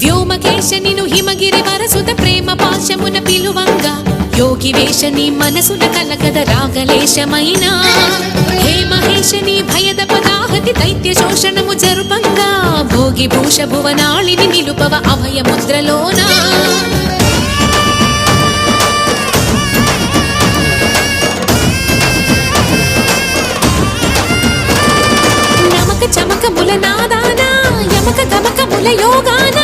వ్యోమకేశనిను హిమగిరి వరసుత ప్రేమ పాశమున పిలువంగ యోగి వేషని మనసున కలగద రాగలేశమైన హే మహేశని భయద పదాహతి దైత్య శోషణము జరుపంగా భోగి భూష భువనాళిని నిలుపవ అభయ ముద్రలోన నమక చమక ముల నాదాన యమక గమక ముల యోగాన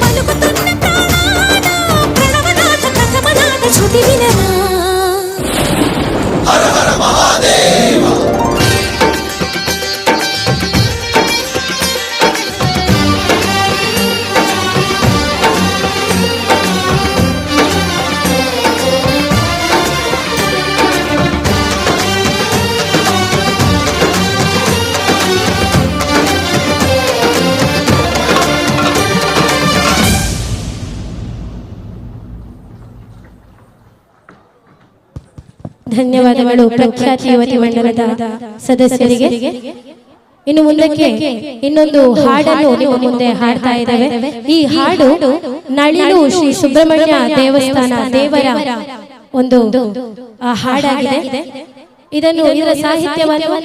పలుకుతున్న ప్రాణాన ప్రణవనాథ ప్రథమనాథ శృతి వినరా హర హర మహాదేవ ಧನ್ಯವಾದಗಳು ಪ್ರಖ್ಯಾತಿ ಯುವತಿ ಮಂಡಲದ ಸದಸ್ಯರಿಗೆ. ಇನ್ನು ಮುಂದಕ್ಕೆ ಇನ್ನೊಂದು ಹಾಡನ್ನು ನಿಮ್ಮ ಮುಂದೆ ಹಾಡ್ತಾ ಇದ್ದೇವೆ. ಈ ಹಾಡು ನಳಿಲು ಶ್ರೀ ಸುಬ್ರಹ್ಮಣ್ಯ ದೇವಸ್ಥಾನ ದೇವರ ಒಂದು ಹಾಡಾಗಿದೆ. ಇದರ ಸಾಹಿತ್ಯವನ್ನು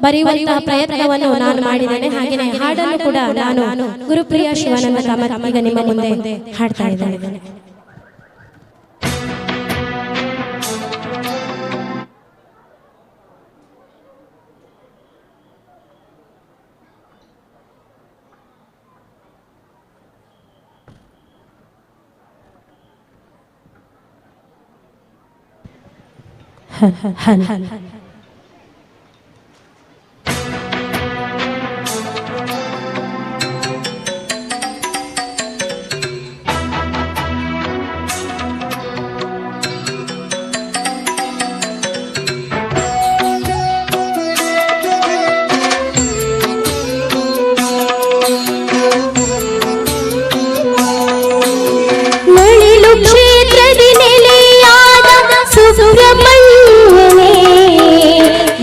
ಬರೆಯುವಂತಹ ಪ್ರಯತ್ನವನ್ನು ನಾನು ಮಾಡಿದ್ದೇನೆ. ಹಾಗೆಯೇ ಹಾಡನ್ನು ಕೂಡ ನಾನು ಗುರುಪ್ರಿಯ ಶಿವಾನಂದ ಕಾಮತ್ ಈಗ ನಿಮ್ಮ ಮುಂದೆ ಹಾಡ್ತಾ ಇದ್ದೇನೆ.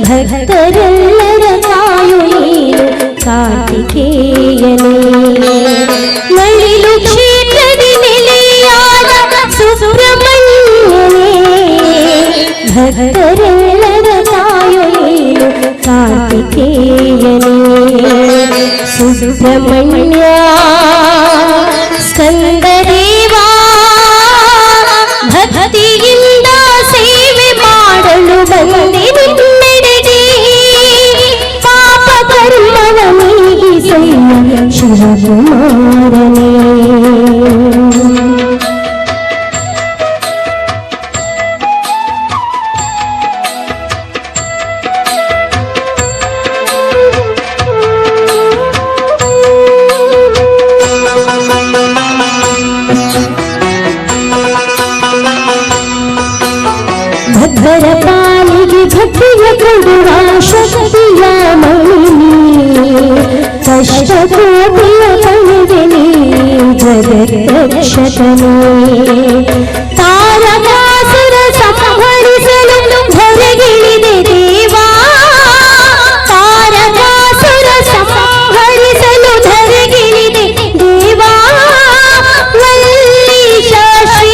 ಭಕ್ತರೆಲ್ಲರ ತಾಯು ನೀನು ಕಾರ್ತಿಕೇಯನೇ. ನಳಿಲು ಕ್ಷೇತ್ರದಿ ನೆಲೆಯಾದ ಸುಬ್ರಹ್ಮಣ್ಯನೇ. ಭಕ್ತರೆಲ್ಲರ ತಾಯು ನೀನು ಕಾರ್ತಿಕೇಯನೇ. ಸುಬ್ರಹ್ಮಣ್ಯ ಸ್ಕಂದದೇವಾ ಭಕ್ತಿಯಿಂದ ಸೇವೆ ಮಾಡಲು ಬಂದೆ ನಿನ್ನೆಡೆಗೆ. ಪಾಪ ಕರ್ಮವ ನೀಗಿಸಯ್ಯ ಶಿವಕುಮಾರನೇ. ಭದ್ರ ಪಾಲಿಗೆ ಭಕ್ತಿಯ ಕೊಡುವ ಶಕ್ತಿಯ ಮಣಿ. ಕಷ್ಟ ಕೋಟಿಯ ಕಣಿವೆನಿ ಜಗತ್ರಕ್ಷಕನೇ. ತಾರಕಾಸುರ ಸಂಹರಿಸಲು ಹೊರಗಿಳಿದೆ ದೇವಾ. ತಾರಕಾಸುರ ಸಂಹರಿಸಲು ಹೊರಗಿಳಿದೆ ದೇವಾ. ವಲ್ಲೀಶ ಶ್ರೀ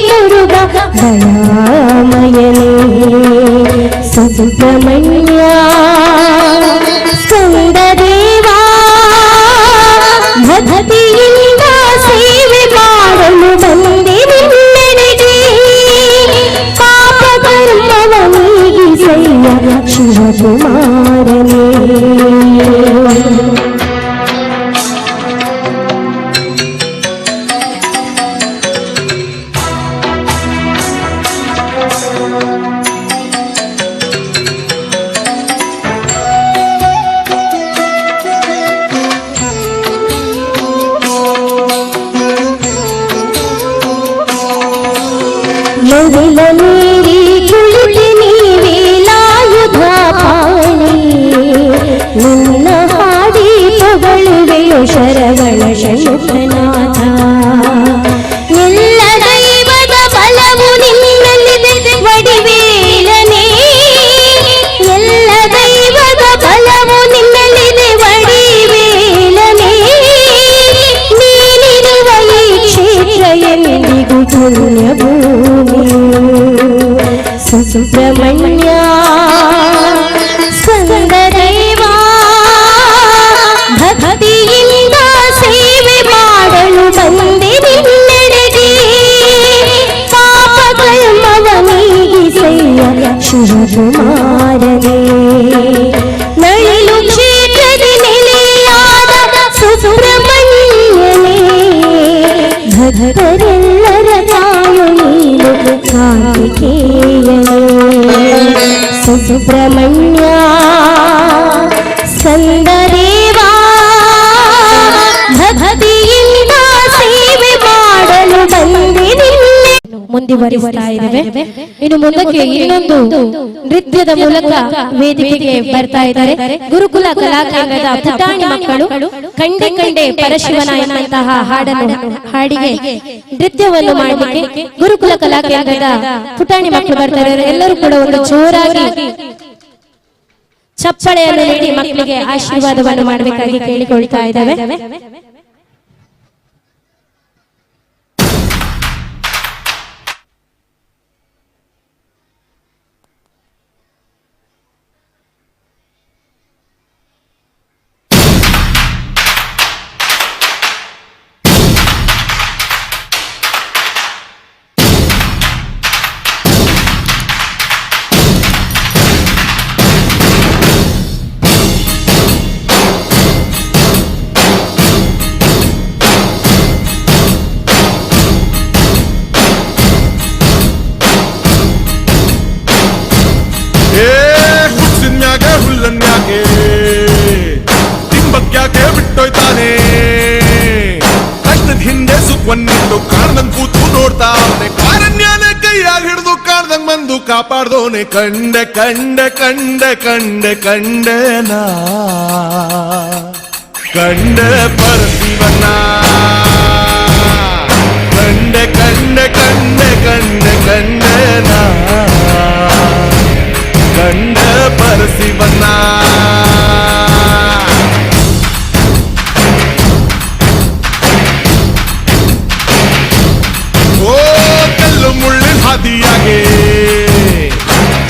ಮುರುಘ ದಯಾಮಯನೇ. ಸುಬ್ರಹ್ಮಣ್ಯ ಸ್ಕಂದದೇವಾ ಭಕ್ತಿಯಿಂದ ಸೇವೆ ಮಾಡಲು ಬಂದೆ ನಿನ್ನೆಡೆಗೆ. ಪಾಪ ಕರ್ಮವ ನೀಗಿಸಯ್ಯ ಶಿವಕುಮಾರನೇ. ಪುಣ್ಯ ಭೂಮಿಯು ಸುಬ್ರಹ್ಮಣ್ಯ ಸ್ಕಂದದೇವಾ ಭಕ್ತಿಯಿಂದ ಸೇವೆ ಮಾಡಲು ಬಂದೆ ನಿನ್ನೆಡೆಗೆ ಪಾಪ ಕರ್ಮವ ನೀಗಿಸಯ್ಯ ಶಿವಕುಮಾರನೇ ನಳಿಲು ಕ್ಷೇತ್ರದ ನೆಲೆಯಾದ ಸುಬ್ರಹ್ಮಣ್ಯನೇ ಭಕ್ತರೆಲ್ಲರ ತಾಯು ನೀನು ಕಾರ್ತಿಕೇಯನೇ ಸುಬ್ರಹ್ಮಣ್ಯ ಸ್ಕಂದದೇವಾ ಭಕ್ತಿಯಿಂದ ಸೇವೆ ಮಾಡಲು ಬಂದೆ ನಿನ್ನೆ. ಮುಂದುವರಿಸ್ತಾ ಇದ್ದೇವೆ. ಇನ್ನು ಮುಂದಕ್ಕೆ ಇನ್ನೊಂದು ನೃತ್ಯದ ಮೂಲಕ ವೇದಿಕೆಗೆ ಬರ್ತಾ ಇದ್ದಾರೆ ಗುರುಕುಲ ಕಲಾಕೇಂದ್ರದ ಪುಟಾಣಿ ಮಕ್ಕಳು. ಕಂಡೆ ಕಂಡೆ ಪರಶಿವನ ಎನ್ನುವಂತಹ ಹಾಡನ್ನು ಹಾಡಿಗೆ ನೃತ್ಯವನ್ನು ಮಾಡಲಿಕ್ಕೆ ಗುರುಕುಲ ಕಲಾಕೇಂದ್ರದ ಪುಟಾಣಿ ಮಕ್ಕಳು ಬರ್ತಾ ಇದ್ದಾರೆ. ಎಲ್ಲರೂ ಕೂಡ ಒಂದು ಜೋರಾಗಿ ಚಪ್ಪಳೆಯನ್ನು ನೀಡಿ ಮಕ್ಕಳಿಗೆ ಆಶೀರ್ವಾದವನ್ನು ಮಾಡಬೇಕಾಗಿ ಕೇಳಿಕೊಳ್ತಾ ಇದ್ದೇವೆ. ತಿಂಬಕ್ಯಾಕೆ ಬಿಟ್ಟೋಯ್ತಾನೆ ಕಷ್ಟದ ಹಿಂದೆ ಸುಖವನ್ನಿಟ್ಟು ಕಾಣ್ದಂಗ್ ಕೂತು ನೋಡ್ತಾ ಅವನೆ ಕಾರಣ್ಯನೇ ಕೈಯಾಗಿ ಹಿಡಿದು ಕಾಣ್ದಂಗ್ ಬಂದು ಕಾಪಾಡ್ದವನೆ ಕಂಡೆ ಕಂಡೆ ಕಂಡೆ ಕಂಡೆ ಕಂಡೆನ ಕಂಡೆ ಪರಶಿವನ ಕಂಡೆ ಕಂಡೆ ಕಂಡೆ ಕಂಡೆ ಕಂಡೆನ ಕಂಡೆ ಪರಶಿವನ ಮುಳ್ಳಿನ ಹಾದಿಯಾಗೆ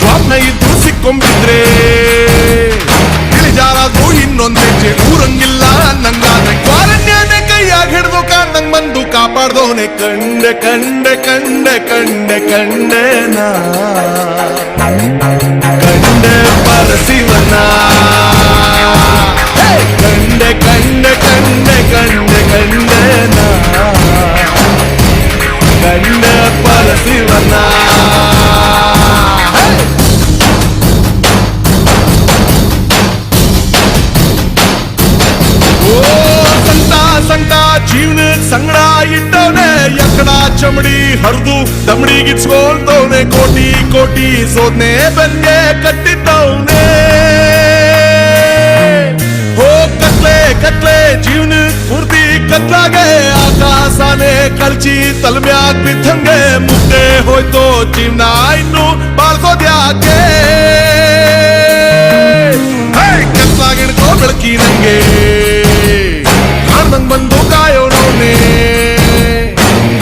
ಜಾಬ್ನ ಇದ್ದು ಸಿಕ್ಕೊಂಬಿದ್ರೆ ಇಳಿಜಾರಾದ್ರೂ ಇನ್ನೊಂದ್ ಹೆಜ್ಜೆ ಊರಂಗಿಲ್ಲ ನಂಗಾದ್ರೆ ಕಾರಣ್ಯನೇ ಕೈಯಾಗಿ ಹಿಡಿದು ಕಾಣ್ದಂಗ್ ಬಂದು ಕಾಪಾಡ್ದವನೆ ಕಂಡೆ ಕಂಡೆ ಕಂಡೆ ಕಂಡೆ ಕಂಡೆನ ಕಂಡೆ ಪರಶಿವನ ಕಂಡೆ ಕಂಡೆ ಕಂಡೆ ಕಂಡೆ ಕಂಡೆನ ಕಂಡೆ ಪರಶಿವನ ಓ ಸಂತ ಸಂತ ಜೀವನಕ್ ಸಂಗಡ ಇಟ್ಟವನೆ ಎಕ್ಕಡ ಚಮಡಿ ಹರಿದು ದಮಡಿಗಿಚ್ಕೊಳ್ತವನೆ ಕೋಟಿ ಕೋಟಿ ಸೋದ್ನೆ ಬೆನ್ಗೆ ಕಟ್ಟಿದ್ದವನೆ ಓ ಕತ್ಲೆ ಕತ್ಲೆ ಜೀವನಕ್ ಪೂರ್ತಿ ಕತ್ಲಾಗೆ ಆಕಾಶನೇ ಕಳ್ಚಿ ತಲೆಮ್ಯಾಗ್ ಬಿದ್ದಂಗೆ ಮುದ್ದೆ ಹೋಯ್ತೋ ಜೀವನ ಇನ್ನು ಬಾಳ್ಕೋದ್ಯಾಕೆ ಕತ್ಲಾಗ ಹಿಡ್ಕೋ ಬೆಳಕಿ ನಂಗೆ ಕಾಣ್ದಂಗ್ ಬಂದು ಕಾಯೋನವ್ನೆ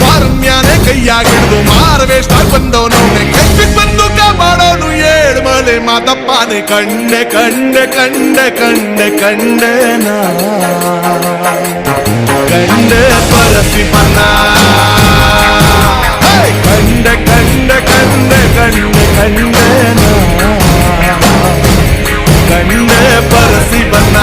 ಕಾರಣ್ಯಾನೆ ಕೈಯಾಗಿಡ್ದು ಮಾರವೇಷ್ಟಾಗ್ ಬಂದವನವ್ನೆ ಕೈಬಿಟ್ ಬಂದು ಕಾಪಾಡೋನು ಏಳ್ ಮಲೆ ಮಾತಪ್ಪನೆ ಕಂಡೆ ಕಂಡೆ ಕಂಡೆ ಕಂಡೆ ಕಂಡೆನ ಕಂಡೆ ಪರಶಿವನ ಕಂಡೆ ಕಂಡೆ ಕಂಡೆ ಕಂಡೆ ಕಂಡೆನ ಕಂಡೆ ಪರಶಿವನ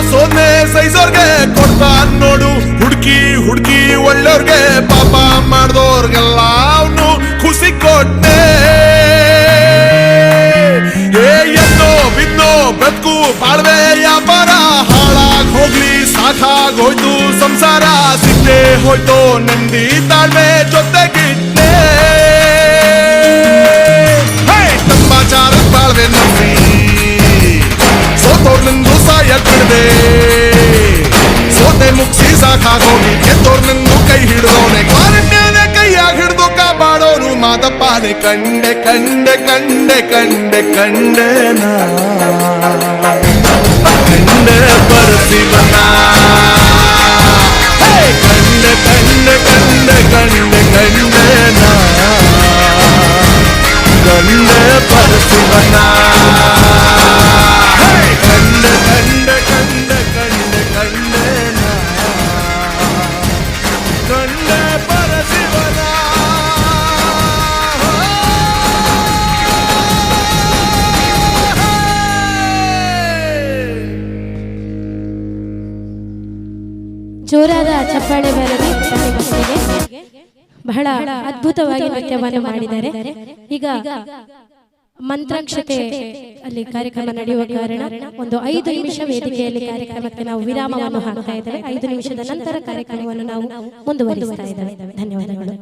ಸೋನೆ ಸೈಜೋರ್ಗೆ ಕೊಡ್ತಾನ್ ನೋಡು ಹುಡುಕಿ ಹುಡುಕಿ ಒಳ್ಳೆಯವ್ರಿಗೆ ಪಾಪ ಮಾಡ್ದೋರ್ಗೆಲ್ಲ ಅವನು ಖುಷಿ ಕೊಟ್ಟೆ ಎನ್ನೋ ಬಿನ್ನೋ ಬದುಕು ಬಾಳ್ವೆ ವ್ಯಾಪಾರ ಹಾಳಾಗ್ ಹೋಗ್ಲಿ ಸಾಕಾಗೋಯ್ತು ಸಂಸಾರ ಸಿಟ್ಟೆ ಹೋಯ್ತು ನೆಮ್ಮದಿ ತಾಳ್ಮೆ ಜೊತೆಗೆ ಕಾಗೋನಿ ಗೆದ್ದೋರ್ನನ್ನು ಕೈ ಹಿಡಿದೋನೆ ಕಾರಣ್ಯನೇ ಕೈಯಾಗ ಹಿಡಿದು ಕಾಪಾಡೋನು ಮಾದಪ್ಪನೆ ಕಂಡೆ ಕಂಡೆ ಕಂಡೆ ಕಂಡೆ ಕಂಡೆನ ಕಂಡೆ ಪರಸಿವನ ಕಂಡೆ ಕಂಡೆ ಕಂಡೆ ಕಂಡೆ ಕಂಡೆನ ಕಂಡೆ ಪರಸಿವನ ಕಂಡೆ ಕಂಡೆ ಕಂಡೆ ಕಂಡೆ ಕಂಡೆನ ಕಂಡೆ ಪರಸಿವನ ಜೋರಾದ ಚಪ್ಪಾಳೆ ಬರಲಿ ಮಕ್ಕಳಿಗೆ. ಬಹಳ ಅದ್ಭುತವಾಗಿ ನೃತ್ಯವನ್ನು ಮಾಡಿದ್ದಾರೆ. ಈಗ ಮಂತ್ರಾಕ್ಷತೆ ಅಲ್ಲಿ ಕಾರ್ಯಕ್ರಮ ನಡೆಯುವ ಕಾರಣ ಒಂದು 5 ನಿಮಿಷ ವೇದಿಕೆಯಲ್ಲಿ ಕಾರ್ಯಕ್ರಮಕ್ಕೆ ನಾವು ವಿರಾಮವನ್ನು ಹಾಕ್ತಾ ಇದ್ದೇವೆ. 5 ನಿಮಿಷದ ನಂತರ ಕಾರ್ಯಕ್ರಮವನ್ನು ನಾವು ಮುಂದುವರಿಸ್ತಾ ಇದ್ದೇವೆ. ಧನ್ಯವಾದಗಳು.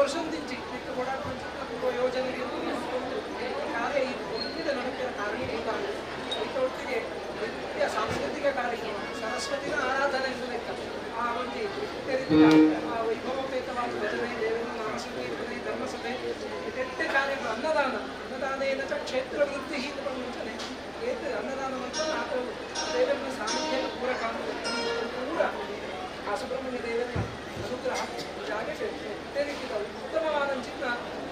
ವರ್ಷದಿಂಚಿ ನೆಟ್ಟು ಕೊಡಾಕೊಂಚ ಯೋಜನೆಗೆ ಕಾರ್ಯ ವಿವಿಧ ನಡುಕಿನ ಕಾರಣೀಭೂತವಾಗಿದೆ. ಒಟ್ಟಿಗೆ ವಿವಿಧ ಸಾಂಸ್ಕೃತಿಕ ಕಾರ್ಯಕ್ರಮ ಸರಸ್ವತಿನ ಆರಾಧನೆ ಎಂದು ಲೆಕ್ಕ ಆ ಒಂದು ಆ ವೈಭವೋಪೇತವಾದ ಭಜನೆ ದೇವರ ನಾಮಸಂಕೀರ್ತನೆ ಧರ್ಮಸಭೆ ಇದೆಟ್ಟೆ ಕಾರ್ಯಗಳು ಅನ್ನದಾನೇನ ಕ್ಷೇತ್ರ ವೃದ್ಧಿ ಮುಂಚನೆ ಏತ ಅನ್ನದಾನವಂತ ನಾವು ದೇವರ ಸಾನ್ನಿಧ್ಯ ಪೂರಕ ಪೂರ ಆ ಸುಬ್ರಹ್ಮಣ್ಯ ದೇವರ ಅನುಗ್ರಹ ಜಾಗಕ್ಕೆ ಇದೇ ರೀತಿಯ ಉತ್ತಮವಾದ ಚಿನ್ನ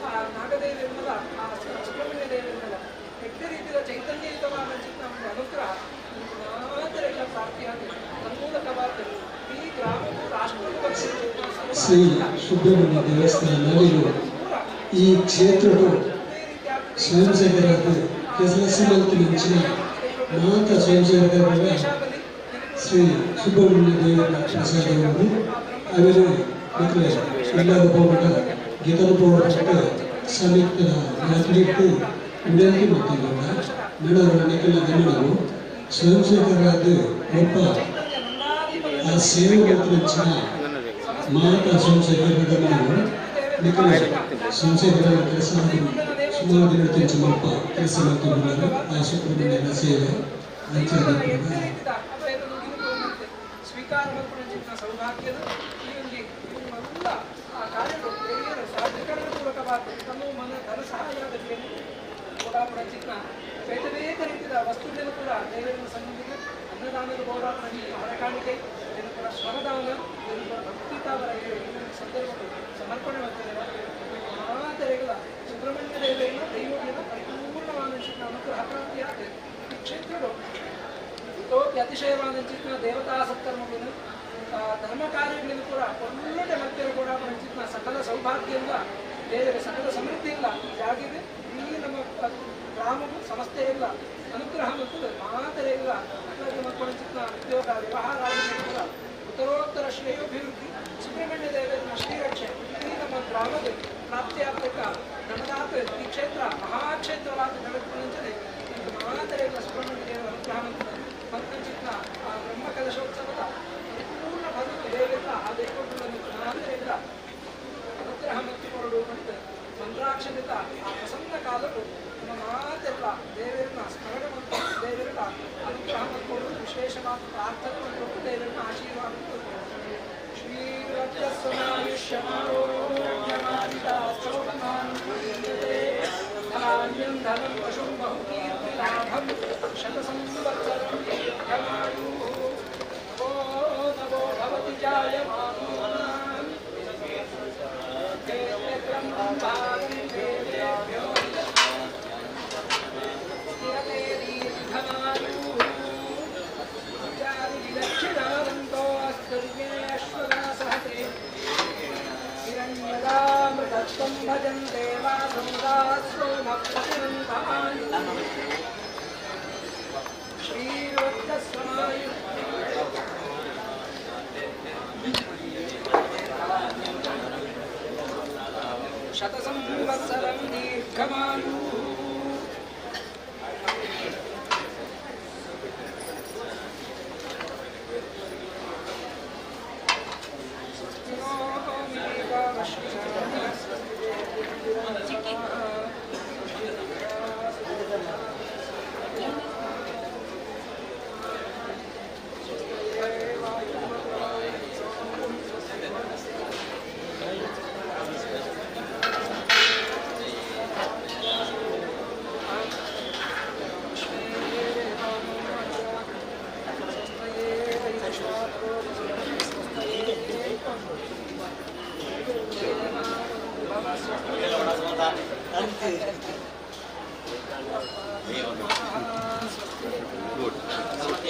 ಆ ನಾಗದೇವಿಯನ್ನಲ್ಲ ಆ ಸುಬ್ರಹ್ಮಣ್ಯ ದೇವಿಯನ್ನಲ್ಲ ಎಷ್ಟೇ ರೀತಿಯ ಚೈತನ್ಯಯುತವಾದ ಚಿನ್ನ ಒಂದು ಅನುಗ್ರಹ ಮಾತೆಲ್ಲ ಪ್ರಾಪ್ತಿಯಾಗಿ ತನ್ಮೂಲಕವಾದ ಈ ಗ್ರಾಮವು ರಾಷ್ಟ್ರ ಶ್ರೀ ಸುಬ್ರಹ್ಮಣ್ಯ ದೇವಸ್ಥಾನದಲ್ಲಿರುವ ಈ ಕ್ಷೇತ್ರವು ಸ್ವಯಂ ಸೇವಕರಾದ ಕೆಸಲಸಿಮಂತಿನ ಮಾತ ಸ್ವಯಂ ಸೇವಕರಾದ ಶ್ರೀ ಸುಬ್ರಹ್ಮಣ್ಯ ದೇವರ ಪ್ರಸಾದವನ್ನು ಅವರು ಮಕ್ಕಳ ಎಲ್ಲರ ಪೌಡ ಗೀತದ ಪೌಡ ಸಂಯುಕ್ತ ನಾಗರಿಕರು ವಿನಂತಿ ಮಾಡ್ತಿದ್ದ ಮೇಡಮ್ ಅನೇಕೆಲ್ಲ ಜನರು ಸ್ವಯಂ ಸೇವಕರಾದ ಒಬ್ಬ ಆ ಸೇವೆ ಮಾಡ್ತಿನ ಮಾತ ಸ್ವಯಂ ಸೇವಕರಾದ ನಾವು ನಿಖಿಲ ಸಂಸದರ ಕೆಲಸ ಸುಮಾರು ದಿನ ತೆಂಚಮಪ್ಪ ಕೆಲಸ ಮಾಡ್ತಿದ್ದಾರೆ ಆ ಸುಬ್ರಹ್ಮಣ್ಯನ ಸೇವೆ ಸ್ವೀಕಾರ ಮಾಡ್ಕೊಳ್ಳೋ ಸೌಭಾಗ್ಯದ ಈ ಒಂದು ಆ ಕಾರ್ಯಗಳು ಸಾಧಕರಣ ಪೂರಕವಾದ ತಮ್ಮ ಮನ ಧನ ಸಹಾಯದಲ್ಲಿ ಓಡಾಪಡ ಚಿನ್ನ ಬೇರೆ ಬೇರೆ ರೀತಿಯ ವಸ್ತುಗಳನ್ನು ಕೂಡ ದೇವರ ಸನ್ನಿಧಿಗೆ ಅನ್ನದಾನದ ಓಡಾಪಡ ಹರಕಾಣಿಕೆ ಇದನ್ನು ಕೂಡ ಶ್ರಮದಾನ ಇದನ್ನು ಭಕ್ತಿತಾವರ ಸಂದರ್ಭಗಳು ಸಮರ್ಪಣೆ ಮಾಡ್ತಾರೆ ಮಾತೆರೆಗಳ ಸುಬ್ರಹ್ಮಣ್ಯ ದೇವರನ್ನ ದೈವಗಳನ್ನು ಪರಿಪೂರ್ಣವಾದ ಚಿನ್ನ ಅನುಗ್ರಹ ಪ್ರಾಪ್ತಿಯಾದ ಈ ಕ್ಷೇತ್ರಗಳು ಇತೋಪಿ ಅತಿಶಯವಾದ ಚಿನ್ನ ದೇವತಾ ಸತ್ಕರ್ಮಗಳನ್ನು ಧರ್ಮ ಕಾರ್ಯಗಳನ್ನು ಕೂಡ ಒಳ್ಳೆ ಮಧ್ಯೆ ಕೂಡ ಚಿನ್ನ ಸಕಲ ಸೌಭಾಗ್ಯದಿಂದ ದೇವರ ಸಕಲ ಸಮೃದ್ಧಿ ಇಲ್ಲ ಈ ಜಾಗಿಗೆ ಈ ನಮ್ಮ ಗ್ರಾಮವು ಸಮಸ್ತೆ ಇಲ್ಲ ಅನುಗ್ರಹ ಮತ್ತು ಮಾತೆರೆಗಳ ಮಕ್ಕಳ ಚಿನ್ನ ಉದ್ಯೋಗ ವ್ಯವಹಾರ ಕೂಡ ಉತ್ತರೋತ್ತರ ಶ್ರೇಯೋಭಿವೃದ್ಧಿ ಸುಬ್ರಹ್ಮಣ್ಯ ದೇವರ ಶ್ರೀರಕ್ಷೆ ಈ ನಮ್ಮ ಗ್ರಾಮದ ಪ್ರಾಪ್ತಿಯಾಗಬೇಕ ನಮ್ಮದಾದ ಈ ಕ್ಷೇತ್ರ ಮಹಾಕ್ಷೇತ್ರವಾದ ನಡೆದುಕೊಂಡಂತೆ ಮಾತೆರೆಗಳ ಸುಬ್ರಹ್ಮಣ್ಯ ದೇವರ ಅನುಗ್ರಹ ಮತ್ತು ಚಿನ್ನ ಆ ಬ್ರಹ್ಮಕಲಶೋತ್ಸವದ ಪೂರ್ಣ ಬದುಕು ದೇವೆಲ್ಲ ಆ ದೇವರುಗಳನ್ನು ಮಾತೆರೆಗಳ ಅನುಗ್ರಹ ಮತ್ತು ಕೊರಡು ಮತ್ತು ಮಂತ್ರಾಕ್ಷರಿತ ಆ ಪ್ರಸನ್ನ ಕಾಲವು ನಮ್ಮ ಮಾತೆಲ್ಲ ದೇವರನ್ನ ಸ್ಮರಣೆ ಮತ್ತು ದೇವರನ್ನ ಅನುಗ್ರಹ ಮತ್ತು ವಿಶೇಷವಾದ ಪ್ರಾರ್ಥನೆ ಮತ್ತು ದೇವರನ್ನ ಆಶೀರ್ವಾದ ಧನಂ ಪಶುಂ ಬಹುಕೀರ್ತಿಲಾಭಂ ಶತಸಂವತ್ಸರಂ ದೀರ್ಘಮಾಯು ನಮೋ ಭವತಿ ಜಾಯಮಾನೋ ಭಜಂತೆ ಶ್ರೀವತ್ಸಮಾಯು ಶತಸಂವತ್ಸರಂ ದೀರ್ಘಮಾಯು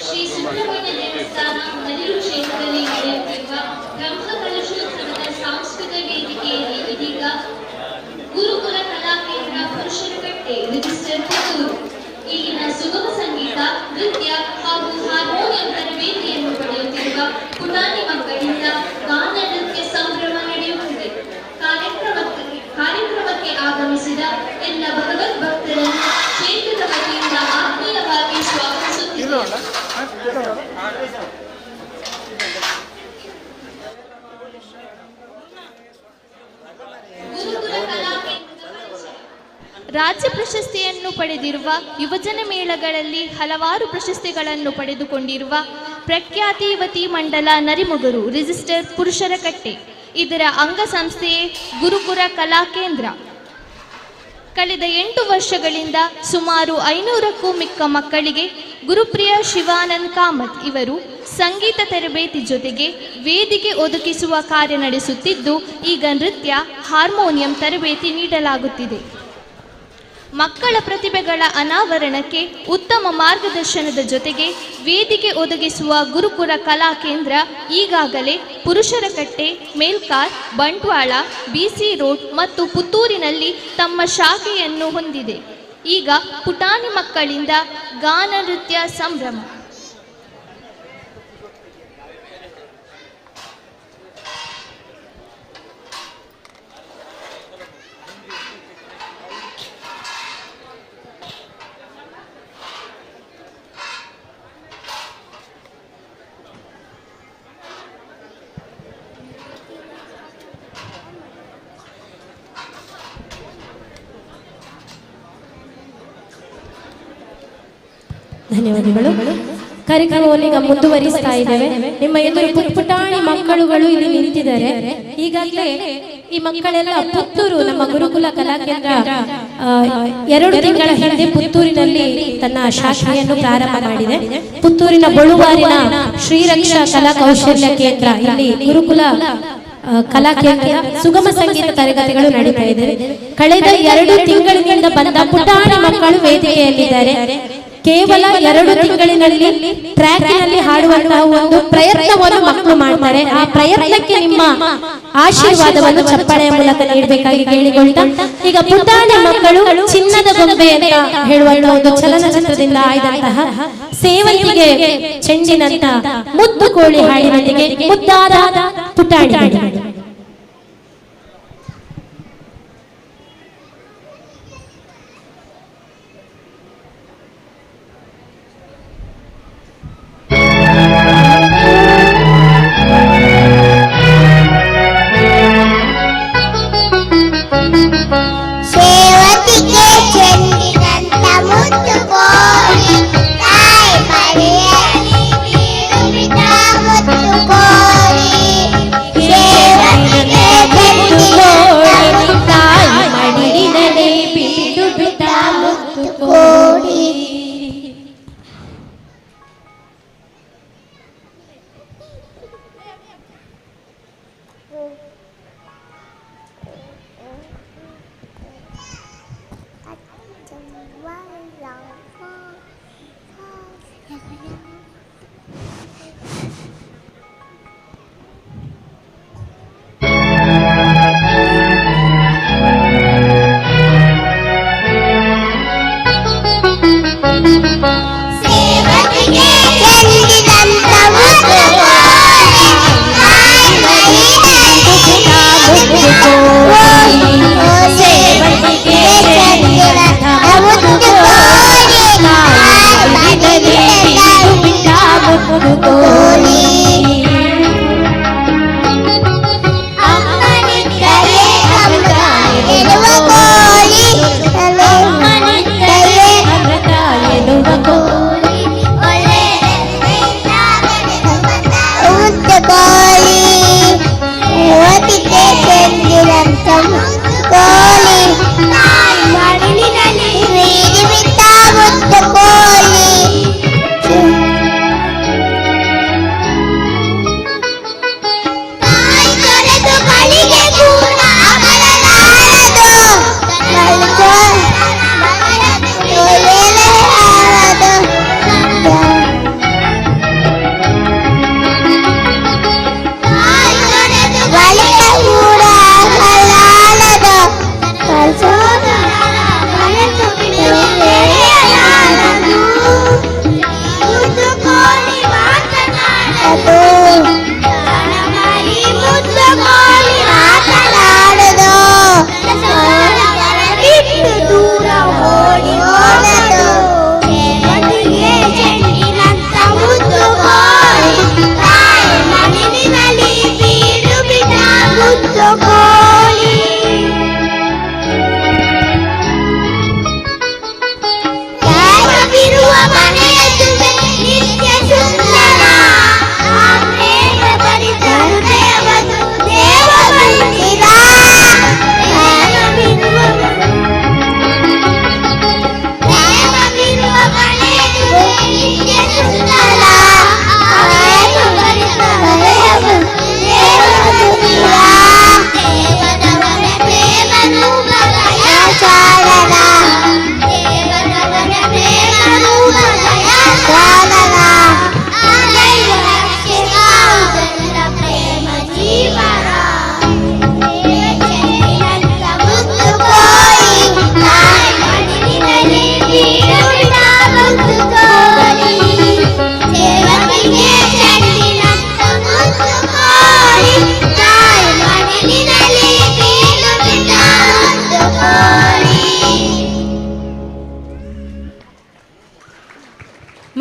ಶ್ರೀ ಸುಬ್ರಹ್ಮಣ್ಯ ದೇವಸ್ಥಾನ ಮಂಗಳೂರು ಕ್ಷೇತ್ರದಲ್ಲಿ ನಡೆಯುತ್ತಿರುವ ಬ್ರಹ್ಮಕಲಶೋತ್ಸವದ ಸಾಂಸ್ಕೃತಿಕ ವೇದಿಕೆಯಲ್ಲಿ ಇದೀಗ ಗುರುಕುಲ ಕಲಾ ಕೇಂದ್ರ ಪುರುಷರಕಟ್ಟೆ ರಿಜಿಸ್ಟರ್ ಪುತ್ತೂರು ಇಲ್ಲಿನ ಸುಗಮ ಸಂಗೀತ ನೃತ್ಯ ಹಾಗೂ ಹಾರ್ಮೋನಿಯಂ ತರಬೇತಿಯನ್ನು ಪಡೆಯುತ್ತಿರುವ ಪುಟಾಣಿ ಮಕ್ಕಳಿಂದ ಗಾನ ನೃತ್ಯ ಸಂಭ್ರಮ ನಡೆಯುತ್ತಿದೆ. ಕಾರ್ಯಕ್ರಮಕ್ಕೆ ಆಗಮಿಸಿದ ಎಲ್ಲ ಭಗವದ್ ಭಕ್ತರನ್ನು ಕ್ಷೇತ್ರದ ವತಿಯಿಂದ ಆತ್ಮೀಯವಾಗಿ ಸ್ವಾಗತಿಸುತ್ತಿದ್ದಾರೆ. ರಾಜ್ಯ ಪ್ರಶಸ್ತಿಯನ್ನು ಪಡೆದಿರುವ ಯುವಜನ ಮೇಳಗಳಲ್ಲಿ ಹಲವಾರು ಪ್ರಶಸ್ತಿಗಳನ್ನು ಪಡೆದುಕೊಂಡಿರುವ ಪ್ರಖ್ಯಾತಿವತಿ ಮಂಡಲ ನರಿಮೊಗರು ರಿಜಿಸ್ಟರ್ ಪುರುಷರ ಕಟ್ಟೆ, ಇದರ ಅಂಗಸಂಸ್ಥೆಯೇ ಗುರುಕುಲ ಕಲಾ ಕೇಂದ್ರ. ಕಳೆದ 8 ವರ್ಷಗಳಿಂದ ಸುಮಾರು 500ಕ್ಕೂ ಮಿಕ್ಕ ಮಕ್ಕಳಿಗೆ ಗುರುಪ್ರಿಯ ಶಿವಾನಂದ್ ಕಾಮತ್ ಇವರು ಸಂಗೀತ ತರಬೇತಿ ಜೊತೆಗೆ ವೇದಿಕೆ ಒದಗಿಸುವ ಕಾರ್ಯ ನಡೆಸುತ್ತಿದ್ದು, ಈಗ ನೃತ್ಯ, ಹಾರ್ಮೋನಿಯಂ ತರಬೇತಿ ನೀಡಲಾಗುತ್ತಿದೆ. ಮಕ್ಕಳ ಪ್ರತಿಭೆಗಳ ಅನಾವರಣಕ್ಕೆ ಉತ್ತಮ ಮಾರ್ಗದರ್ಶನದ ಜೊತೆಗೆ ವೇದಿಕೆ ಒದಗಿಸುವ ಗುರುಕುಲ ಕಲಾ ಕೇಂದ್ರ ಈಗಾಗಲೇ ಪುರುಷರ ಕಟ್ಟೆ, ಮೇಲ್ಕಾರ್, ಬಂಟ್ವಾಳ, ಬಿಸಿ ರೋಡ್ ಮತ್ತು ಪುತ್ತೂರಿನಲ್ಲಿ ತಮ್ಮ ಶಾಖೆಯನ್ನು ಹೊಂದಿದೆ. ಈಗ ಪುಟಾಣಿ ಮಕ್ಕಳಿಂದ ಗಾನ ನೃತ್ಯ ಸಂಭ್ರಮ. ಧನ್ಯವಾದಗಳು. ಕಾರ್ಯಕ್ರಮವನ್ನು ಈಗ ಮುಂದುವರಿಸ್ತಾ ಇದ್ದೇವೆ. ನಿಮ್ಮ ಎದುರು ಪುಟಾಣಿ ಮಕ್ಕಳುಗಳು ಇಲ್ಲಿ ನಿಂತಿದ್ದಾರೆ. ಈಗಾಗಲೇ ಈ ಮಕ್ಕಳೆಲ್ಲ ಪುತ್ತೂರು ನಮ್ಮ ಗುರುಕುಲ ಕಲಾ ಕೇಂದ್ರ 2 ತಿಂಗಳ ಹಿಂದೆ ಪುತ್ತೂರಿನಲ್ಲಿ ತನ್ನ ಶಾಖೆಯನ್ನು ಪ್ರಾರಂಭ ಮಾಡಿದೆ. ಪುತ್ತೂರಿನ ಬಳುವಾರಿನ ಶ್ರೀರಕ್ಷಾ ಕಲಾ ಕೌಶಲ್ಯ ಕೇಂದ್ರ, ಇಲ್ಲಿ ಗುರುಕುಲ ಕಲಾ ಕೇಂದ್ರದ ಸುಗಮ ಸಂಗೀತ ತರಗತಿಗಳು ನಡೀತಾ ಇದೆ. ಕಳೆದ 2 ತಿಂಗಳಿನಿಂದ ಬಂದ ಪುಟಾಣಿ ಮಕ್ಕಳು ವೇದಿಕೆಯಲ್ಲಿದ್ದಾರೆ. ಕೇವಲ 2 ತಿಂಗಳಿನಲ್ಲಿ ಟ್ರ್ಯಾಕ್ನಲ್ಲಿ ಹಾಡುವಂತಹ ಒಂದು ಪ್ರಯತ್ನವನ್ನು ಮಕ್ಕಳು ಮಾಡ್ತಾರೆ. ಆ ಪ್ರಯತ್ನಕ್ಕೆ ನಿಮ್ಮ ಆಶೀರ್ವಾದವನ್ನು ಚಪ್ಪಾಳೆಯ ಮೂಲಕ ನೀಡಬೇಕಾಗಿ ಕೇಳಿಕೊಳ್ತಾ, ಈಗ ಪುಟಾಣಿ ಮಕ್ಕಳು ಚಿನ್ನದ ಗೊಂಬೆ ಅಂತ ಹೇಳುವಂತಹ ಒಂದು ಚಲನಚಿತ್ರದಿಂದ ಆಯ್ದಂತಹ ಸೇವಂತಿಗೆ ಚೆಂಡಿನಂತ ಮುದ್ದು ಕೋಳಿ ಹಾಡಿನೊಂದಿಗೆ ಮುದ್ದಾದ ಪುಟಾಣಿ. ಸೇವಂತಿಗೆ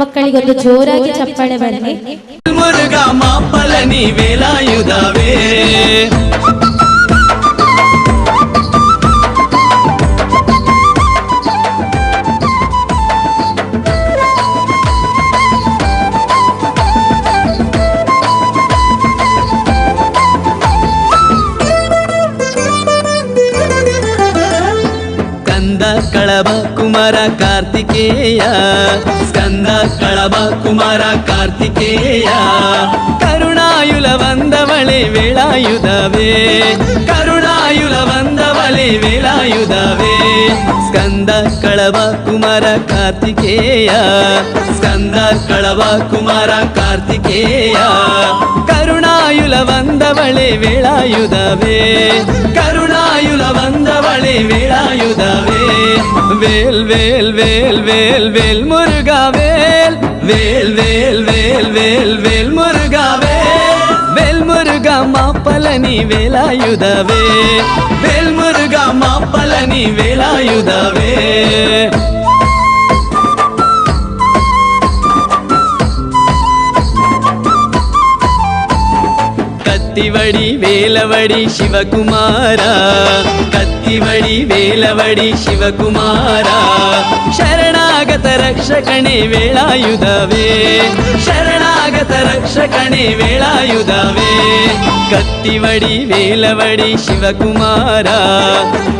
ಮಕ್ಕಳಿಗೊಂದು ಜೋರಾಗಿ ಚಪ್ಪಾಳೆ ಬರಲಿ. ಮುರುಘ ಮಾಪಲನಿ ವೇಲಾಯುಧವೇ ಕಳಬ ಕುಮಾರ ಕಾರ್ತಿಕೇಯ ಸ್ಕಂದ ಕಳಬ ಕುಮಾರ ಕಾರ್ತಿಕೇಯ ಕರುಣಾಯುಲ ವಂದವಳೆ ವೇಳಾಯುಧವೇ ಕರುಣಾಯುಲ ವಂದವಳೆ ವೇಳಾಯುಧವೇ ಸ್ಕಂದ ಕಳಬ ಕುಮಾರ ಕಾರ್ತಿಕೇಯ ಸ್ಕಂದ ಕಳಬ ಕುಮಾರ ಕಾರ್ತಿಕೇಯ ಕರುಣಾಯುಲ ವಂದವಳೆ ವೇಳಾಯುಧವೇ ಕರುಣಾಯುಲ ವಂದವಳೆ ವೇಳಾಯುಧವೇ ವೇಲ್ ವೇಲ್ ವೇಲ್ ವೇಲ್ ವೇಲ್ ಮುರುಘಾ ವೇಲ್ ವೇಲ್ ವೇಲ್ ವೇಲ್ ವೇಲ್ ವೇಲ್ ಮುರುಘಾ ವೇಲ್ ಮುರುಘಾ ಮಾಪಲನಿ ವೇಲಾಯುಧವೇ ವೇಲ್ ಮುರುಘಾ ಮಾಪಲನಿ ವೇಲಾಯುಧವೇ ಕತ್ತಿವಡಿ ವೇಲವಡಿ ಶಿವಕುಮಾರ ಕತ್ತಿವಡಿ ವೇಲವಡಿ ಶಿವಕುಮಾರ ಶರಣಾಗತ ರಕ್ಷಕಣೆ ವೇಳಾಯುಧವೇ ಶರಣಾಗತ ರಕ್ಷಕಣೆ ವೇಳಾಯುಧವೇ ಕತ್ತಿವಡಿ ವೇಲವಡಿ ಶಿವಕುಮಾರ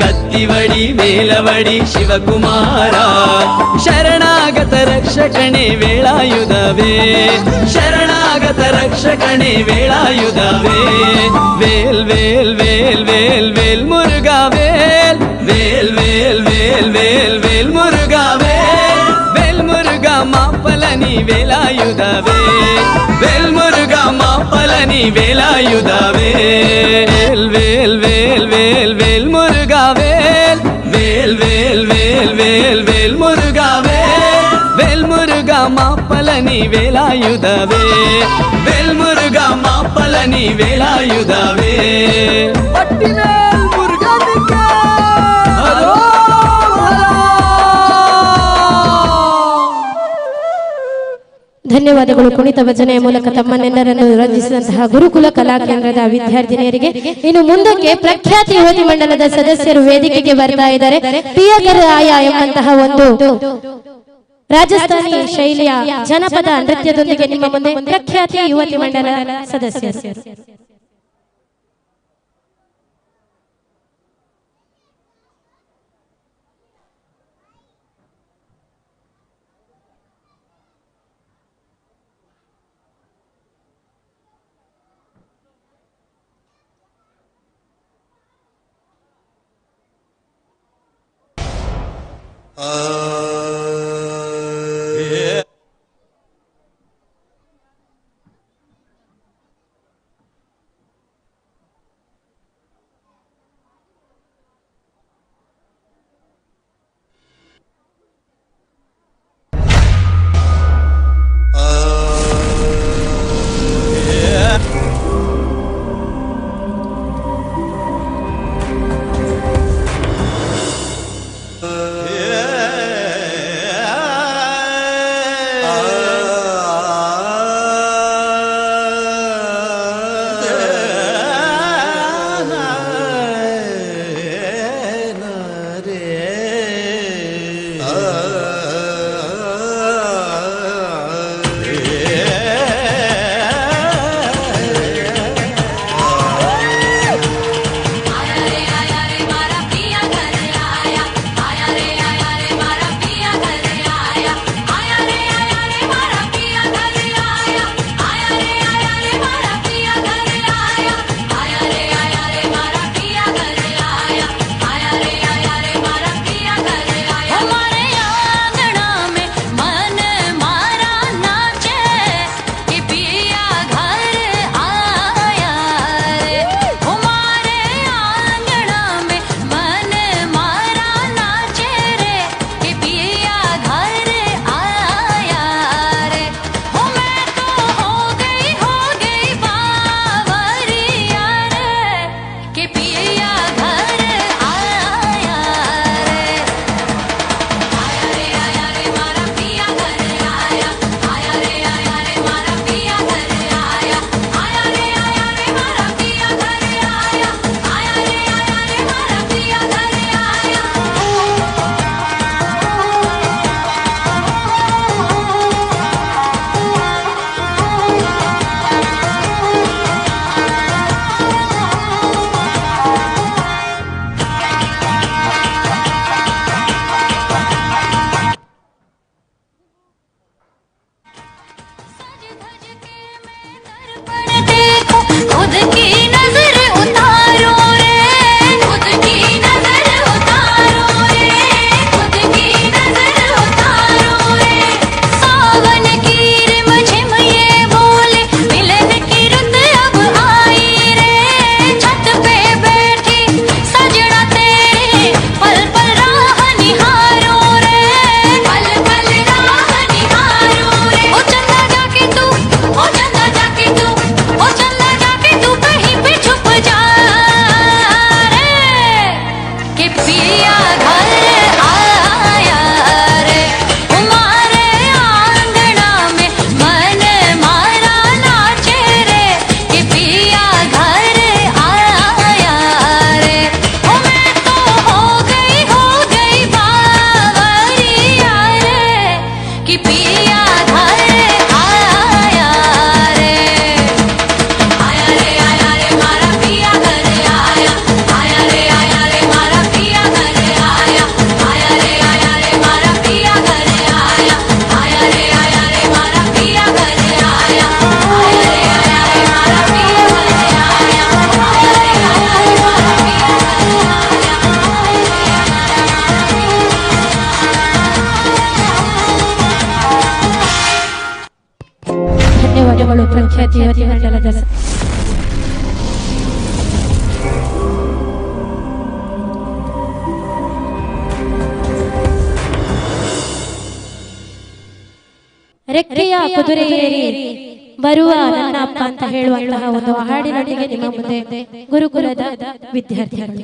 ಕತ್ತಿವಡಿ ವೇಲವಡಿ ಶಿವಕುಮಾರ ಶರಣಾಗತ ರಕ್ಷಕಣೆ ವೇಳಾಯುಧವೇ ಶರಣಾಗತ ರಕ್ಷಕಣೆ ವೇಳಾಯುಧವೇ ವೇಲ್ ವೇಲ್ ವೇಲ್ ವೇಲ್ ವೇಲ್ ಮುರುಘಾ ವೇಲ್ ವೇಲ್ ವೇಲ್ ವೇಲ್ ವೇಲ್ ವೇಲ್ ಮುರುಘಾ ವೇಲ್ ಮುರುಘಾ ಮಾಪಲನಿ ವೇಲಾಯುಧವೇ ವೇಲ್ ಮುರುಘಾ ಮಾಪಲನಿ ವೇಲಾಯುಧವೇ ವೇಲ್ ವೇಲ್ ವೇಲ್ ವೇಲ್ ಮುರುಘಾ ವೇಲ್ ವೇಲ್ ವೇಲ್ ವೇಲ್ ವೇಲ್ ವೇಲ್ ಮುರುಘಾ ವೇಲ್ ಮುರುಘಾ ಮಾಪಲನಿ ವೇಲಾಯುಧವೇ ವೇಲ್ ಮುರುಘಾ ಮಾಪಲನಿ ವೇಲಾಯುಧವೇ ಧನ್ಯವಾದಗಳು. ಕುಣಿತ ಭಜನೆಯ ಮೂಲಕ ತಮ್ಮನ್ನೆಲ್ಲರನ್ನು ರಂಜಿಸಿದಂತಹ ಗುರುಕುಲ ಕಲಾ ಕೇಂದ್ರದ ವಿದ್ಯಾರ್ಥಿನಿಯರಿಗೆ. ಇನ್ನು ಮುಂದಕ್ಕೆ ಪ್ರಖ್ಯಾತಿ ಯುವತಿ ಮಂಡಲದ ಸದಸ್ಯರು ವೇದಿಕೆಗೆ ಬರ್ತಾ ಇದ್ದಾರೆ. ಪಿಯಕರ ಆಯ ಎಂಬಂತಹ ಒಂದು ರಾಜಸ್ಥಾನಿ ಶೈಲಿಯ ಜನಪದ ನೃತ್ಯದೊಂದಿಗೆ ನಿಮ್ಮ ಮುಂದೆ ಪ್ರಖ್ಯಾತಿ ಯುವತಿ ಮಂಡಲ ಸದಸ್ಯರು. कि पिया घर आया रे हमारे आंगना में मन मारा नाचे रे कि पिया घर आया रे मैं तो हो गई बावरिया रे कि पिया घर आया रे मारा पिया घर आया रे मारा पिया घर आया रे मारा पिया घर आया रे मारा पिया घर आया मारा पिया ಧನ್ಯವಾದಗಳು ಪ್ರಖ್ಯಾತಿ ಯುವತಿ ಮಂಡಲದ ರೆಕ್ಕೆಯ ಕುದುರೆ ಏರಿ ಬರುವ ನನ್ನ ಅಪ್ಪ ಅಂತ ಹೇಳುವಂತಹ ಒಂದು ಹಾಡಿನೊಂದಿಗೆ ನಿಮ್ಮ ಮುಂದೆ ಗುರುಕುಲದ ವಿದ್ಯಾರ್ಥಿಗಳು.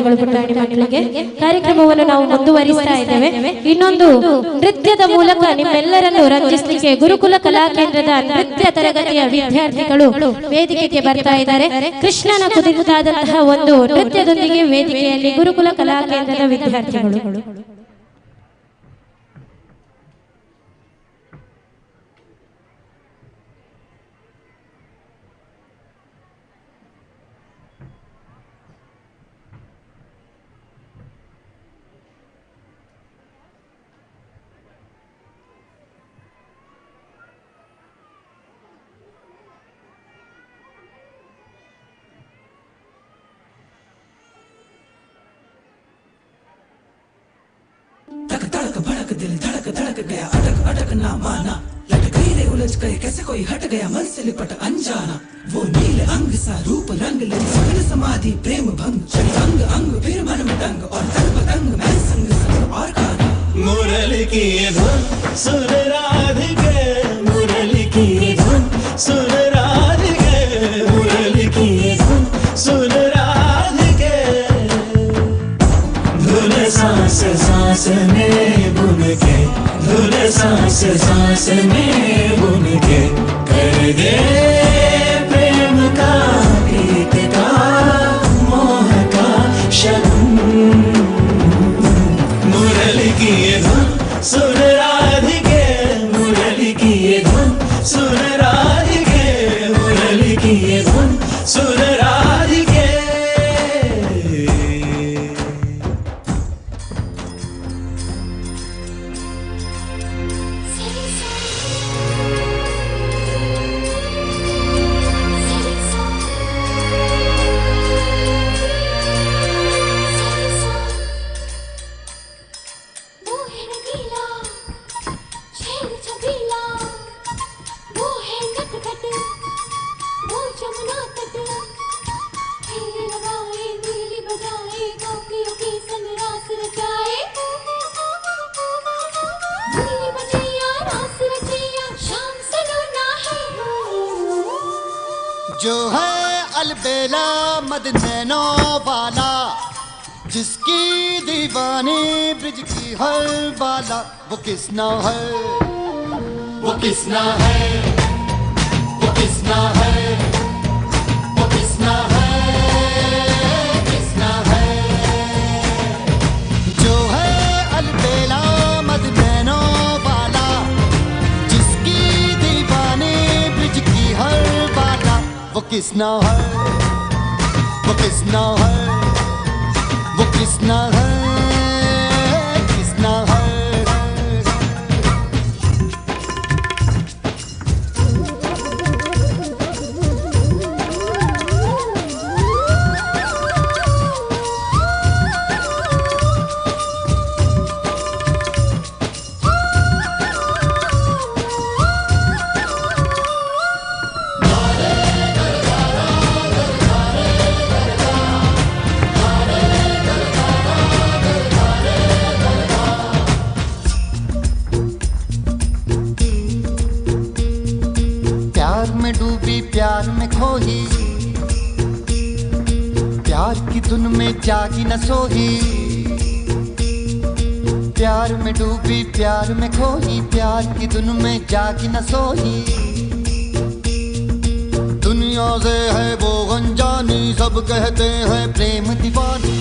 ಧನ್ಯವಾದಗಳು ಪುಟಾಣಿ ಮಕ್ಕಳಿಗೆ. ಕಾರ್ಯಕ್ರಮವನ್ನು ನಾವು ಮುಂದುವರಿಸ್ತಾ ಇದ್ದೇವೆ. ಇನ್ನೊಂದು ನೃತ್ಯದ ಮೂಲಕ ನಿಮ್ಮೆಲ್ಲರನ್ನು ರಂಜಿಸಲಿಕ್ಕೆ ಗುರುಕುಲ ಕಲಾ ಕೇಂದ್ರದ ನೃತ್ಯ ತರಗತಿಯ ವಿದ್ಯಾರ್ಥಿಗಳು ವೇದಿಕೆಗೆ ಬರ್ತಾ ಇದ್ದಾರೆ. ಕೃಷ್ಣನ ಕುರಿತಾದಂತಹ ಒಂದು ನೃತ್ಯದೊಂದಿಗೆ ವೇದಿಕೆಯಲ್ಲಿ ಗುರುಕುಲ ಕಲಾ ಕೇಂದ್ರದ ವಿದ್ಯಾರ್ಥಿಗಳು. तक तड़क भड़क दिल धड़क धड़क गया अटक अटक ना माना लट गई रे उलझ गए कैसे कोई हट गया मन से लिपट अनजाना वो नील अंग सा रूप रंग ले सगल समाधि प्रेम भंग चढ़ी अंग अंग फिर मन में दंग और तन पतंग मैं संग संग और गाना मुरली की धुन सुन राधिके मुरली की धुन सुन राधिके मुरली की धुन सुन राधिके धुन सांस सांस में बुन के धुन सांस सांस में बुन के कर दे प्रेम का गीत का मोह का शगुन मुरली की धुन सुन राधिके मुरली की धुन सुन राधिके मुरली की धुन सुन राधिके जो है अलबेला मद नैनो वाला जिसकी दीवानी ब्रिज की हर वाला वो किसना है वो किसना है वो किसना है वो किसना है किसना है जो है अलबेला मद नैनो वाला जिसकी दीवानी ब्रिज की हर वाला वो किसना है वो किसना है वो किसना है किसना है प्यार में खोही प्यार की धुन में जागी न सोही प्यार में डूबी प्यार में खोही प्यार की धुन में जागी न सोही दुनिया से है वो अनजानी सब कहते हैं प्रेम दीवानी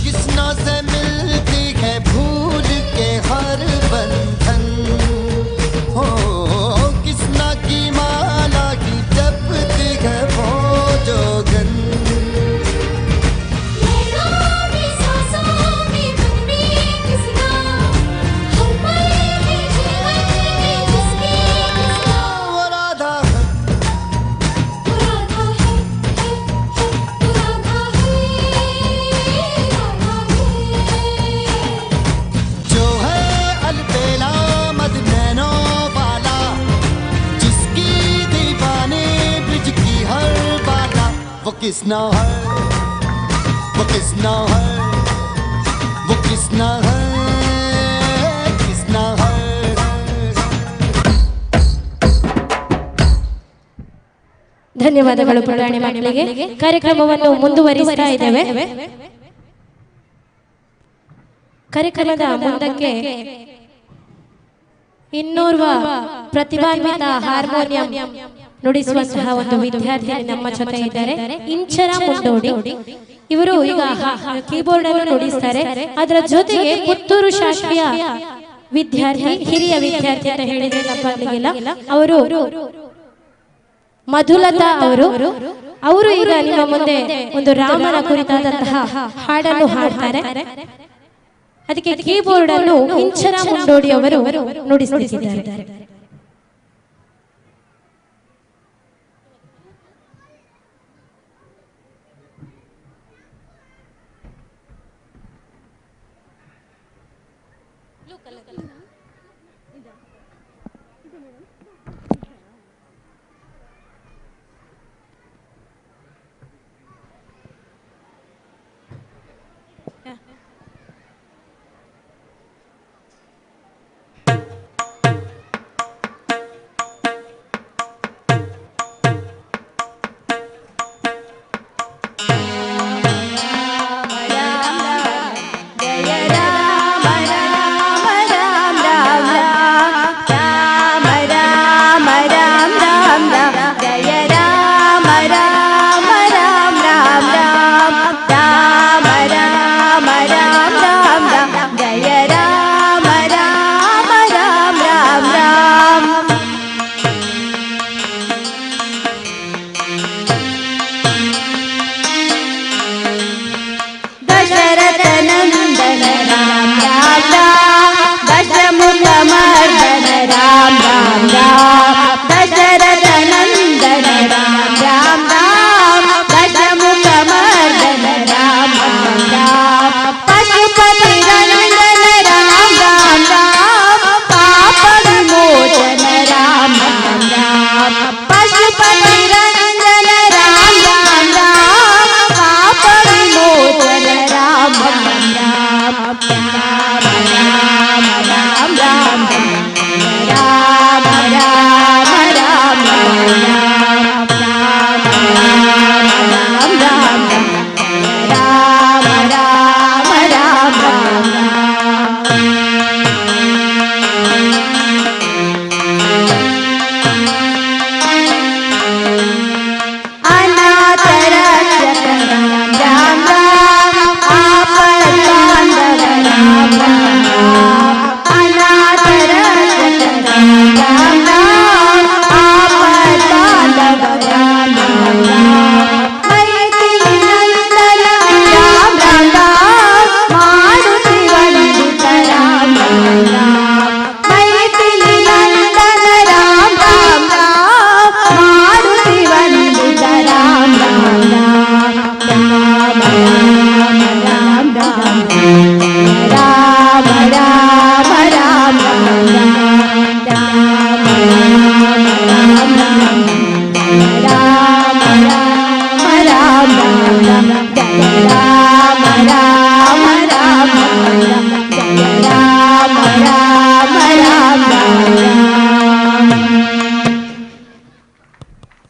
किसना से मिलती है भूल के हर बंधन हो किसना की माला की जपती है वो जोगन किसना है वो किसना है वो किसना है किसना है ಧನ್ಯವಾದಗಳು ಪುಟಾಣಿ ಮಕ್ಕಳಿಗೆ. ಕಾರ್ಯಕ್ರಮವನ್ನು ಮುಂದುವರಿಸ್ತಾ ಇದ್ದೇವೆ. ಕಾರ್ಯಕ್ರಮದ ಮುಂದಕ್ಕೆ ಇನ್ನೋರ್ವ ಪ್ರತಿಭಾನ್ವಿತ ಹಾರ್ಮೋನಿಯಂ ನುಡಿಸುವಂತಹ ಒಂದು ವಿದ್ಯಾರ್ಥಿ ನಮ್ಮ ಜೊತೆ ಇದ್ದಾರೆ, ಇಂಚರ ಮುಂಡೋಡಿ. ಇವರು ಈಗ ಕೀಬೋರ್ಡ್ ಅನ್ನು ನುಡಿಸ್ತಾರೆ. ಅದರ ಜೊತೆಗೆ ಪುತ್ತೂರು ಶಾಸ್ತ್ರೀಯ ವಿದ್ಯಾರ್ಥಿ, ಹಿರಿಯ ವಿದ್ಯಾರ್ಥಿ ಅಂತ ಹೇಳಿದ್ರೆ ತಪ್ಪಾಗಲಿಲ್ಲ, ಅವರು ಮಧುಲತಾ ಅವರು ಈಗ ನಿಮ್ಮ ಮುಂದೆ ಒಂದು ರಾಮನ ಕುರಿತಾದಂತಹ ಹಾಡನ್ನು ಹಾಡ್ತಾರೆ. ಅದಕ್ಕೆ ಕೀಬೋರ್ಡ್ ಅನ್ನು ಇಂಚರ ಮುಂಡೋಡಿ ಅವರು ನುಡಿಸುತ್ತಿದ್ದಾರೆ.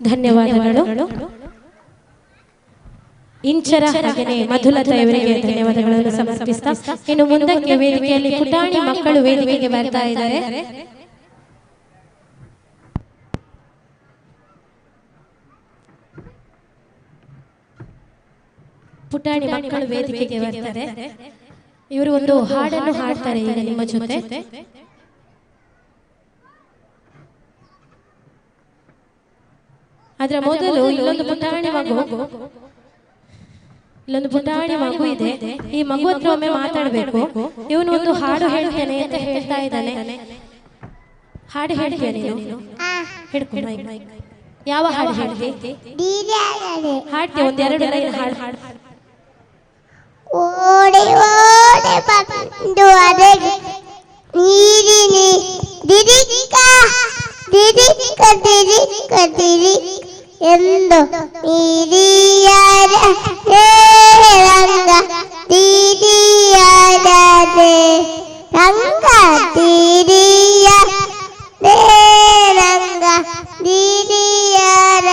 ಧನ್ಯವಾದಗಳು. ಇಂಚರ ಹಾಗೆಯೇ ಮಧುಲತಾ ಇವರಿಗೆ ಧನ್ಯವಾದಗಳನ್ನು ಸಮರ್ಪಿಸ್ತಾ ಇನ್ನು ಮುಂದಕ್ಕೆ ವೇದಿಕೆಯಲ್ಲಿ ಪುಟಾಣಿ ಮಕ್ಕಳು ವೇದಿಕೆಗೆ ಬರ್ತಾ ಇದ್ದಾರೆ. ಪುಟಾಣಿ ಮಕ್ಕಳು ವೇದಿಕೆಗೆ ಬರ್ತಾರೆ. ಇವರು ಒಂದು ಹಾಡನ್ನು ಹಾಡ್ತಾರೆ ಈಗ ನಿಮ್ಮ ಜೊತೆ. ಅದರ ಮೊದಲು ಇಲ್ಲೊಂದು ಪುಟಾಣಿ ಮಗು ಇದೆ. ಈ ಮಗು ಹತ್ರ ಒಮ್ಮೆ ಮಾತಾಡ್ಬೇಕು. ಇವನು ಒಂದು ಹಾಡು ಹೇಳ್ತೇನೆ ಅಂತ ಹೇಳ್ತಾ ಇದ್ದಾನೆ. ಹಾಡು ಹೇಳ್ತೀಯ ನೀನು? ಯಾವ ಹಾಡು ಹೇಳ್ತಿ? ಹಾಡ್ತೀಯ? ಒಂದೆರಡು ಲೈನ್ ಹಾಡು. ಓಡಿ ಓಡಿ ಬಂದು ಅರಗಿ ನೀರಿನಿ ದಿರಿಕ್ಕ ದಿರಿಕ್ಕ ದಿರಿಕ್ಕ ದಿರಿಕ್ಕ ಎಂದು ನೀರಿಯಾದ ರಂಗ ತೀರಿಯಾದದೆ ರಂಗ ತೀರಿಯ ರಂಗ ತೀರಿಯಾದದೆ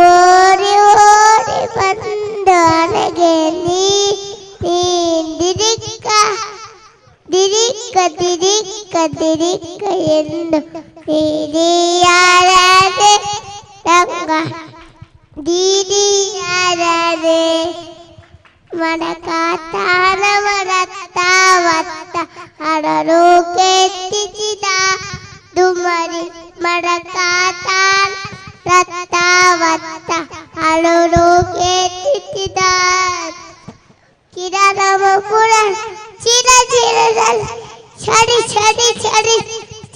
ಓಡಿ ಓಡಿ ಬಂದು ಅರಗೆ ನೀರಿನಿ ದಿರಿಕ್ಕ ಎಂದು ದೀದಿಯಾರದೆ ರಂಗ ದೀದಿಯಾರದೆ ಮಡಕಾತಾನ ಮರತ್ತಾವತ್ತ ಅಡರು ಕೆತ್ತಿಸಿದ ದುಮರಿ ಮಡಕಾತಾನ ರತ್ತಾವತ್ತ ಅಡರು ಕೆತ್ತಿಸಿದ ಕಿರಣಮಪುರ ಚಿರ ಚಿರದಲ್ಲಿ ಛಡಿ ಛಡಿ ಛಡಿ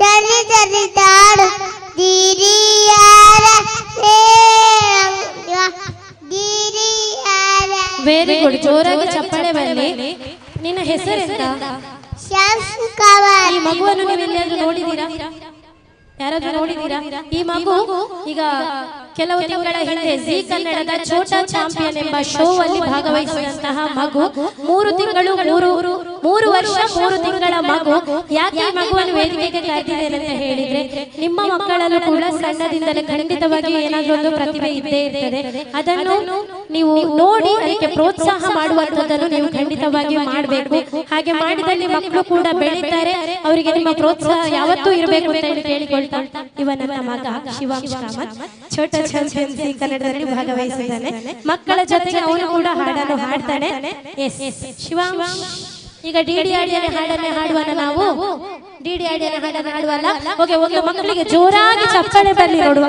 ಚಳಿ ಚಳಿದಾಡು ದೀರಿಯಾರ ದೀರಿಯಾರ. ವೆರಿ ಗುಡ್, ಜೋರಾಗಿ ಚಪ್ಪಾಳೆ ಬರಲಿ. ನಿನ್ನ ಹೆಸರೆಂತ? ಶಾಂಕವಾರಿ. ಈ ಮಗುವನ್ನು ನೀವು ಎಲ್ಲಾದ್ರೂ ನೋಡಿದ್ದೀರಾ? ಯಾರಾದ್ರೂ ನೋಡಿದ್ದೀರಾ? ಈ ಮಗು ಈಗ ಕೆಲವು ತಿಂಗಳ ಹಿಂದೆ ಜೀ ಕನ್ನಡದ ಛೋಟಾ ಚಾಂಪಿಯನ್ ಎಂಬ ಶೋ ಅಲ್ಲಿ ಭಾಗವಹಿಸಿದಂತಹ ಮಗು. 3 ತಿಂಗಳು 3 ವರ್ಷ 3 ತಿಂಗಳ ಮಗು. ಯಾಕೆ ಈ ಮಗುವನ್ನು ವೇದಿಕೆಗೆ ಕರೆದಿದ್ದೇನೆ ಅಂತ ಹೇಳಿದ್ರೆ, ನಿಮ್ಮ ಮಕ್ಕಳಲ್ಲೂ ಕೂಡ ಸಣ್ಣದಿಂದಲೇ ಖಂಡಿತವಾಗಿ ಏನಾದ್ರೂ ಒಂದು ಪ್ರತಿಭೆ ಇದ್ದೇ ಇರ್ತದೆ. ಅದನ್ನು ನೀವು ನೋಡಿ ಅದಕ್ಕೆ ಪ್ರೋತ್ಸಾಹ ಮಾಡುವಂತದ್ದನ್ನು ನೀವು ಖಂಡಿತವಾಗಿ ಮಾಡಬೇಕು. ಹಾಗೆ ಮಾಡಿದಲ್ಲಿ ಮಕ್ಕಳು ಕೂಡ ಬೆಳೀತಾರೆ. ಅವರಿಗೆ ನಿಮ್ಮ ಪ್ರೋತ್ಸಾಹ ಯಾವತ್ತೂ ಇರಬೇಕು ಅಂತ ಹೇಳಿ ಕೇಳಿಕೊಳ್ತಾ ಇವ ನನ್ನ ಮಗ ಶಿವಾಂಶ್ ಕಾಮತ್ ಛೋಟಾ ಚಾಂಪಿಯನ್ ಜೀ ಕನ್ನಡದಲ್ಲಿ ಭಾಗವಹಿಸಿದ್ದಾನೆ. ಮಕ್ಕಳ ಜೊತೆಗೆ ಅವನು ಕೂಡ ಹಾಡನ್ನು ಹಾಡ್ತಾನೆ. ಎಸ್ ಶಿವಾಂಶ್, ಈಗ ಡಿಡಿ ಆಡಿಯನ ಹಾಡನ್ನೇ ಹಾಡುವನ ನಾವು? ಡಿಡಿ ಆಡಿಯನ ಹಾಡನ್ನು ಹಾಡುವಲ್ಲ? ಓಕೆ, ಒಂದು ಮಕ್ಕಳಿಗೆ ಜೋರಾಗಿ ಚಪ್ಪಾಳೆ ಬರಲಿ ನೋಡುವ.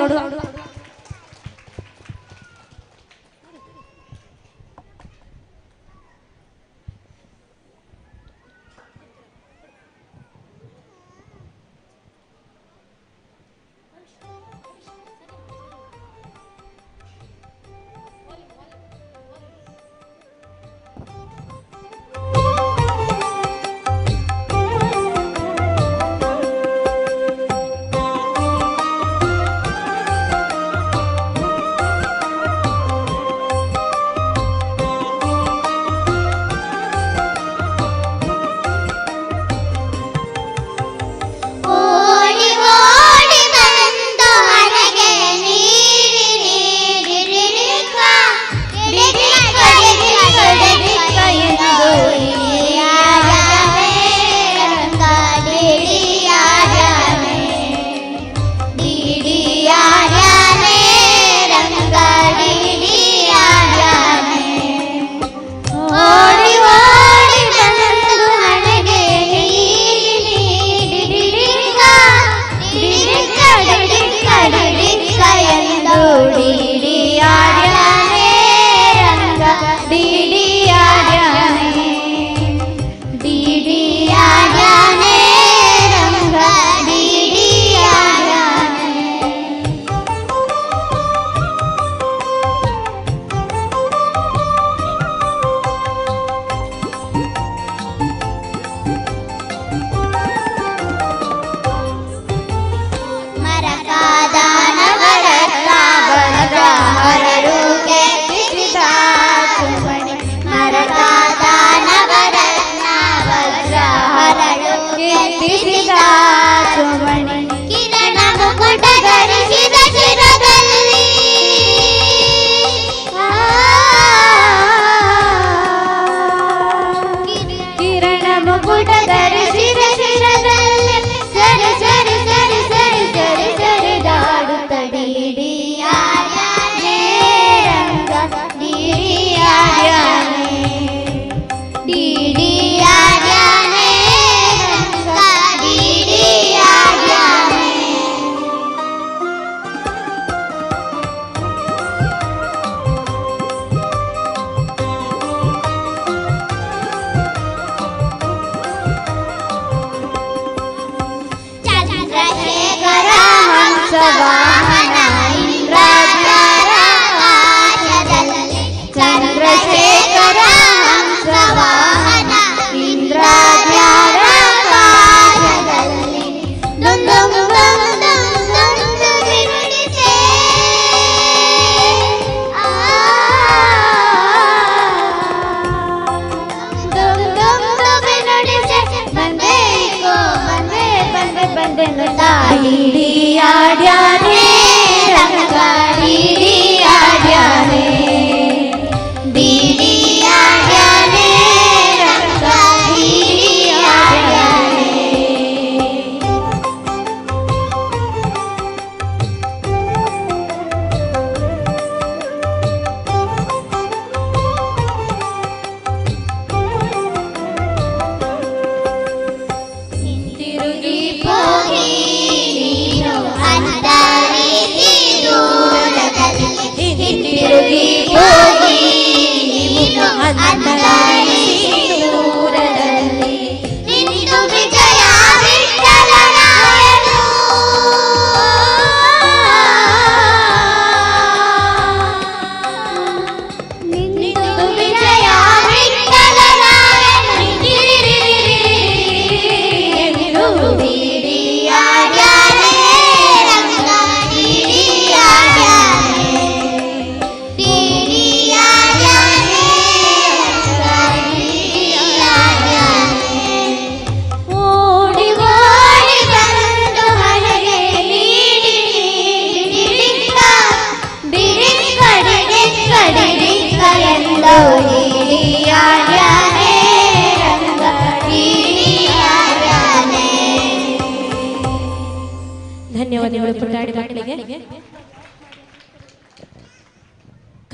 ಧನ್ಯವಾದಗಳು ಪುಟಾಣಿ ಮಕ್ಕಳಿಗೆ.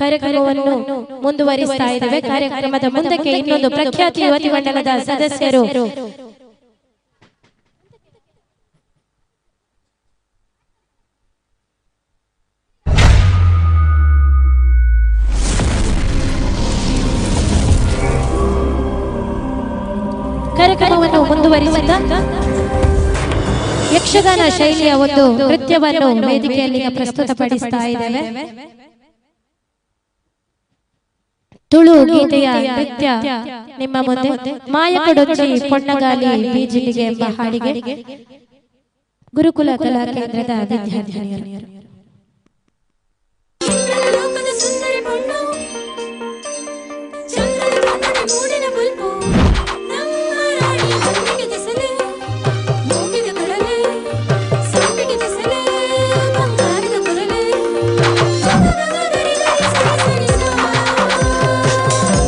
ಕಾರ್ಯಕ್ರಮವನ್ನು ಮುಂದುವರಿಸ್ತಾ ಇದ್ದೇವೆ. ಕಾರ್ಯಕ್ರಮದ ಮುಂದಕ್ಕೆ ಇನ್ನೊಂದು ಪ್ರಖ್ಯಾತ ಯುವತಿ ಮಂಡಲದ ಸದಸ್ಯರು ಕಾರ್ಯಕ್ರಮವನ್ನು ಮುಂದುವರಿಸುತ್ತಾ ಯಕ್ಷಗಾನ ಶೈಲಿಯ ಒಂದು ನೃತ್ಯವನ್ನು ವೇದಿಕೆಯಲ್ಲಿ ಪ್ರಸ್ತುತಪಡಿಸ್ತಾ ಇದ್ದೇವೆ. ತುಳು ಗೀತೆಯ ನೃತ್ಯ ನಿಮ್ಮ ಮುಂದೆ ಮಾಯಕೊಡೊಚ್ಚಿ ಪೊನ್ನಗಾಲಿ ಬೀಜಿಲಿಗೆ ಎಂಬ ಹಾಡಿಗೆ ಗುರುಕುಲ ಕಲಾ ಕೇಂದ್ರದ ವಿದ್ಯಾರ್ಥಿನಿಯರು.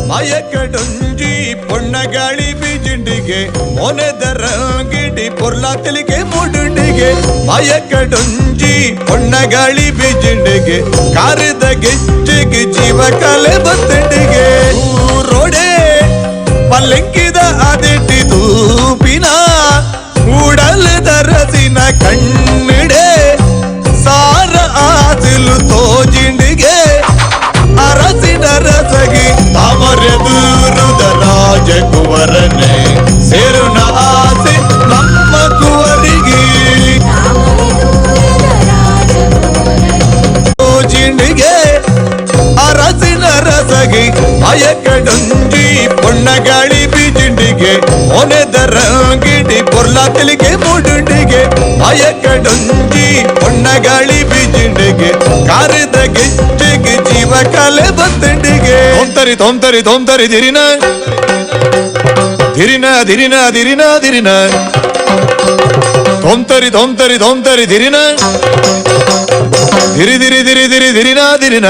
ಮಾಯಕಡೊಂಜಿ ಪೊನ್ನಗಾಳಿ ಬೀಜಿಂಡಿಗೆ ಮೊನೆದರ ಗಿಡಿ ಪೊರ್ಲಾತಲಿಗೆ ಮೂಡುಂಡಿಗೆ ಮಾಯಕಡೊಂಜಿ ಪೊನ್ನಗಾಳಿ ಬೀಜಿಂಡಿಗೆ ಕಾರಿದ ಗೆಜ್ಜೆಗೆ ಜೀವ ಕಲೆ ಬತ್ತಂಡಿಗೆ ರೋಡೆ ಪಲ್ಲಂಕಿದ ಅದಿಟ್ಟಿದು ಪಿನ ಉಡಲದ ರಸಿನ ಕಣ್ಣಿಡೆ ಸಾರ ಆದಿಲು ತೋಜಿಂಡಿಗೆ ಅರಸಿನ ರಸಗಿ ತಾಮರೆದೂರುದ ರಾಜಕುವರನೆ ಸೇರುನ ಆಸೆ ನಮ್ಮ ಕುವರಿಗೆ ಜಿಂಡಿಗೆ ಅರಸಿನ ರಸಗಿ ಮಾಯಕಡೊಂಜಿ ಪೊನ್ನಗಾಳಿ ಬೀಜಿಂಡಿಗೆ ಮೊನೆದರ ಗಿಡಿ ಪೊರ್ಲಾತಲಿಗೆ ಮೂಡುಂಡಿಗೆ ಮಾಯಕಡೊಂಜಿ ಪೊನ್ನಗಾಳಿ ಬೀಜಿಂಡಿಗೆ ಕಾರಿದ ಗೆಜ್ಜೆಗೆ ಜೀವ ಕಲೆ ಬತ್ತಂಡಿಗೆ ತೊಂತರಿ ತೊಂತರಿ ತೊಂತರಿ ದಿರಿನ ದಿರಿನ ದಿರಿನ ದಿರಿನ ದಿರಿನ ತೊಂತರಿ ತೊಂತರಿ ತೊಂತರಿ ದಿರಿನ ದಿರಿ ದಿರಿ ದಿರಿ ದಿರಿ ದಿರಿನ ದಿರಿನ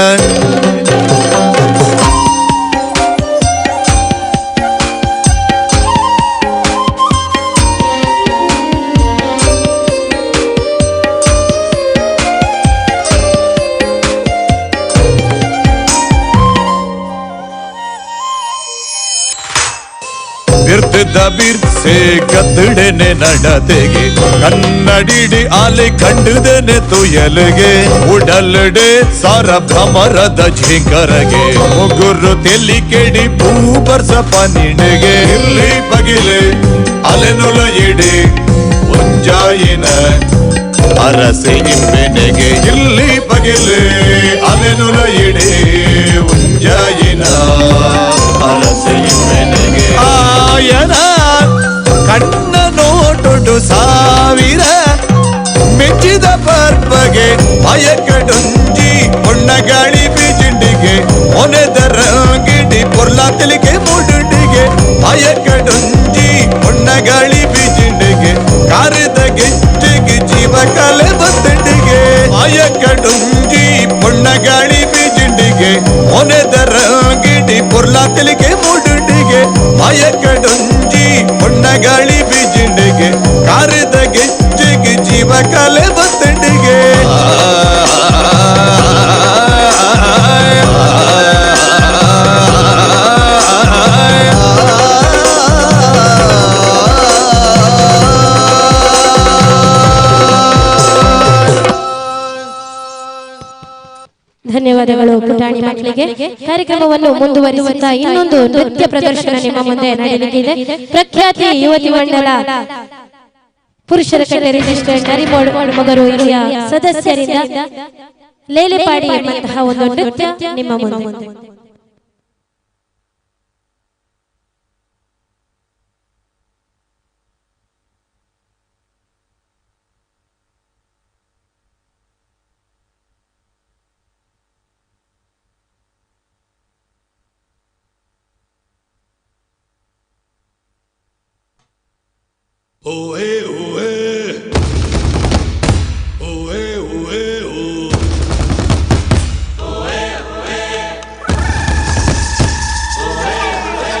ಬಿರ್ತಿದ್ದ ಬಿರ್ಸೆ ಗದ್ದಡೆನೆ ನಡತೆಗೆ ಕನ್ನಡಿಡಿ ಆಲೆ ಕಂಡುದನೆ ತುಯಲಿಗೆ ಉಡಲ್ಡೆ ಸಾರ ಭ್ರಮರದ ಝಿಂಕರಗೆ ಮುಗುರು ತೆಲಿ ಕೆಡಿ ಭೂಬರ್ಸ ಪನಿಣಿಗೆ ಇರ್ಲಿ ಬಗಿಲೆ ಅಲೆನುಲ ಇಡಿ ಮುಂಜಾಯಿನ ಅರಸೆ ಇಂಬೆನೆಗೆ ಇಲ್ಲಿ ಬಗಿಲೆ ಅಲೆನುಲ ಇಡಿ ಮುಂಜಾಯಿನ ಅರಸೆ ಇಂಬೆನೆಗೆ ಆಯನ ಕಣ್ಣ ನೋಟುಡು ಸಾವಿರ ಮೆಚ್ಚಿದ ಪರ್ಬಗೆ ಮಾಯಕಡೊಂಜಿ ಪೊನ್ನಗಾಳಿ ಬೀಜಿಂಡಿಗೆ ಮೊನೆದರ ಗಿಡಿ ಪೊರ್ಲಾತಲಿಗೆ ಮೂಡುಂಡಿಗೆ ಮಾಯಕಡೊಂಜಿ ಪೊನ್ನಗಾಳಿ ಬೀಜಿಂಡಿಗೆ ಕಾರಿದ ಗೆಜ್ಜೆಗೆ ಜೀವ ಕಲೆ ಬತ್ತಂಡಿಗೆ ಮಾಯಕಡೊಂಜಿ ಪೊನ್ನಗಾಳಿ ಬೀಜಿಂಡಿಗೆ ಮೊನೆದರ ಗಿಡಿ ಪೊರ್ಲಾತಲಿಗೆ ಮೂಡುಂಡಿಗೆ ಮಾಯಕಡೊಂಜಿ ಪೊನ್ನಗಾಳಿ ಬೀಜಿಂಡಿಗೆ ಕಾರಿದ ಗೆಜ್ಜೆಗೆ ಜೀವ ಕಲೆ ಬತ್ತಂಡಿಗೆ ಧನ್ಯವಾದಗಳು ಪುಟಾಣಿ ಮಕ್ಕಳಿಗೆ. ಕಾರ್ಯಕ್ರಮವನ್ನು ಮುಂದುವರಿಸುತ್ತಾ ಇನ್ನೊಂದು ನೃತ್ಯ ಪ್ರದರ್ಶನ ನಿಮ್ಮ ಮುಂದೆ ನಡೆಯಲಿದೆ. ಪ್ರಖ್ಯಾತಿ ಯುವತಿ ಮಂಡಲ ಪುರುಷರ ಕಟ್ಟೆ ರಿಜಿಸ್ಟರ್ಡ್ ನರಿಮೊಗರು ಇಲ್ಲಿಯ ಸದಸ್ಯರಿಂದ ಲೇಲೆಪಾಡಿ ಎಂಬಂತಹ ಒಂದು ನೃತ್ಯ ನಿಮ್ಮ ಮುಂದೆ. Oe, oe. Oe, oe, oe. Oe, oe. Oe, oe.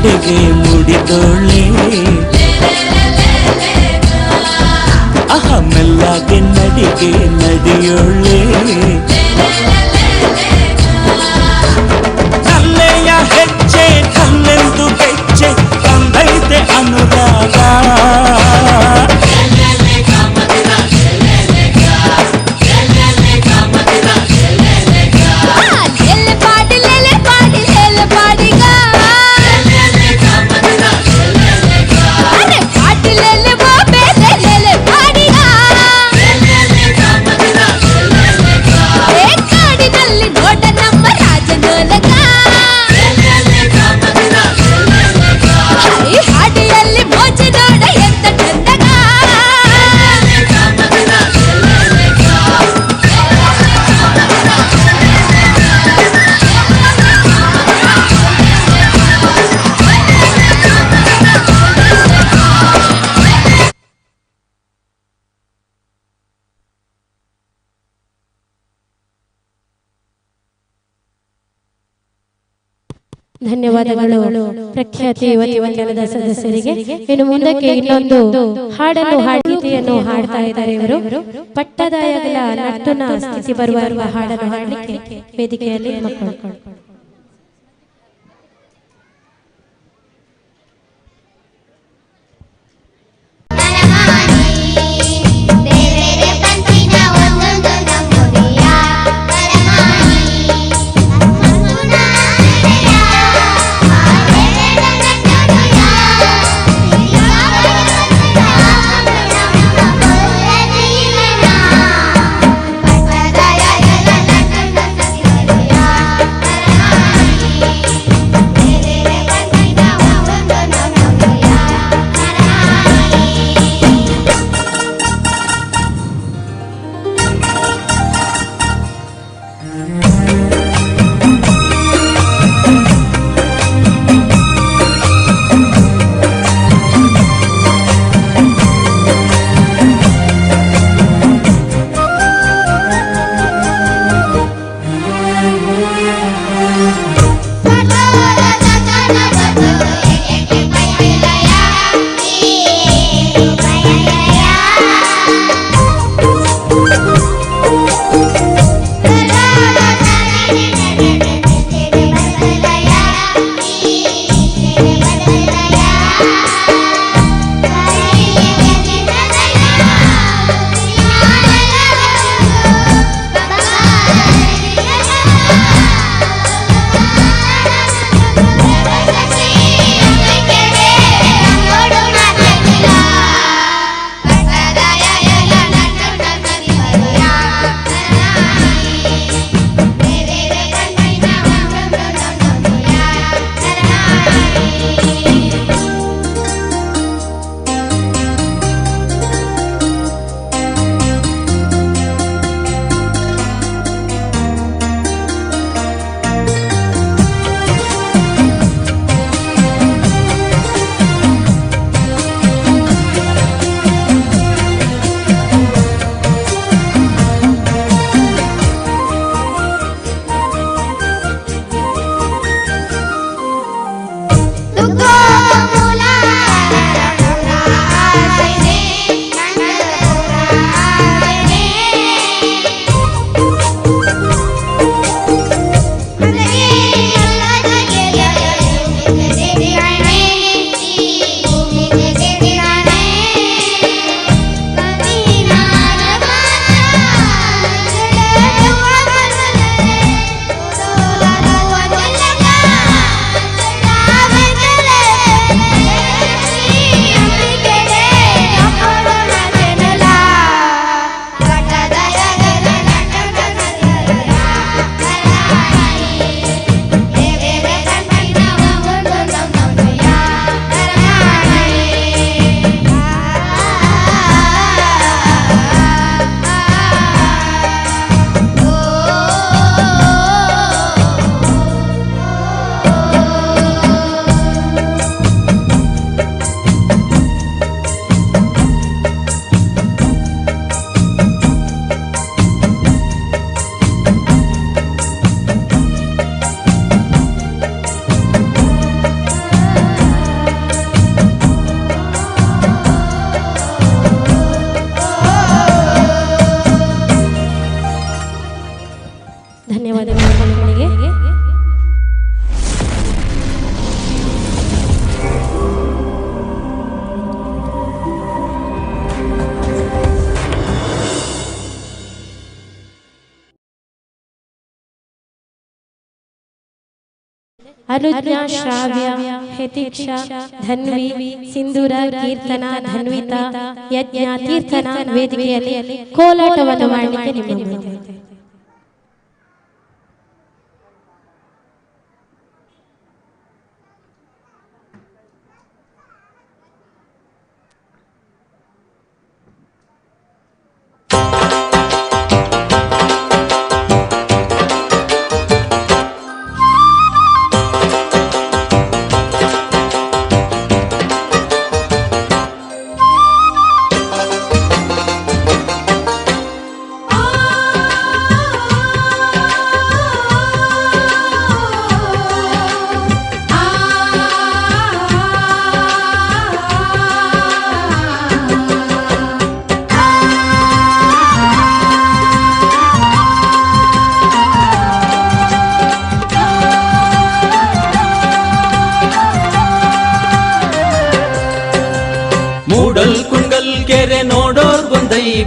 ಮದುವೆಗೆ ಮುಡಿದೋಳೆ ಮೆಲ್ಲಗೆ ನಡಿಗೆ ನಡಿಯೋಳೆ ಕಲ್ಲೆಯ ಹೆಜ್ಜೆ ಕಲ್ಲೆಂದು ಹೆಜ್ಜೆ ತಂದೈತೆ ಅನುರಾಗ ಧನ್ಯವಾದಗಳು ಪ್ರಖ್ಯಾತಿ ಯುವತಿ ವಂದನದ ಸದಸ್ಯರಿಗೆ. ಇನ್ನು ಮುಂದಕ್ಕೆ ಇನ್ನೊಂದು ಹಾಡನ್ನು ಗೀತೆಯನ್ನು ಹಾಡ್ತಾ ಇದ್ದಾರೆ ಇವರು. ಪಟ್ಟದಾಯಗಳ ನರ್ತನ ಸ್ಥಿತಿ ಬರುವ ಹಾಡನ್ನು ಹಾಡಲಿಕ್ಕೆ ವೇದಿಕೆಯಲ್ಲಿ ಮಕ್ಕಳು. Para ಧನ್ಯವಾದಗಳು ಮಕ್ಕಳಿಗೆ. ಅನುಜ್ಞಾ, ಶ್ರಾವ್ಯ, ಯತೀಕ್ಷ, ಧನ್ವಿ, ಸಿಂಧೂರ, ಕೀರ್ತನ, ಧನ್ವಿತಾ, ಯಜ್ಞ, ತೀರ್ಥನ ವೇದಿಕೆಯಲ್ಲಿ ಕೋಲಾಟವನ್ನು ಮಾಡಲಿಕ್ಕೆ ನಿಮ್ಮ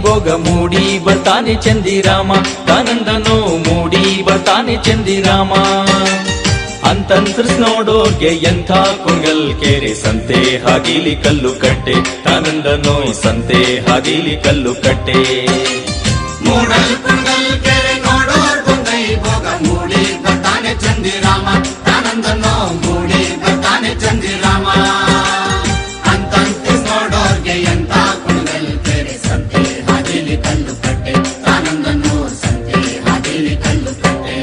ಭೋಗ ಮೂಡಿ ಬರ್ತಾನೆ ಚಂದಿರಾಮ, ತಾನಂದನೋ ಮೂಡಿ ಬರ್ತಾನೆ ಚಂದಿರಾಮ. ಅಂತಂತ್ರಿಸ್ ನೋಡೋರ್ಗೆ ಎಂಥ ಕುಂಗಲ್ ಕೆರೆ, ಸಂತೆ ಹಾದಿಲಿ ಕಲ್ಲು ಕಟ್ಟೆ, ತಾನಂದನೋ ಸಂತೆ ಹಾದಿಲಿ ಕಲ್ಲು ಕಟ್ಟೆ. ಮೂಡಲ್ ಕುಂಗಲ್ ಕೆರೆ ನೋಡೋರ್ ಬಂದೈ ಭೋಗ ಮೂಡಿ ಬರ್ತಾನೆ ಚಂದಿರಾಮ, ತಾನಂದನೋ ಮೂಡಿ ಬರ್ತಾನೆ ಚಂದಿರಾಮ. ಅಂತಂತ್ರಿಸ್ ನೋಡೋರ್ಗೆ ಎಂಥ ಕುಂಗಲ್ ಕೆರೆ, ಸಂತೆ ಹಾದಿಲಿ ಕಲ್ಲು ಕಟ್ಟೆ, ತಾನಂದನೋ ಸಂತೆ ಹಾದಿಲಿ ಕಲ್ಲು ಕಟ್ಟೆ.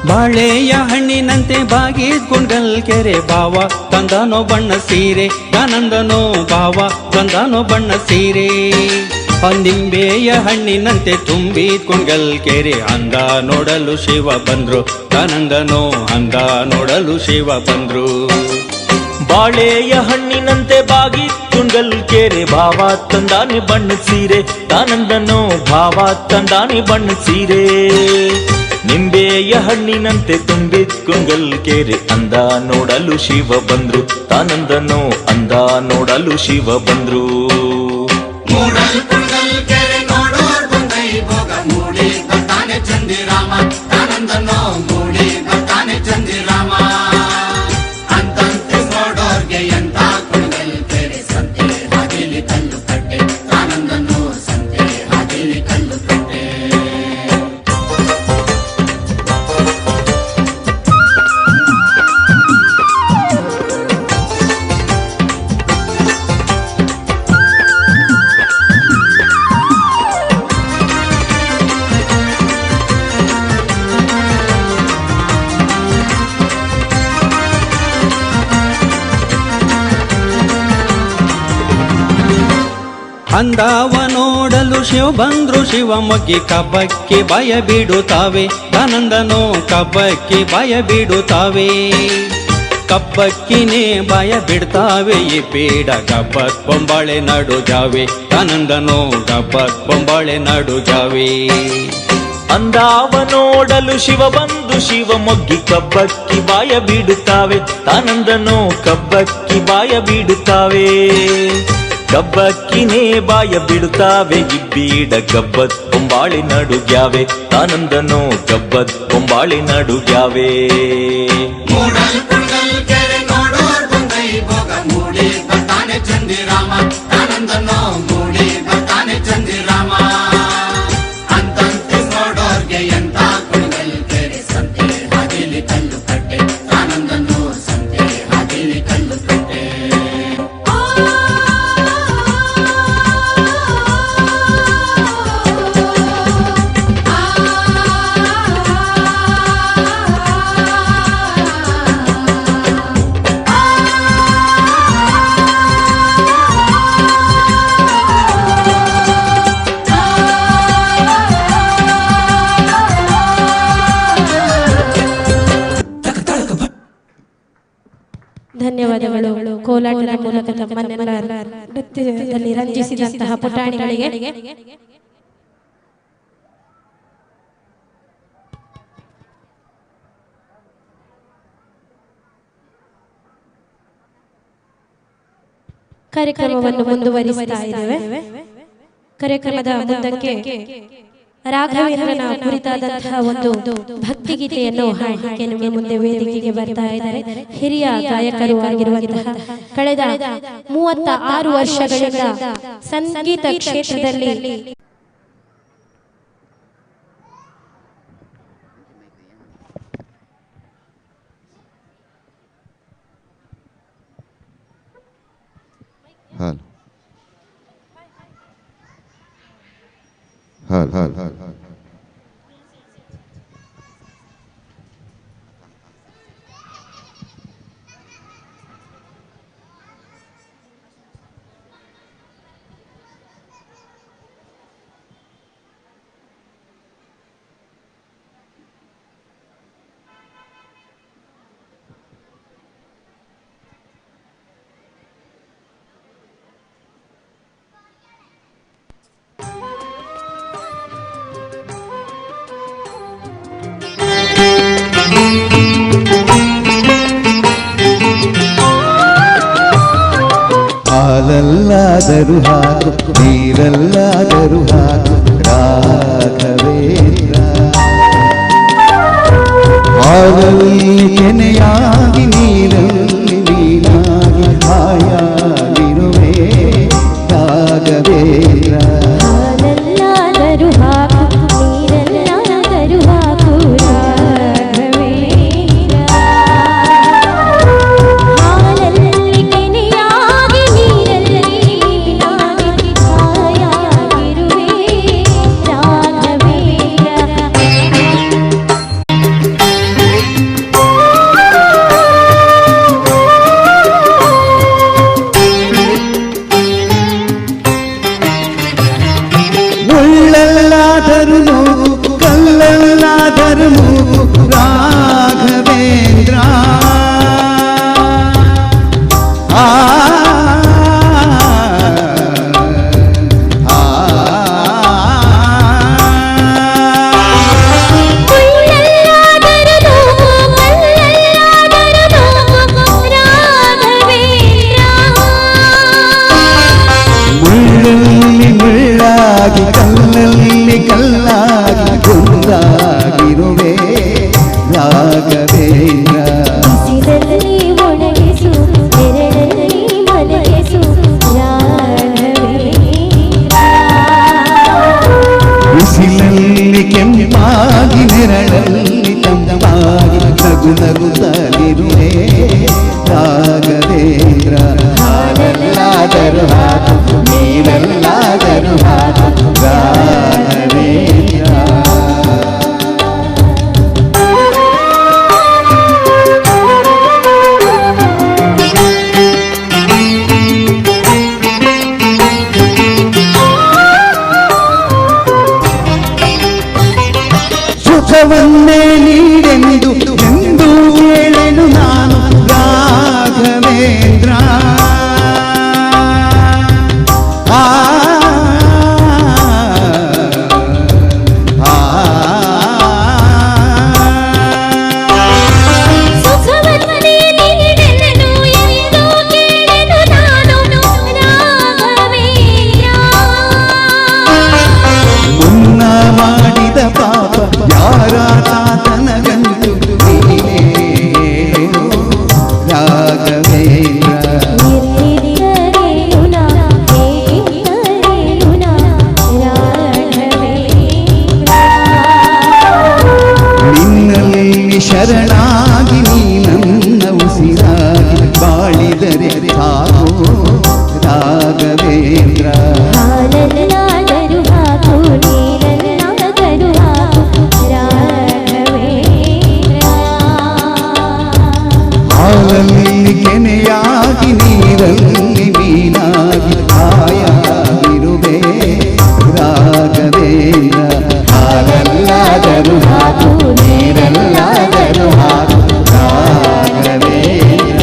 ಬಾಳೆಯ ಹಣ್ಣಿನಂತೆ ಬಾಗಿದ್ ಕುಂಡಲ್ ಕೆರೆ, ಬಾವ ತಂದನೋ ಬಣ್ಣ ಸೀರೆ, ದಾನಂದನೋ ಬಾವ ತಂದನೋ ಬಣ್ಣ ಸೀರೆ. ನಿಂಬೆಯ ಹಣ್ಣಿನಂತೆ ತುಂಬಿದ್ ಕುಂಡಲ್ ಕೆರೆ, ಅಂದ ನೋಡಲು ಶಿವ ಬಂದ್ರು, ದಾನಂದನೋ ಅಂದ ನೋಡಲು ಶಿವ ಬಂದ್ರು. ಬಾಳೆಯ ಹಣ್ಣಿನಂತೆ ಬಾಗಿದ್ ಕುಂಡಲ್ ಕೆರೆ, ಭಾವ ತಂದಾನೆ ಬಣ್ಣ ಸೀರೆ, ದಾನಂದನೋ ಭಾವ ತಂದಾನೆ ಬಣ್ಣ ಸೀರೆ. ನಿಂಬೆಯ ಹಣ್ಣಿನಂತೆ ತುಂಬಿದ್ ಕುಂಗಲ್ ಕೆರೆ, ಅಂದ ನೋಡಲು ಶಿವ ಬಂದ್ರು, ತಾನಂದನೋ ಅಂದ ನೋಡಲು ಶಿವ ಬಂದ್ರು. ಮೂಡಲ್ ಕುಂಗಲ್ ಕೆರೆ ನೋಡೋರ್ ಬಂದೈ ಭೋಗ ಮೂಡಿ ಬರ್ತಾನೆ ಚಂದಿರಾಮ, ತಾನಂದನೋ ಮೂಡಿ ಬರ್ತಾನೆ ಚಂದಿರಾಮ. ಅಂತಂತ್ರಿಸ್ ನೋಡೋರ್ಗೆ ಎಂಥ ಕುಂಗಲ್ ಕೆರೆ, ಸಂತೆ ಹಾದಿಲಿ ಕಲ್ಲು ಕಟ್ಟೆ, ತಾನಂದನೋ ಸಂತೆ ಹಾದಿಲಿ ಕಲ್ಲು ಕಟ್ಟೆ. ಅಂದವ ನೋಡಲು ಶಿವ ಬಂದ್ರು, ಶಿವ ಮೊಗ್ಗಿ ಕಬ್ಬಕ್ಕೆ ಭಯ ಬಿಡುತ್ತಾವೆ, ತಾನಂದನೋ ಕಬ್ಬಕ್ಕೆ ಭಯ ಬಿಡುತ್ತಾವೆ. ಕಬ್ಬಕ್ಕಿನೇ ಭಯ ಬಿಡ್ತಾವೆ ಈ ಪೀಡ, ಗಬ್ಬಕ್ ಬೊಂಬಾಳೆ ನಡು ಜಾವೆ, ತಾನಂದನೋ ಗಬ್ಬಕ್ ಬೊಂಬಾಳೆ ನಡು ಜಾವೆ. ಅಂದಾವ ನೋಡಲು ಶಿವ ಬಂದು ಶಿವ ಮೊಗ್ಗಿ ಕಬ್ಬಕ್ಕಿ ಬಾಯ ಬಿಡುತ್ತಾವೆ, ತಾನಂದನೋ ಕಬ್ಬಕ್ಕಿ ಬಾಯ ಬಿಡುತ್ತಾವೆ. ಕಬ್ಬಕ್ಕಿನೇ ಬಾಯ ಬಿಡುತ್ತಾವೆ ಇಬ್ಬೀಡ, ಗಬ್ಬತ್ ಕೊಂಬಾಳೆ ನಡುಗ್ಯಾವೆ, ತಾನಂದನೋ ಗಬ್ಬತ್ ಕೊಂಬಾಳೆ ನಡುಗ್ಯಾವೆ. ಮೂಡಲ್ ಕುಂಗಲ್ ಕೆರೆ ನೋಡೋರ್ ಬಂದೈ ಭೋಗ ಮೂಡಿ ಬರ್ತಾನೆ ಚಂದಿರಾಮ, ತಾನಂದನೋ ಮೂಡಿ ಬರ್ತಾನೆ ಚಂದಿರಾಮ. ಅಂತಂತ್ರಿಸ್ ನೋಡೋರ್ಗೆ ಎಂಥ ಕುಂಗಲ್ ಕೆರೆ, ಸಂತೆ ಹಾದಿಲಿ ಕಲ್ಲು ಕಟ್ಟೆ, ತಾನಂದನೋ ಸಂತೆ ಹಾದಿಲಿ ಕಲ್ಲು ಕಟ್ಟೆ. ಧನ್ಯವಾದಗಳು. ಕೋಲಾಟದ ಮೂಲಕ ತಮ್ಮನ್ನೆಲ್ಲ ನೃತ್ಯದಲ್ಲಿ ರಂಜಿಸಿದಂತಹ ಪುಟಾಣಿಗಳಿಗೆ ಕಾರ್ಯಕ್ರಮವನ್ನು ಮುಂದುವರಿಸ್ತಾ ಇದ್ದೇವೆ. ಕಾರ್ಯಕ್ರಮದ ಮುಂದಕ್ಕೆ ರಾಘವೇಂದ್ರನ ಕುರಿತಾದಂತಹ ಒಂದು ಭಕ್ತಿಗೀತೆಯನ್ನು ಹಾಡಲಿಕ್ಕೆ ನಿಮ್ಮ ಮುಂದೆ ವೇದಿಕೆಗೆ ಬರ್ತಾ ಇದ್ದಾರೆ. ಹಿರಿಯ ಗಾಯಕರು ಆಗಿರುವಂತಹ ಕಳೆದ 36 ವರ್ಷಗಳಿಂದ ಸಂಗೀತ ಕ್ಷೇತ್ರದಲ್ಲಿ ಹಾಲಲ್ಲಾದರೂ ಹಾಕು ನೀರಲ್ಲಾದರೂ ಹಾಕು ರಾಘವೇಂದ್ರ ಹಾಲಲ್ಲಿ ಕೆನೆಯಾಗಿ ನೀರಲ್ಲಿ ನೀನಾಗಿ ಹಾಯಾಗಿರುವೆ ರಾಘವೇಂದ್ರ ಹಾಲಲ್ಲಾದರೂ ಹಾಕು ನೀರಲ್ಲಾದರೂ ಹಾಕು ಸುಖವನ್ನೇ ನೀಡೆಂದು ಎಂದು ಹೇಳನು ನಾನು ರಾಘವೇಂದ್ರ ಶರಣಾಗಿ ನೀ ನನ್ನ ಉಸಿರಾಗಿ ಬಾಳಿದರೆ ಸಾಕು ರಾಘವೇಂದ್ರ ಹಾಲಲ್ಲಾದರೂ ಹಾಕು ನೀರಲ್ಲಾದರೂ ಹಾಕು ರಾಘವೇಂದ್ರ ಹಾಲಲ್ಲಿ ಕೆನೆಯಾಗಿ ನೀರಲ್ಲಿ ಮೀನಾಗಿ ಹಾಯಾಗಿರುವೆ ರಾಘವೇಂದ್ರ ಹಾಲಲ್ಲಾದರೂ ಹಾಕು ನೀರಲ್ಲಾದರೂ ಹಾಕು ರಾಘವೇಂದ್ರ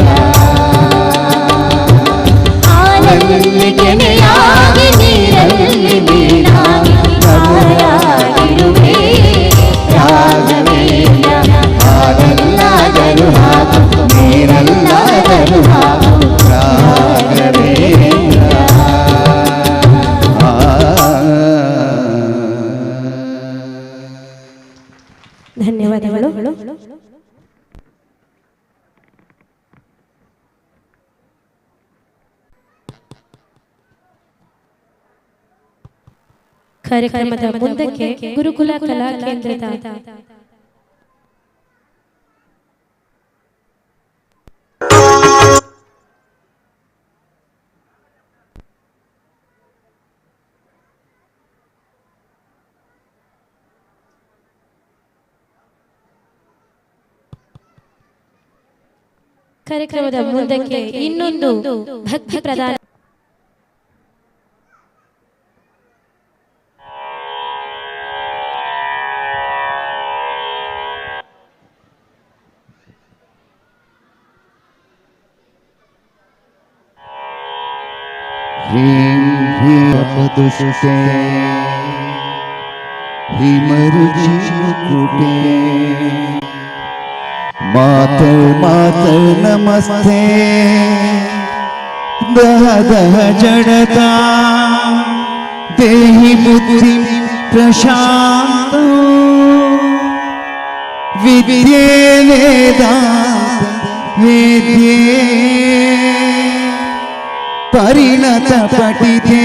ಕಾರ್ಯಕ್ರಮದ ಮುಂದಕ್ಕೆ ಗುರುಕುಲ ಕಲಾ ಕೇಂದ್ರದ ಕಾರ್ಯಕ್ರಮದ ಮುಂದಕ್ಕೆ ಇನ್ನೊಂದು ಭಕ್ತಿ ಪ್ರಧಾನ दुष्टे हिमरुचिमुकुटे मातर मातर नमस्ते दह दह जड़ता देहि बुद्धि प्रशांत विद्ये वेदांत वेद्ये परिणत पठिते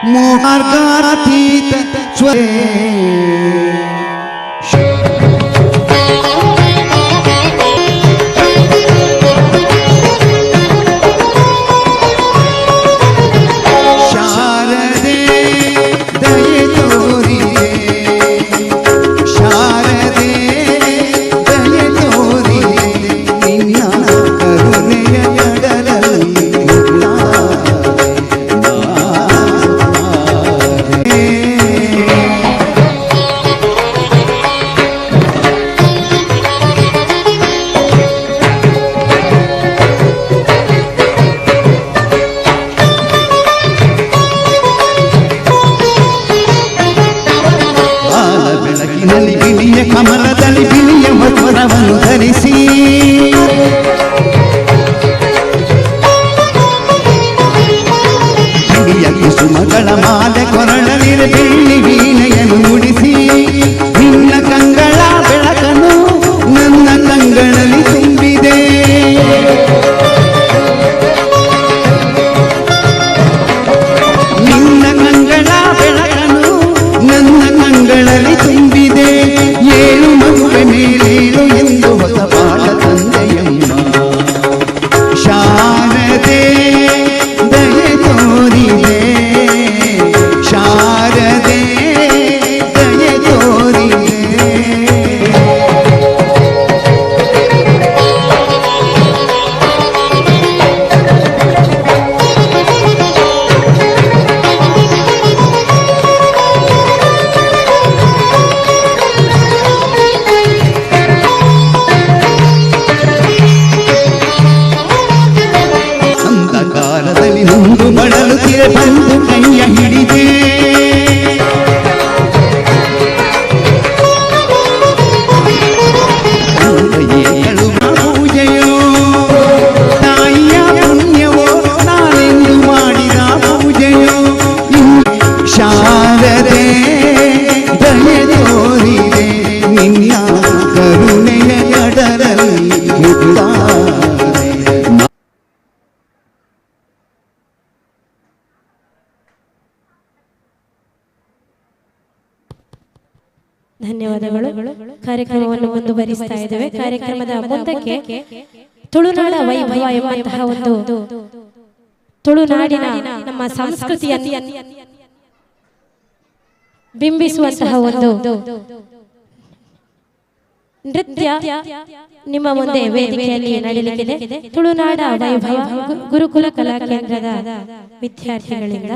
मोहार्गातीत स्वरे शारदे दये तोरिये शारदे दये तोरिये निನ್ನ ಕರುಣೆಯ ಕಡಲಲ್ಲಿ ಬೆಳಕಿನಲ್ಲಿ ಬಿಳಿಯ ಕಮಲದಲ್ಲಿ ಬಿಳಿಯ ವಸ್ತ್ರವನ್ನು ಧರಿಸಿ ಬಿಳಿಯ ಕುಸುಮಗಳ ಮಾಲೆ ಕೊರಳಲಿರ ಬೆಳ್ಳಿ ವೀಣೆಯನ್ನು ನುಡಿಸಿ ನಿನ್ನ ಕಂಗಳ ಬೆಳಕನ್ನು ನನ್ನ ಕಂಗಳಲ್ಲಿ ತುಂಬಿದೆ ನಿನ್ನ ಕಂಗಳ ಬೆಳಕನ್ನು ನನ್ನ ಕಂಗಳಲ್ಲಿ ತುಂಬಿದೆ ಏಳು ಮಗುವೆ ಮೇಲೇಳು ಎಂದು ಹೊಸ ಪಾಠ ತಂದೆಯಮ್ಮ ಶಾರದೆ ದಯೆ ತೋರಿದೆ ಶಾರದೆ ದಯೆ ತೋರಿದೆ ಅಂಧಕಾರದಲ್ಲಿ ನೊಂದು ಬಳಲುತ್ತಿರೆ ಬಂದು ಕೈಯ ಹಿಡಿದೆ ಹೇಳುವ ಪೂಜೆಯೋ ತಾಯಿಯ ಪುಣ್ಯವೋ ನಾನೆಂದು ಮಾಡಿದ ಪೂಜೆಯೋ ಶಾರದೆ ದಯೆ ತೋರಿದೆ ನಿನ್ನ ಕರುಣೆಯ ಕಡಲಲ್ಲಿ ಮುತ್ತಾರೆ ಧನ್ಯವಾದಗಳು. ಕಾರ್ಯಕ್ರಮವನ್ನು ಮುಂದುವರಿಸ್ತಾ ಇದ್ದೇವೆ. ಕಾರ್ಯಕ್ರಮದ ಮುಂದಕ್ಕೆ ತುಳುನಾಡ ವೈಭವ ಎಂಬಂತಹ ಒಂದು ತುಳುನಾಡಿನ ನಮ್ಮ ಸಂಸ್ಕೃತಿಯನ್ನು ಬಿಂಬಿಸುವಂತಹ ಒಂದು ನೃತ್ಯ ನಿಮ್ಮ ಮುಂದೆ ವೇದಿಕೆಯಲ್ಲಿ ನಡೆಯಲಿದೆ. ತುಳುನಾಡ ವೈಭವ ಗುರುಕುಲ ಕಲಾ ಕೇಂದ್ರದ ವಿದ್ಯಾರ್ಥಿಗಳಿಂದ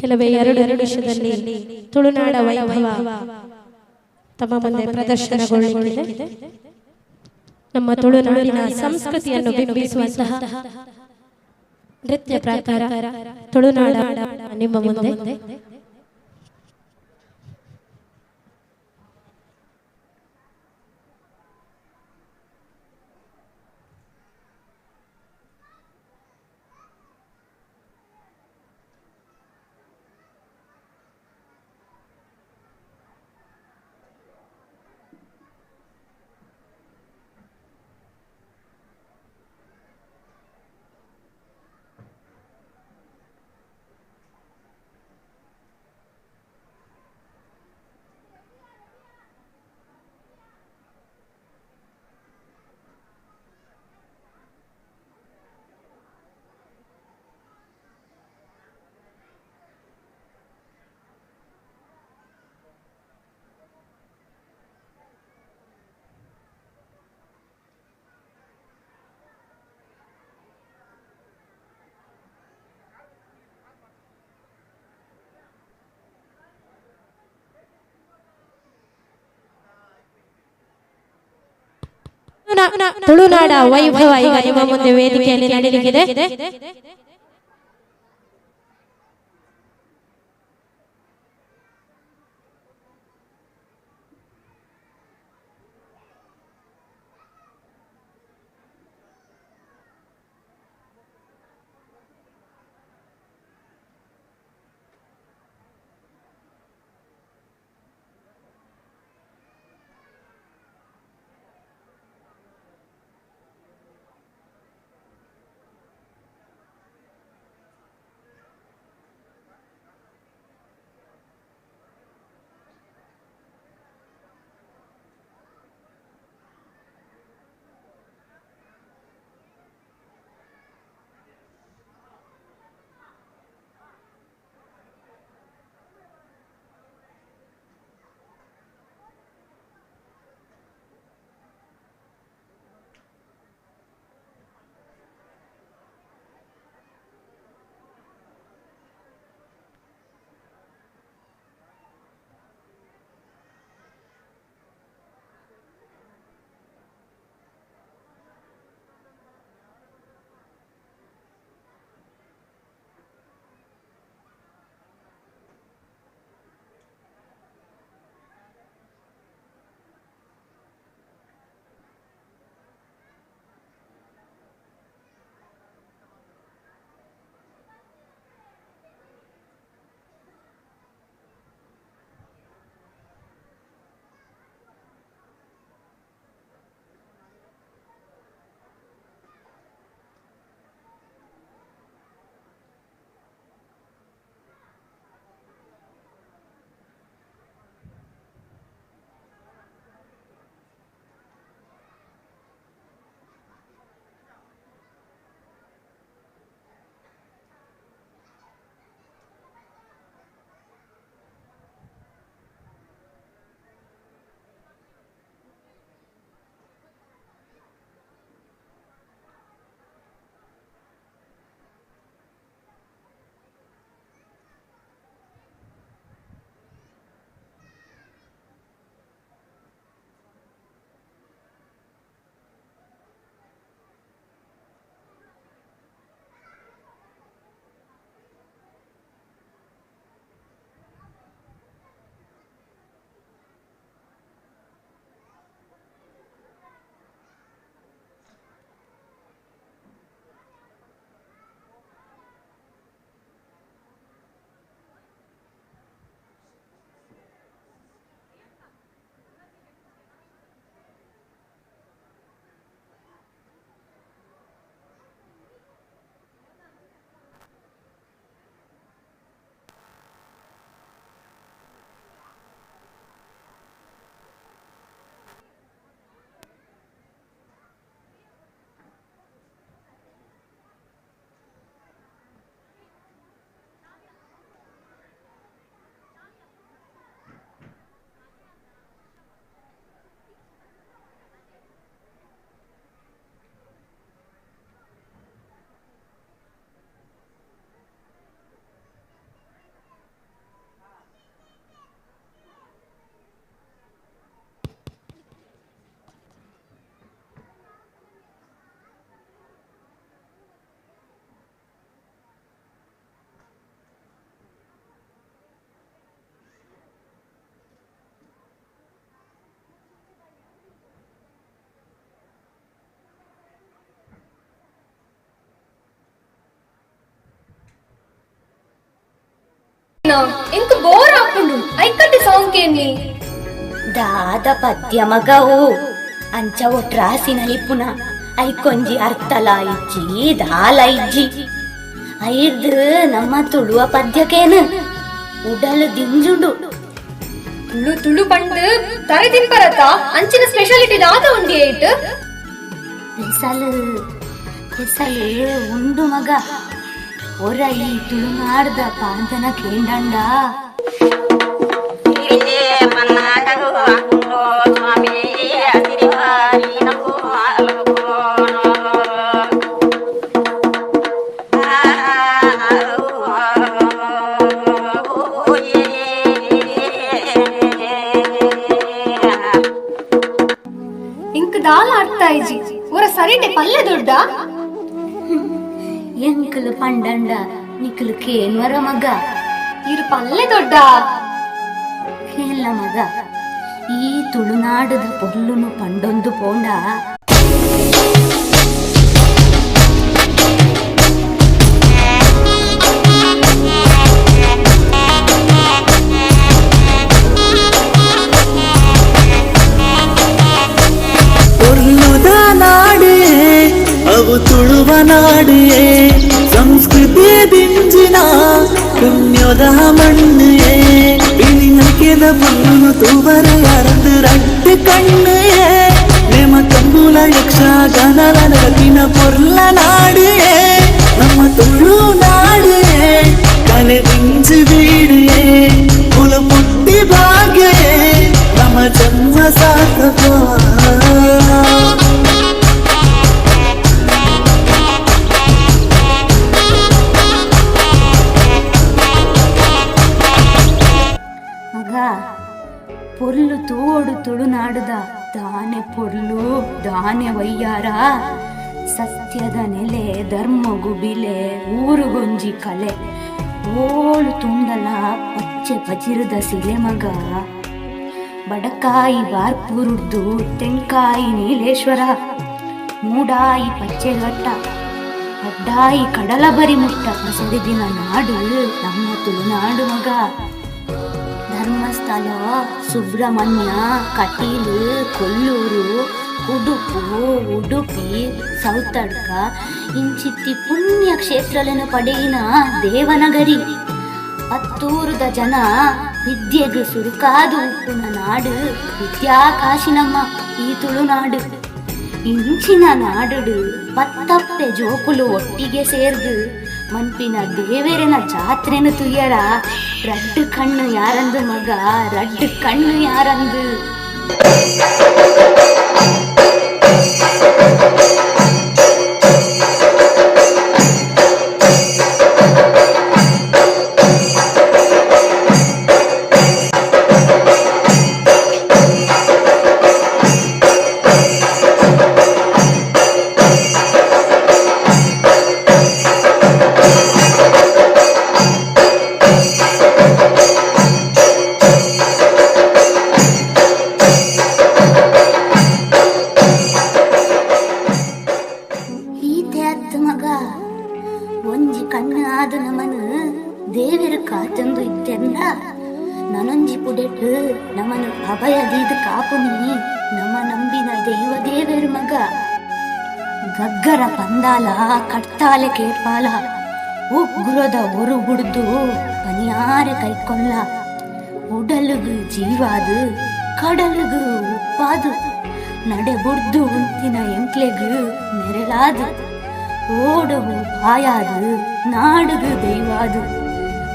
ಕೆಲವೇ ಎರಡು ನಿಮಿಷದಲ್ಲಿ ತುಳುನಾಡ ವೈಭವ ತಮ್ಮ ಮುಂದೆ ಪ್ರದರ್ಶನಗೊಳ್ಳಲಿದೆ. ನಮ್ಮ ತುಳುನಾಡಿನ ಸಂಸ್ಕೃತಿಯನ್ನು ಬಿಂಬಿಸುವಂತಹ ನೃತ್ಯ ಪ್ರಕಾರ ತುಳುನಾಡ ನಿಮ್ಮ ಮುಂದೆ. ತುಳುನಾಡ ವೈಭವ ಈಗ ನಿಮ್ಮ ಮುಂದೆ ವೇದಿಕೆಯಲ್ಲಿ ನಡೆಯಲಿದೆ. ಮಲ್ಪುನ ಎಂಕ ಬೋರ್ ಹಾಕೊಂಡು ಐಕಟ್ಟಿ ಸಾಂಗ್ ಕೇಳಿ ದಾದ ಪದ್ಯ ಮಗವು ಅಂಚ ಒಟ್ರಾಸಿನ ಲಿಪುನ ಐಕೊಂಜಿ ಅರ್ಥಲ ಇಜ್ಜಿ ದಾಲ ಇಜ್ಜಿ ಐದ್ ನಮ್ಮ ತುಳುವ ಪದ್ಯಕೇನು ಉಡಲು ದಿಂಜುಂಡು ತುಳು ತುಳು ಪಂಡ್ ತರೆ ತಿನ್ಪರತ್ತ ಅಂಚಿನ ಸ್ಪೆಷಾಲಿಟಿ ದಾದ ಉಂಡಿ ಐಟ್ ಹೆಸಲು ಉಂಡು ಮಗ ಒರ ಈ ತುಳುನಾಡ್ದ ಪಾಂತನ ಕೇಂಡಂಡ ಇಂಕ ದಾಲ ಅರ್ಥ ಐಜಿ ಒರ ಸರಿಟೆ ಪಲ್ಲೆ ದೊಡ್ಡ ಎಂಕಲು ಪಂಡಂಡ ನಿಕಲು ಕೇನ್ವರ ಮಗ ಇರು ಪಲ್ಲೆ ದೊಡ್ಡ ಕೇಳ ಮಗ ಈ ತುಳುನಾಡದ ಪೊರ್ಲುನು ಪಂಡೊಂದು ಪೋಂಡ ಪೊರ್ಲುದ ನಾಡೇ ಅವು ತುಳುವ ನಾಡೇ ಸಂಸ್ಕೃತಿ ದಿಂಜಿನ ಪುಣ್ಯದ ಮಣ್ಣೇ ಬಿಳಿನಕೆದ ಪೊರ್ಲು ತೂವರ ಅರದು ರಡ್ಡು ಕಣ್ಣೇ ನೇಮ ಕಂಬುಲ ಯಕ್ಷಗಾನದ ನಡಕಿನ ಪೊರ್ಲ ನಾಡೇ ನಮ್ಮ ತುಳು ನಾಡೇ ಕಲೆ ದಿಂಜು ಬೀಡೇ ಕುಲ ಮುಟ್ಟಿ ಭಾಗ್ಯ ನಮ್ಮ ಜನ್ಮ ಸಾರ್ಥಕ ಪೊರ್ಲು ತೋಡು ತುಳುನಾಡುದ ದಾನೆ ಪೊರ್ಲು ದಾನೆ ವಯ್ಯಾರ ಸತ್ಯದ ನೆಲೆ ಧರ್ಮಗು ಬಿಲೆ ಊರುಗೊಂಜಿ ಕಲೆ ಓಳು ತುಂಡಲ ಪಚ್ಚೆ ಪಜಿರದ ಸಿಲೆ ಮಗ ಬಡಕಾಯಿ ಬಾರ್ಪುರುಡ್ದು ತೆಂಕಾಯಿ ನೀಲೇಶ್ವರ ಮೂಡಾಯಿ ಪಚ್ಚೆಘಟ್ಟ ಅಡ್ಡಾಯಿ ಕಡಲ ಬರಿ ಮುಟ್ಟ ಸೆಡೆದಿನ ನಾಡು ನಮ್ಮ ತುಳುನಾಡು ಮಗ ಧರ್ಮಸ್ಥಳ ಸುಬ್ರಹ್ಮಣ್ಯ ಕಟೀಲು ಕೊಲ್ಲೂರು ಉಡುಪು ಉಡುಪಿ ಸೌತಡ್ಕ ಇಂಚಿತ್ತಿ ಪುಣ್ಯ ಕ್ಷೇತ್ರಗಳನ್ನು ಪಡೆಯಿನ ದೇವನಗರಿ ಪತ್ತೂರದ ಜನ ವಿದ್ಯೆಗೆ ಸುರುಕಾದು ಉಪ್ಪುನ ನಾಡು ವಿದ್ಯಾಕಾಶಿನಮ್ಮ ಈ ತುಳುನಾಡು ಇಂಚಿನ ನಾಡು ಪತ್ತಪ್ಪೆ ಜೋಕುಲು ಒಟ್ಟಿಗೆ ಸೇರ್ದು ಮನ್ಪಿನ ದೇವೇರನ ಜಾತ್ರೆನ ತುಯ್ಯರ ರಡ್ಡು ಕಣ್ಣು ಯಾರಂದು ಮಗ ರಡ್ಡು ಕಣ್ಣು ಯಾರಂದು ಒಂಜಿ ಕಣ್ಣು ಆದ ನಮನು ದೇವರ ಕಾತಂದು ಇತ್ತೆಂದ ನನೊಂಜಿ ಪುಡೆಟ್ಟು ನಮನು ಅಭಯದೀದ ಕಾಪುನಿ ನಮ್ಮ ನಂಬಿನ ದೈವ ದೇವರು ಮಗ ಗಗ್ಗರ ಪಂದಾಲ ಕಟ್ಟಾಲೆ ಕೇರ್ಪಾಲ ಉಗ್ರದ ಒರು ಬುಡ್ದು ಪನಿಯಾರೆ ಕೈಕೊಲ್ಲ ಉಡಲುಗು ಜೀವಾದು ಕಡಲುಗು ಉಪ್ಪಾದು ನಡೆ ಬುಡ್ದು ಉಂತಿನ ಎಂಕ್ಲೆಗು ನೆರಳಾದು ಓಡವು ಪಾಯಾದು ನಾಡುಗು ದೈವಾದು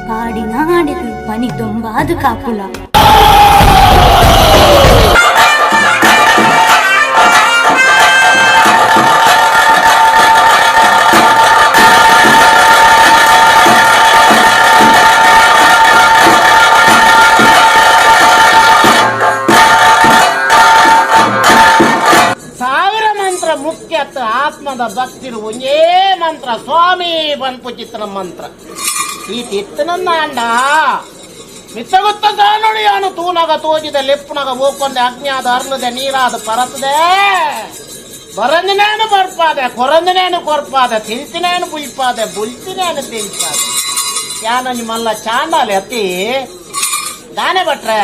ಪಾಡಿ ನಾಡಿಗು ಪನಿ ದೊಂಬಾದು ಕಾಪುಲ ಮುಖ್ಯತ್ ಆತ್ಮದ ಭಕ್ತಿರು ಒಂದೇ ಮಂತ್ರ ಸ್ವಾಮಿ ಬನ್ಪು ಚಿತ್ರ ಮಂತ್ರ ಈ ತಿತ್ತನನ್ನ ಅಂಡ ಮಿತ್ತಗುತ್ತ ನುಡಿಯಾನು ತೂನಗ ತೋಜಿದ ಲೆಪ್ಪುನಗ ಹೋಕೊಂಡೆ ಅಜ್ಞಾದ ಅರ್ನದೆ ನೀರಾದ ಪರತದೆ ಬರಂದಿನೇನು ಬರ್ಪಾದೆ ಕೊರಂದಿನೇನು ಕೊರ್ಪಾದೆ ತಿಂತಿನೇನು ಬುಲ್ಪಾದೆ ಬುಲ್ತಿನೇನು ತಿಂಪಾದೆ ಯಾನ ನಿಮ್ಮಲ್ಲ ಚಾಂಡಾಲೆ ಅತ್ತಿ ದಾನೆ ಭಟ್ರೆ.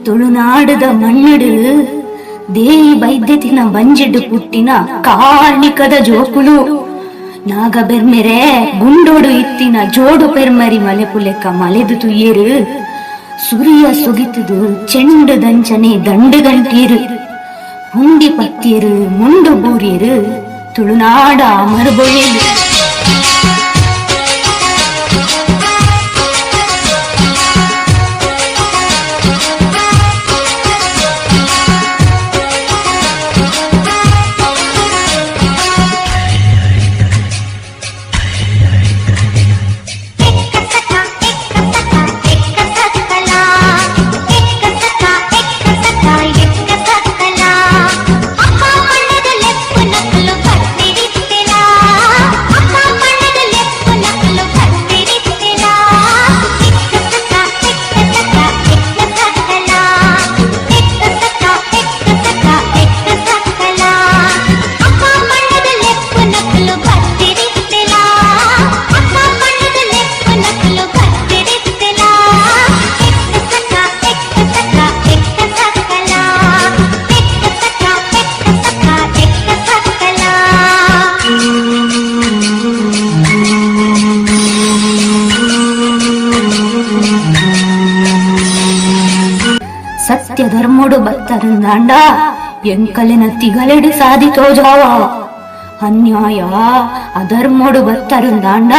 ತುಳುನಾಡದ ಮಣ್ಣಡು ದೇವಿ ಬೈದ್ಯತಿನ ಬಂಜೆಡು ಪುಟ್ಟಿನ ಕಾರ್ಣಿಕದ ಜೋಕುಳು ನಾಗ ಬೆರ್ಮೆರೆ ಗುಂಡೋಡು ಇತ್ತಿನ ಜೋಡು ಪೆರ್ಮರಿ ಮಲೆ ಪುಲೆಕ್ಕ ಮಲೆದು ತುಯ್ಯರು ಸೂರ್ಯ ಸುಗಿತದು ಚೆಂಡು ದಂಚನೆ ದಂಡು ಗಂಟೀರು ಹುಂಡಿ ಪತ್ತಿಯರು ಮುಂಡು ಬೂರಿಯರು ತುಳುನಾಡ ಮರುಬೊಯ್ಯಲು. ಧರ್ಮೋಡು ಬತ್ತರಂದಾಂಡ ಎಂಕಲಿನ ತಿಗಲೆಡು ಸಾಧಿತೋ ಜಾವ ಅನ್ಯಾಯ ಅಧರ್ಮೋಡು ಬತ್ತರಂದಾಂಡ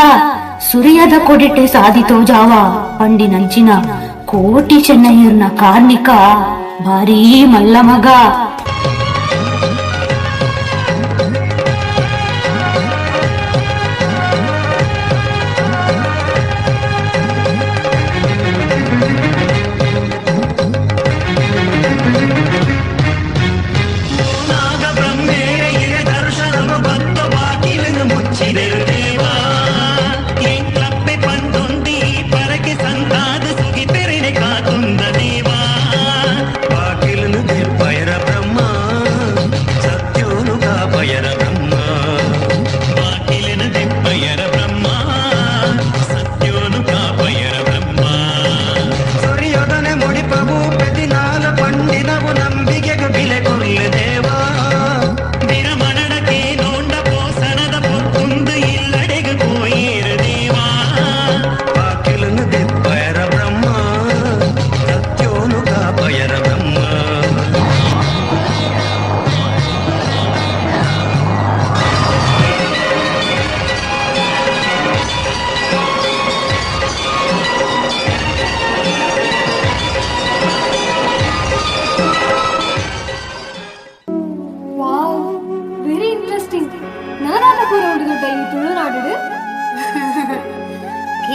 ಸುರಿಯದ ಕೊಡಿಟೆ ಸಾಧಿತೋ ಜಾವ ಪಂಡಿನಂಚಿನ ಕೋಟಿ ಚೆನ್ನಯ್ಯರ್ನ ಕಾರ್ಣಿಕ ಭಾರೀ ಮಲ್ಲ ಮಗ.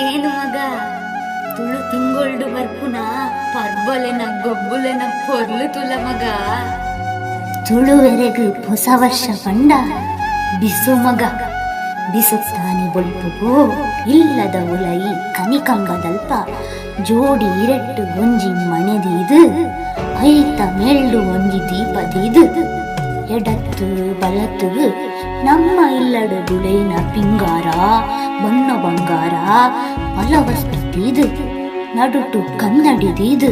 ಏನು ಮಗ ತುಳು ತಿಂಗೊಳ್ಡು ಬರ್ಪುನ ಪರ್ಬಲೆನ ಗೊಬ್ಬುಲೆನ ಪೊರ್ಲು ತುಲ ಮಗ ತುಳುವೆರೆಗು ಹೊಸ ವರ್ಷ ಪಂಡ ಬಿಸು ಮಗ ಬಿಸುತ್ತಾನೆ ಬೊಲ್ಪುಗು ಇಲ್ಲದ ಉಲೈ ಕನಿಕಂಬದಲ್ಪ ಜೋಡಿ ಇರೆಟ್ಟು ಒಂಜಿ ಮಣೆದೀದು ಐತ ಮೇಳ್ಳು ಒಂಜಿ ದೀಪದೀದು ಎಡತ್ತು ಬಲತ್ತು ನಮ್ಮ ಇಲ್ಲಡು ದುಳೇನ ಪಿಂಗಾರ ಬಣ್ಣ ಬಂಗಾರ ಫಲವಸ್ಪತಿದು ನಡುಟು ಕನ್ನಡಿದೀದು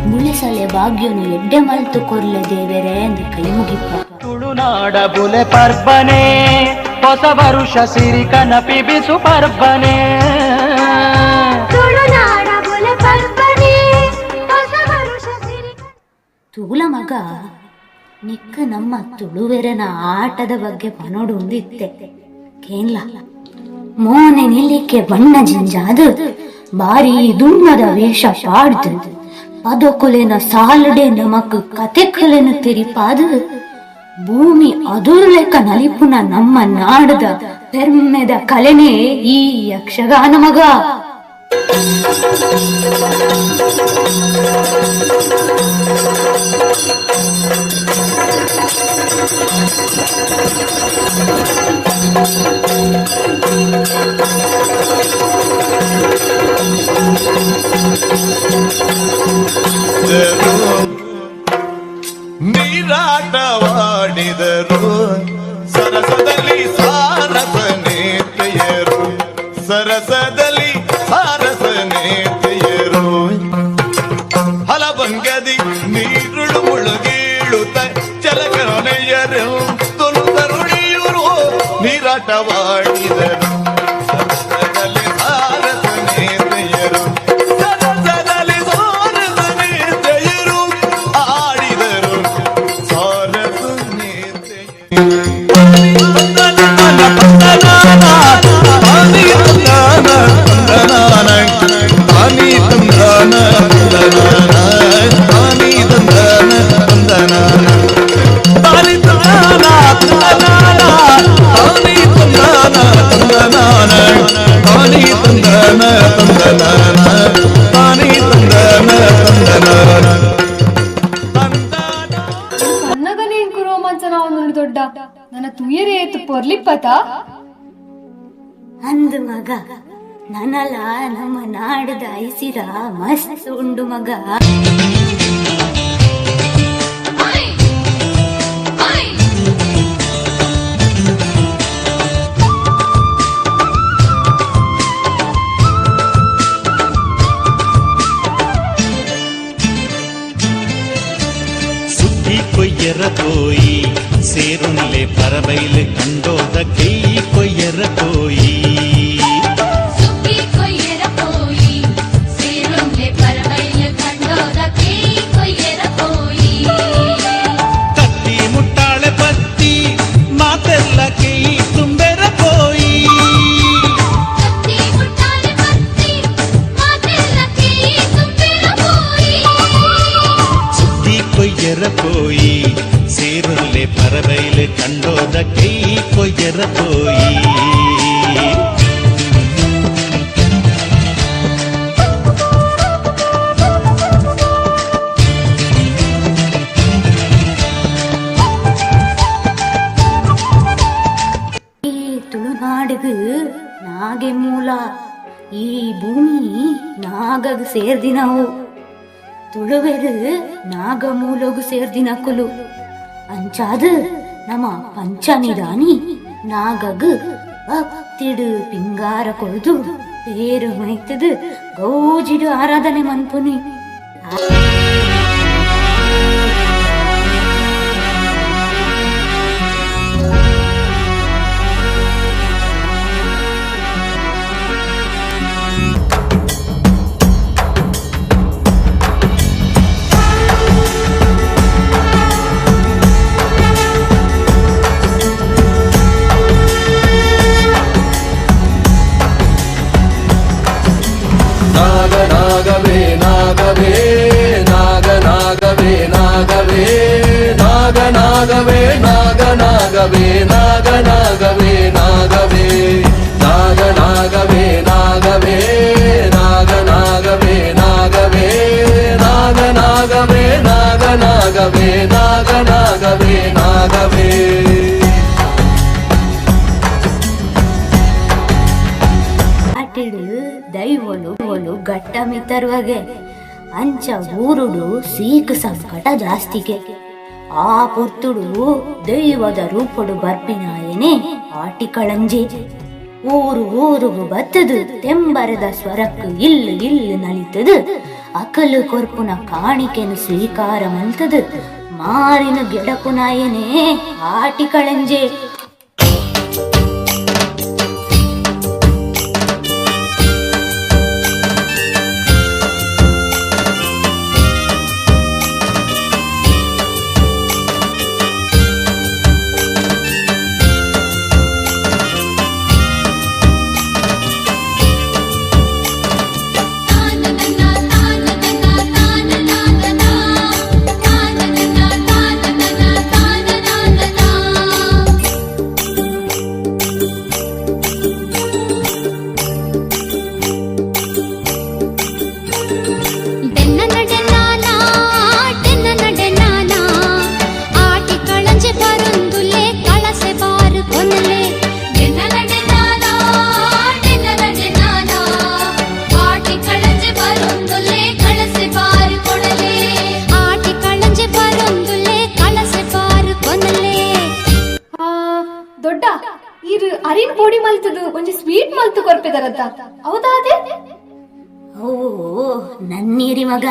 ಮುಳಿಸಲೆ ಭಾಗ್ಯನು ಎಡ್ಡೆ ಮಲ್ತು ಕೊರ್ಲೆ ದೇವರೇ ಎಂದು ಕೈ ಮುಗಿಪ್ಪ. ತುಳುನಾಡ ಬುಲೆ ಪರ್ಬನೆ ಹೊಸ ವರುಷ ಸಿರಿ ಕನಪಿ ಬಿಸು ಪರ್ಬನೆ ತುಳುನಾಡ ಬುಲೆ ಪರ್ಬನೆ ಹೊಸ ವರುಷ ಸಿರಿ. ತೂಲ ಮಗ ನಿಕ್ಕ ನಮ್ಮ ತುಳುವೆರನ ಆಟದ ಬಗ್ಗೆ ಪನೋಡು ಒಂದಿತ್ತೆ ಕೇನ್ಲ ಮೋನೆ ನಿಲ್ಲಿಕ್ಕೆ ಬಣ್ಣ ಜಿಂಜಾದು ಬಾರಿ ದುಮ್ಮದ ವೇಷ ಪಾಡ್ದು ಪದಕೊಲೆನ ಸಾಲಡೆ ನಮಕ್ ಕತೆಕಲೆನ ತೆರಿಪಾದು ಭೂಮಿ ಅದುರ್ಲೆಕ್ಕ ನಲಿಪುನ ನಮ್ಮ ನಾಡದ ಪೆರ್ಮೆದ ಕಲೆನೇ ಈ ಯಕ್ಷಗಾನ ಮಗ. ನೀರಾಟವಾಡಿದರು ಸರಸದಲ್ಲಿ ತಾನೇ ತಂದನ ಅನ್ನಗನೇ ಇಂಕು ರೋಮಾಂಚನ ಅವನು ದೊಡ್ಡ ನನ್ನ ತುಯರೇ ಏತು ಪೊರ್ಲಿಪ್ಪತ ಅಂದು ಮಗ ನನಲ ನಮ್ಮ ನಾಡದ ಐಸಿರ ಮಸ್ತ್ ಉಂಡು ಮಗ. ಸುದ್ದಿ ಕೊಯ್ಯರ ಕೋಯಿ ಸೇರುನ್ಲೆ ಪರಬೈಲೆ ಕಂಡೋದ ಕೈ ಕೊಯ್ಯರ ಕೋಯಿ ಕತ್ತಿ ಮುಟ್ಟಾಳೆ ಪತ್ತಿ ಮಾತೆಲ್ಲ ಕೈ ತುಂಬೆರ ಕೋಯಿ ಸುದ್ದಿ ಕೊಯ್ಯರ ಕೋಯಿ ಸೇರುನ್ಲೆ ಪರಬೈಲೆ ಕಂಡೋದ ಕೈ ಕೊಯ್ಯರ ಕೋಯಿ ತುಳುನಾಡಿಗೆ ನಾಗೆ ಮೂಲ, ಈ ಭೂಮಿ ನಾಗಗ್ ಸೇರ್ದಿನವು. ತುಳುವೆರು ನಾಗ ಮೂಲಗು ಸೇರ್ದಿನ ಕುಲು ಅಂಚಾದ ನಮ್ಮ ಪಂಚನಿದಾನಿ ನಾಗಗ್ ಭಕ್ತಿಡು ಪಿಂಗಾರ ಕೊಯ್ದು പേര് മൈത്തത് ഗൗജിയുടെ ആരാധന മൻപുനി. ನಾಗವೇ ನಾಗವೇ ನಾಗವೇ ನಾಗವೇ ನಾಗವೇ ನಾಗವೇ ನಾಗವೇ ನಾಗವೇ ನಾಗವೇ ನಾಗವೇ ನಾಗವೇ ನಾಗವೇ ಆಟಿಡು ದೈವಲು ಗಟ್ಟ ಮಿತ್ತರುವಗೆ ಅಂಚ ಊರುಡು ಸೀಕ್ ಸಂಕಟ ಜಾಸ್ತಿಗೆ ಆ ಪೊರ್ತುಡು ದೈವದ ರೂಪಡು ಬರ್ಪಿನಾಯನೆ ಆಟಿ ಕಳಂಜೆ ಊರುಗು ಬತ್ತದು ತೆಂಬರದ ಸ್ವರಕ್ಕು ಇಲ್ಲು ನಲಿತದು ಅಕಲು ಕೊರ್ಪುನ ಕಾಣಿಕೆನು ಸ್ವೀಕಾರ ಮಲ್ತದು ಮಾರಿನ ಗೆಡಪು ನಾಯನೆ ಆಟಿ ಕಳಂಜೆ. ಅರಿನ್ ಪೋಡಿ ಮಲ್ತದು ಒಂಜಿ ಸ್ವೀಟ್ ಮಲ್ತು ಕೊರ್ಪಿದಾರತ್ತ ಹೌದಾದೆ? ಓ ನನ್ನೀರಿ ಮಗ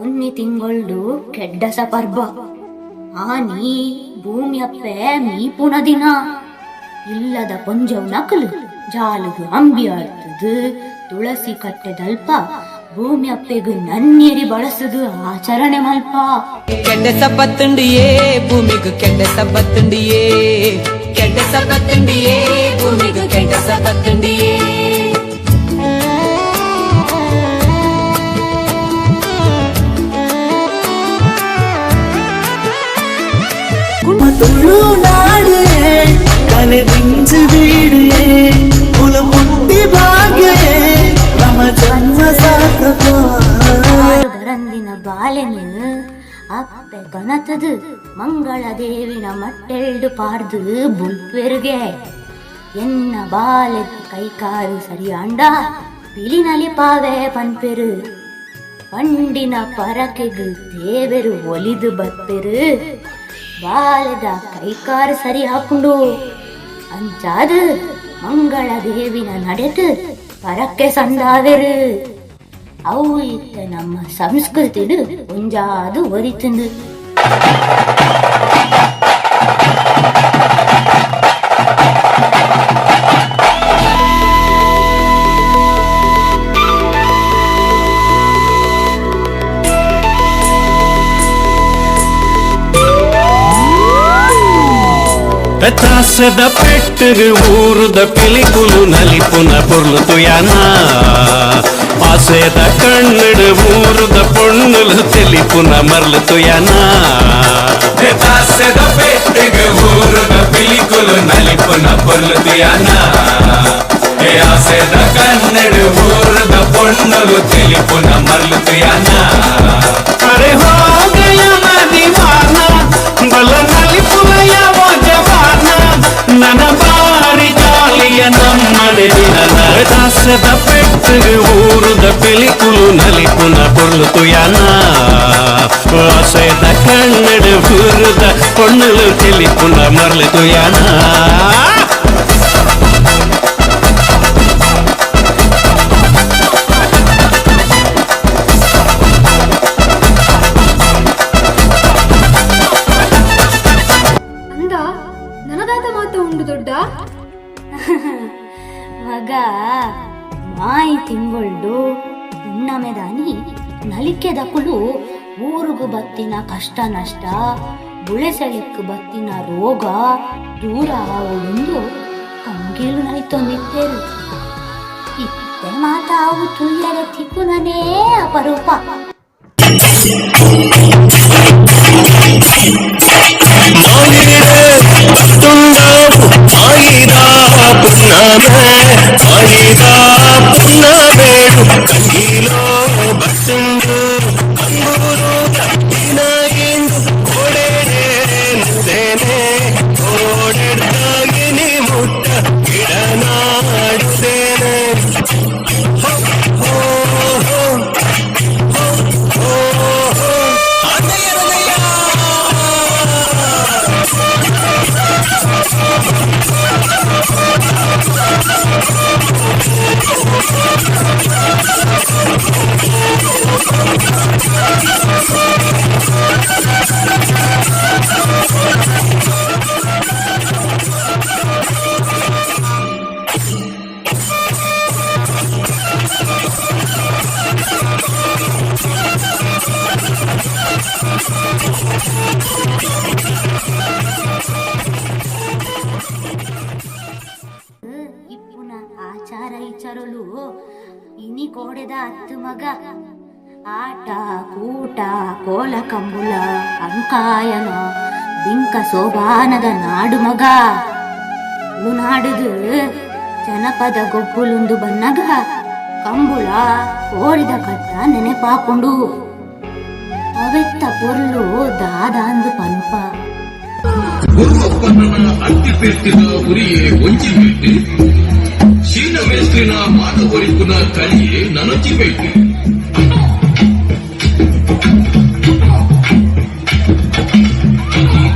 ಒನ್ನಿ ತಿಂಗೊಳ್ದು ಕೆಡ್ಡಸ ಪರ್ಬ ಆನಿ ಭೂಮಿ ಅಪ್ಪೆ ಮೀಪುನ ದಿನ ಇಲ್ಲದ ಪೊಂಜವು ನಕಲು ಜಾಲುಗು ಅಂಬಿ ಆಡ್ತದು ತುಳಸಿ ಕಟ್ಟೆದಲ್ಪ ಭೂಮಿ ಅಪ್ಪೆಗು ನನ್ನೀರಿ ಬಳಸುದು ಆಚರಣೆ ಮಲ್ಪ. ಕೆಡ್ಡ ಸಬ್ಬತ್ತುಂಡಿಯೇ ಭೂಮಿಗು ಕೆಡ್ಡ ಸಬ್ಬತ್ತುಂಡಿಯೇ ಕೆಡ್ಡ ಸಬ್ಬತ್ತುಂಡಿಯೇ ಭೂಮಿಗು ಕೆಡ್ಡ ಸಬ್ಬತ್ತುಂಡಿಯೇ. ತುಳುನಾಡು ಕಲೆ ಬಿಂಚು ಬೀಡು ಕುಲ ಮುಟ್ಟಿ ಭಾಗ್ಯ ರಮಜ ಬರಂದಿನ ಬಾಲೆನು ಅಪ್ಪೆ ಕನತದು ಮಂಗಳ ದೇವಿನ ಮಟ್ಟೆಲ್ಡು ಪಾರ್ದು ಬುಲ್ಪೆರುಗೆ ಎನ್ನ ಬಾಲೆ ಕೈಕಾಲು ಸರಿಯಾಂಡ ಪಿಲಿನಲಿ ಪಾವೆ ಪನ್ಪೆರು ಪಂಡಿನ ಪರಕೆಗು ದೇವರು ಒಲಿದು ಬಪ್ಪೆರು ಬಾಲೆದ ಕೈಕಾಲು ಸರಿ ಹಾಕೊಂಡು ಅಂಚಾದ ಮಂಗಳ ದೇವಿನ ನಡೆದು ಪರಕ್ಕೆ ಸಂದಾವೆರು ಅವು ಇತ್ತ ನಮ್ಮ ಸಂಸ್ಕೃತಿಡು ಒಂಜಾದು ಒರಿತಂದು పెతాసద పెట్టరు ఊరుద పిలికులు నలిపున పొర్లుతు యానా పాసేద కన్నడు ఊరుద పొన్నులు తెలిపున మర్లుతు యానా పెతాసద పెట్టరు ఊరుద పిలికులు నలిపున పొర్లుతు యానా ఆసేద కన్నడు ఊరుద పొన్నులు తెలిపున మర్లుతు యానా అరే హో గయన దివానా బల నలిపులయ ನನ್ನ ಬಾರಿ ಜಾಲಿಯ ನಮ್ಮನೆ ದಾಸದ ಪೆಟ್ಟರು ಊರುದ ಪಿಲಿಕುಲು ನಲಿಪುನ పొర్లుతు యానా ಆಸೆದ ಕನ್ನಡ ಊರುದ పొన్నులు తెలిపున మర్లుతు యానా ಮಗ ಮಾಯಿ ತಿಂಗೊಳ್ಡು ಉಣ್ಣಮೆದಾನಿ ನಲಿಕೆದಕುಲು ಊರುಗು ಬತ್ತಿನ ಕಷ್ಟ ನಷ್ಟ ಬುಳೆಸೆಳಿಕ್ಕು ಬತ್ತಿನ ರೋಗ ದೂರ ಆವುಂದು ಕಂಗೀಳು ನಲಿತೊಂದಿತ್ತೇರು ಇತ್ತೆ ಮಾತಾವು ತುಯ್ಯರೆ ತಿಕ್ಕುನನೇ ಅಪರೂಪ ಆಚಾರ ವಿಚಾರಲು ಇನಿ ಕೋಡೆದ ಹತ್ತು ಮಗ ಆಟ ಕೂಟ ಕೋಲ ಕಂಬುಲ ಅಂಕಾಯನ ಬಿಂಕ ಸೋಬಾನದ ನಾಡು ಮಗ ನಾಡುದು ಜನಪದ ಗೊಬ್ಬುಲುಂದು ಬನ್ನಗ ಕಂಬುಳ ಓಡಿದ ಕಟ್ಟ ನೆನೆಪಾಕೊಂಡು ಅವೆತ್ತ ಪೊರ್ಲು ದಾದಾಂದು ಪನ್ಪ ಅಂಟಿಪೆಟ್ಟಿನ ಉರಿಯೇ ಒಂಚಿಬಿಟ್ಟು ಶೀನ ಮೇಸ್ತ್ರಿನ ಮಾತು ಒರಿಪುನ ಕಳಿಯೇ ನನಚಿಬಿಟ್ಟು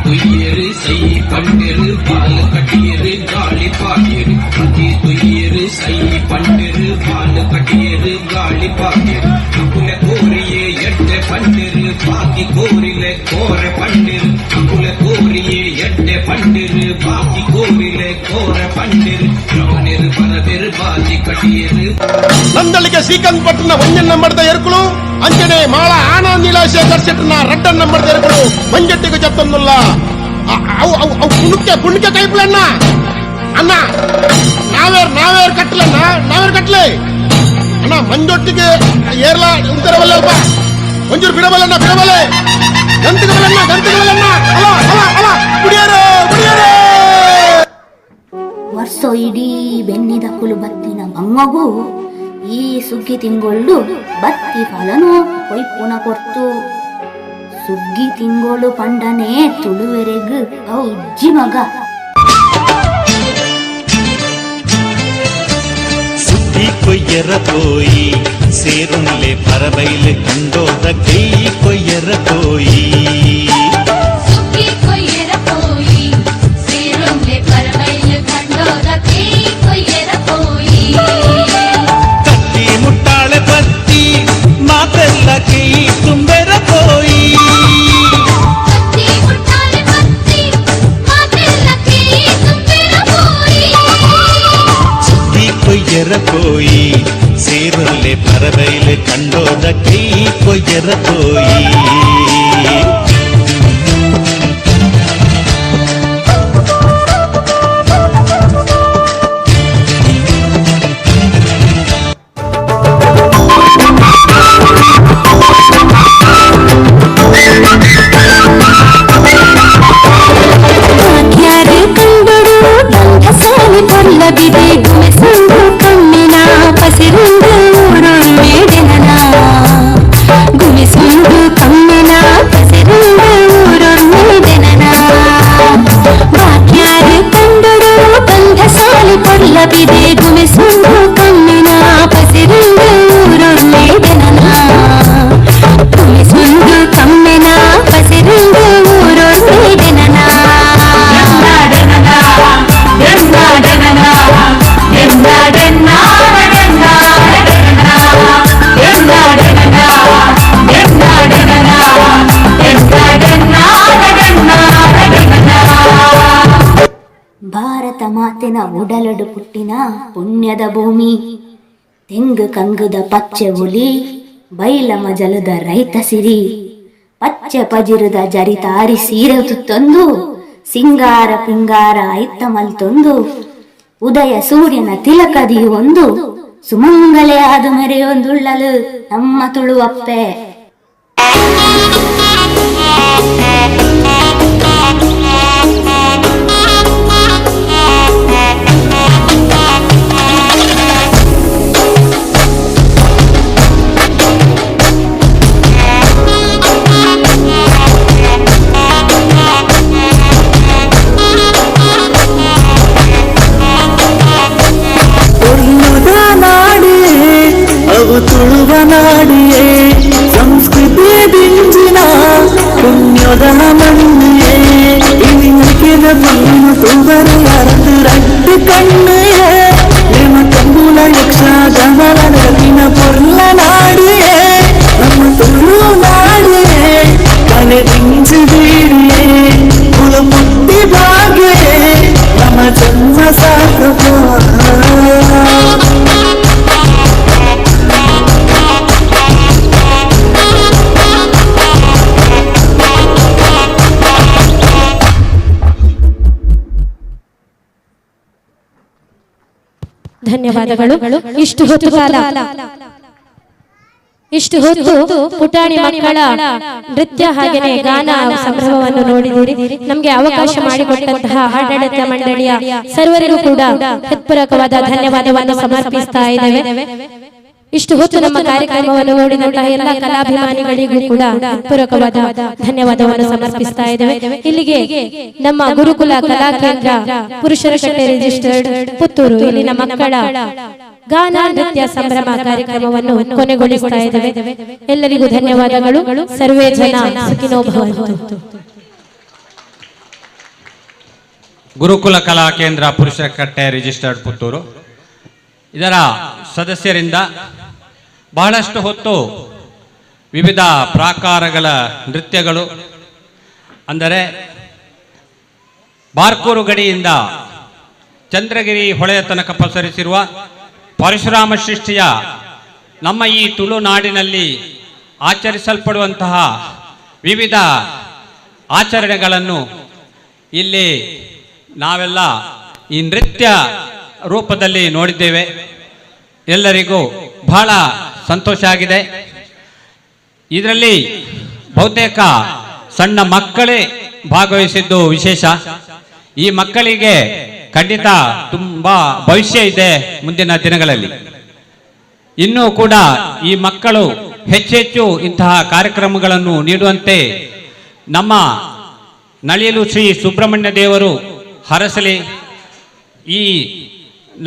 துய்யரு சை பண்டெரு பால் கட்டியரு காளி பாட்டியரு அதி துய்யரு சை பண்டெரு பால் கட்டியரு காளி பாட்டியரு அக்குல கோரியே எட்டೆ பண்டெரு பாக்கி கோரிலே கோர பண்டெரு அக்குல கோரியே எட்டೆ பண்டெரு பாக்கி கோரிலே கோர பண்டெரு ராவணெரு பரவெரு பாதி கட்டியரு ನಂದಳಿಗೆ ಶ್ರೀಕಾಂತ್ ಪಟ್ಟಣ ಒಂಜನ್ ನಂಬರ್ದ ಎರ್ಕುಳು ಅಂಚನೆ ಮಾಳ ಆನಂದ್ ನೀಲಾಶೇಖರ್ ಶೆಟ್ಟನ ರಡ್ಡನ್ ನಂಬರ್ದ ಎರ್ಕುಳು ಮಂಜಟ್ಟಿಗೆ ಜತ್ತೊಂದುಲ್ಲ ಅವು ಕುಣಿಕೆ ಕೈಪುಲಣ್ಣ ಅಣ್ಣ ನಾವೇರ್ ಕಟ್ಲೆ ಅಣ್ಣ ಮಂಜೊಟ್ಟಿಗೆ ಏರ್ಲ ಉಂತರವಲ್ಲಪ್ಪ ಒಂಚೂರು ಬಿಡಬಲ್ಲಣ್ಣ ಗಂತಿಗಬಲ್ಲಣ್ಣ ಅಲ ಕುಡಿಯಾರೋ ವರ್ಷ ಇಡೀ ಬೆನ್ನಿದ ಕುಲು ಬತ್ತಿನ ಮಂಗಗೂ ಈ ಸುಗ್ಗಿ ತಿಂಗೊಳ್ಳು ಬತ್ತಿ ಫಲನು ಕೊಯ್ಪುನ ಕೊರ್ತು ಸುಗ್ಗಿ ತಿಂಗೋಳು ಪಂಡನೆ ತುಳುವೆರೆಗ್ ಔಜ್ಜಿ ಮಗ ಸುದ್ದಿ ಕೊಯ್ಯರ ಪೋಯಿ ಸೇರುನ್ಲೆ ಪರಬೈಲೆ ಕಂಡೋದ ಕೈ ಕೊಯ್ಯರ ಪೋಯಿ ಸುಗ್ಗಿ ಕೊಯ್ಯರ ಪೋಯಿ ಸೇರುನ್ಲೆ ಪರಬೈಲೆ ಕಂಡೋದ ಕೈ ಕೊಯ್ಯರ ಪೋಯಿ ಕತ್ತಿ ಮುಟ್ಟಾಳೆ ಬತ್ತಿ ಮಾತೆಲ್ಲ ಕೈ ತುಂಬೆರ ಪೋಯಿ ಕತ್ತಿ ಮುಟ್ಟಾಳೆ ಬತ್ತಿ ಮಾತೆಲ್ಲ ಕೈ ತುಂಬೆರ ಪೋಯಿ ಸುದ್ದಿ ಕೊಯ್ಯರ ಪೋಯಿ ಸೇರುನ್ಲೆ ಪರಬೈಲೆ ಕಂಡೋದ ಕೈ ಕೊಯ್ಯರ ಪೋಯಿ ಭಾರತ ಮಾತೆನ ಉಡಲಡು ಪುಟ್ಟಿನ ಪುಣ್ಯದ ಭೂಮಿ ತೆಂಗು ಕಂಗುದ ಪಚ್ಚೆ ಹುಲಿ ಬೈಲಮ ಜಲದ ರೈತ ಸಿರಿ ಪಚ್ಚೆ ಪಜಿರುದ ಜರಿತಾರಿ ಸೀರದು ತಂದು ಸಿಂಗಾರ ಪಿಂಗಾರ ಐತ್ತ ಮಲ್ತೊಂದು ಉದಯ ಸೂರ್ಯನ ತಿಲಕದಿ ಒಂದು ಸುಮಂಗಲೆ ಆದು ಮೆರೆಯೊಂದುಳ್ಳಲು ನಮ್ಮ ತುಳುವಪ್ಪೆ ತುಳುವ ನಾಡಿಯೇ ಸಂಸ್ಕೃತಿ ಬಿಂಜಿನ ಪುಣ್ಯದ ಮಣ್ಣಿಯೇ ಇಳಿಕೆದ ಮಣ್ಣು ತುವರ ಅರದು ರಡ್ಡು ಕಣ್ಣೆಯೇ ನಿಮ್ಮ ಕಂಬುಲ ಯಕ್ಷ ಗಮಲ ನದಿನ ಪೊರ್ಲ ನಾಡಿಯೇ ನಮ್ಮ ತುಳು ನಾಡಿಯೇ ಕಲೆ ಬಿಂಜಿ ಬೀಡಿಯೇ ಕುಲ ಮುಟ್ಟಿ ಬಾಗಿಯೇ ನಮ್ಮ ಜನ್ಮ ಸಾರ್ಥಕ ಧನ್ಯವಾದಗಳು. ಇಷ್ಟು ಹೊತ್ತು ಪುಟಾಣಿ ಮಕ್ಕಳ ನೃತ್ಯ ಹಾಗೆಯೇ ಗಾನ ಸಂಭ್ರಮವನ್ನು ನೋಡಿದಿರಿ. ನಮಗೆ ಅವಕಾಶ ಮಾಡಿಕೊಟ್ಟಂತಹ ಆಡಳಿತ ಮಂಡಳಿಯ ಸರ್ವರಿಗೂ ಕೂಡ ಹೃತ್ಪೂರ್ವಕವಾದ ಧನ್ಯವಾದವನ್ನು ಸಮರ್ಪಿಸ್ತಾ ಇದ್ದೇವೆ. ಇಷ್ಟು ಹೊತ್ತು ನಮ್ಮ ಕಾರ್ಯಕ್ರಮವನ್ನು ನೋಡಿದಂತಹ ಎಲ್ಲ ಕಲಾಭಿಮಾನಿಗಳಿಗೂ ಕೂಡ ಹೃತ್ಪೂರ್ವಕವಾದ ಧನ್ಯವಾದವನ್ನು ಸಮರ್ಪಿಸ್ತಾ ಇದ್ದೇವೆ. ಇಲ್ಲಿಗೆ ನಮ್ಮ ಗುರುಕುಲ ಕಲಾ ಕೇಂದ್ರ ಪುರುಷರ ಕಟ್ಟೆ ರಿಜಿಸ್ಟರ್ಡ್ ಪುತ್ತೂರು ಇಲ್ಲಿನ ಮಕ್ಕಳ ಗಾನ ನೃತ್ಯ ಸಂಭ್ರಮ ಕಾರ್ಯಕ್ರಮವನ್ನು ಕೊನೆಗೊಳಿಸ್ತಾ ಇದ್ದೇವೆ. ಎಲ್ಲರಿಗೂ ಧನ್ಯವಾದಗಳು. ಸರ್ವೇ ಜನ ಸುಖಿನೋ ಭವಂತು. ಗುರುಕುಲ ಕಲಾ ಕೇಂದ್ರ ಪುರುಷರ ಕಟ್ಟೆ ರಿಜಿಸ್ಟರ್ಡ್ ಪುತ್ತೂರು ಇದರ ಸದಸ್ಯರಿಂದ ಬಹಳಷ್ಟು ಹೊತ್ತು ವಿವಿಧ ಪ್ರಾಕಾರಗಳ ನೃತ್ಯಗಳು ಅಂದರೆ ಬಾರ್ಕೂರು ಗಡಿಯಿಂದ ಚಂದ್ರಗಿರಿ ಹೊಳೆಯ ತನಕ ಪಸರಿಸಿರುವ ಪರಶುರಾಮ ಸೃಷ್ಟಿಯ ನಮ್ಮ ಈ ತುಳುನಾಡಿನಲ್ಲಿ ಆಚರಿಸಲ್ಪಡುವಂತಹ ವಿವಿಧ ಆಚರಣೆಗಳನ್ನು ಇಲ್ಲಿ ನಾವೆಲ್ಲ ಈ ನೃತ್ಯ ರೂಪದಲ್ಲಿ ನೋಡಿದ್ದೇವೆ. ಎಲ್ಲರಿಗೂ ಬಹಳ ಸಂತೋಷ ಆಗಿದೆ. ಇದರಲ್ಲಿ ಬಹುತೇಕ ಸಣ್ಣ ಮಕ್ಕಳೇ ಭಾಗವಹಿಸಿದ್ದು ವಿಶೇಷ. ಈ ಮಕ್ಕಳಿಗೆ ಖಂಡಿತ ತುಂಬಾ ಭವಿಷ್ಯ ಇದೆ ಮುಂದಿನ ದಿನಗಳಲ್ಲಿ. ಇನ್ನೂ ಕೂಡ ಈ ಮಕ್ಕಳು ಹೆಚ್ಚೆಚ್ಚು ಇಂತಹ ಕಾರ್ಯಕ್ರಮಗಳನ್ನು ನೀಡುವಂತೆ ನಮ್ಮ ನಳಿಯಲು ಶ್ರೀ ಸುಬ್ರಹ್ಮಣ್ಯ ದೇವರು ಹರಸಲಿ. ಈ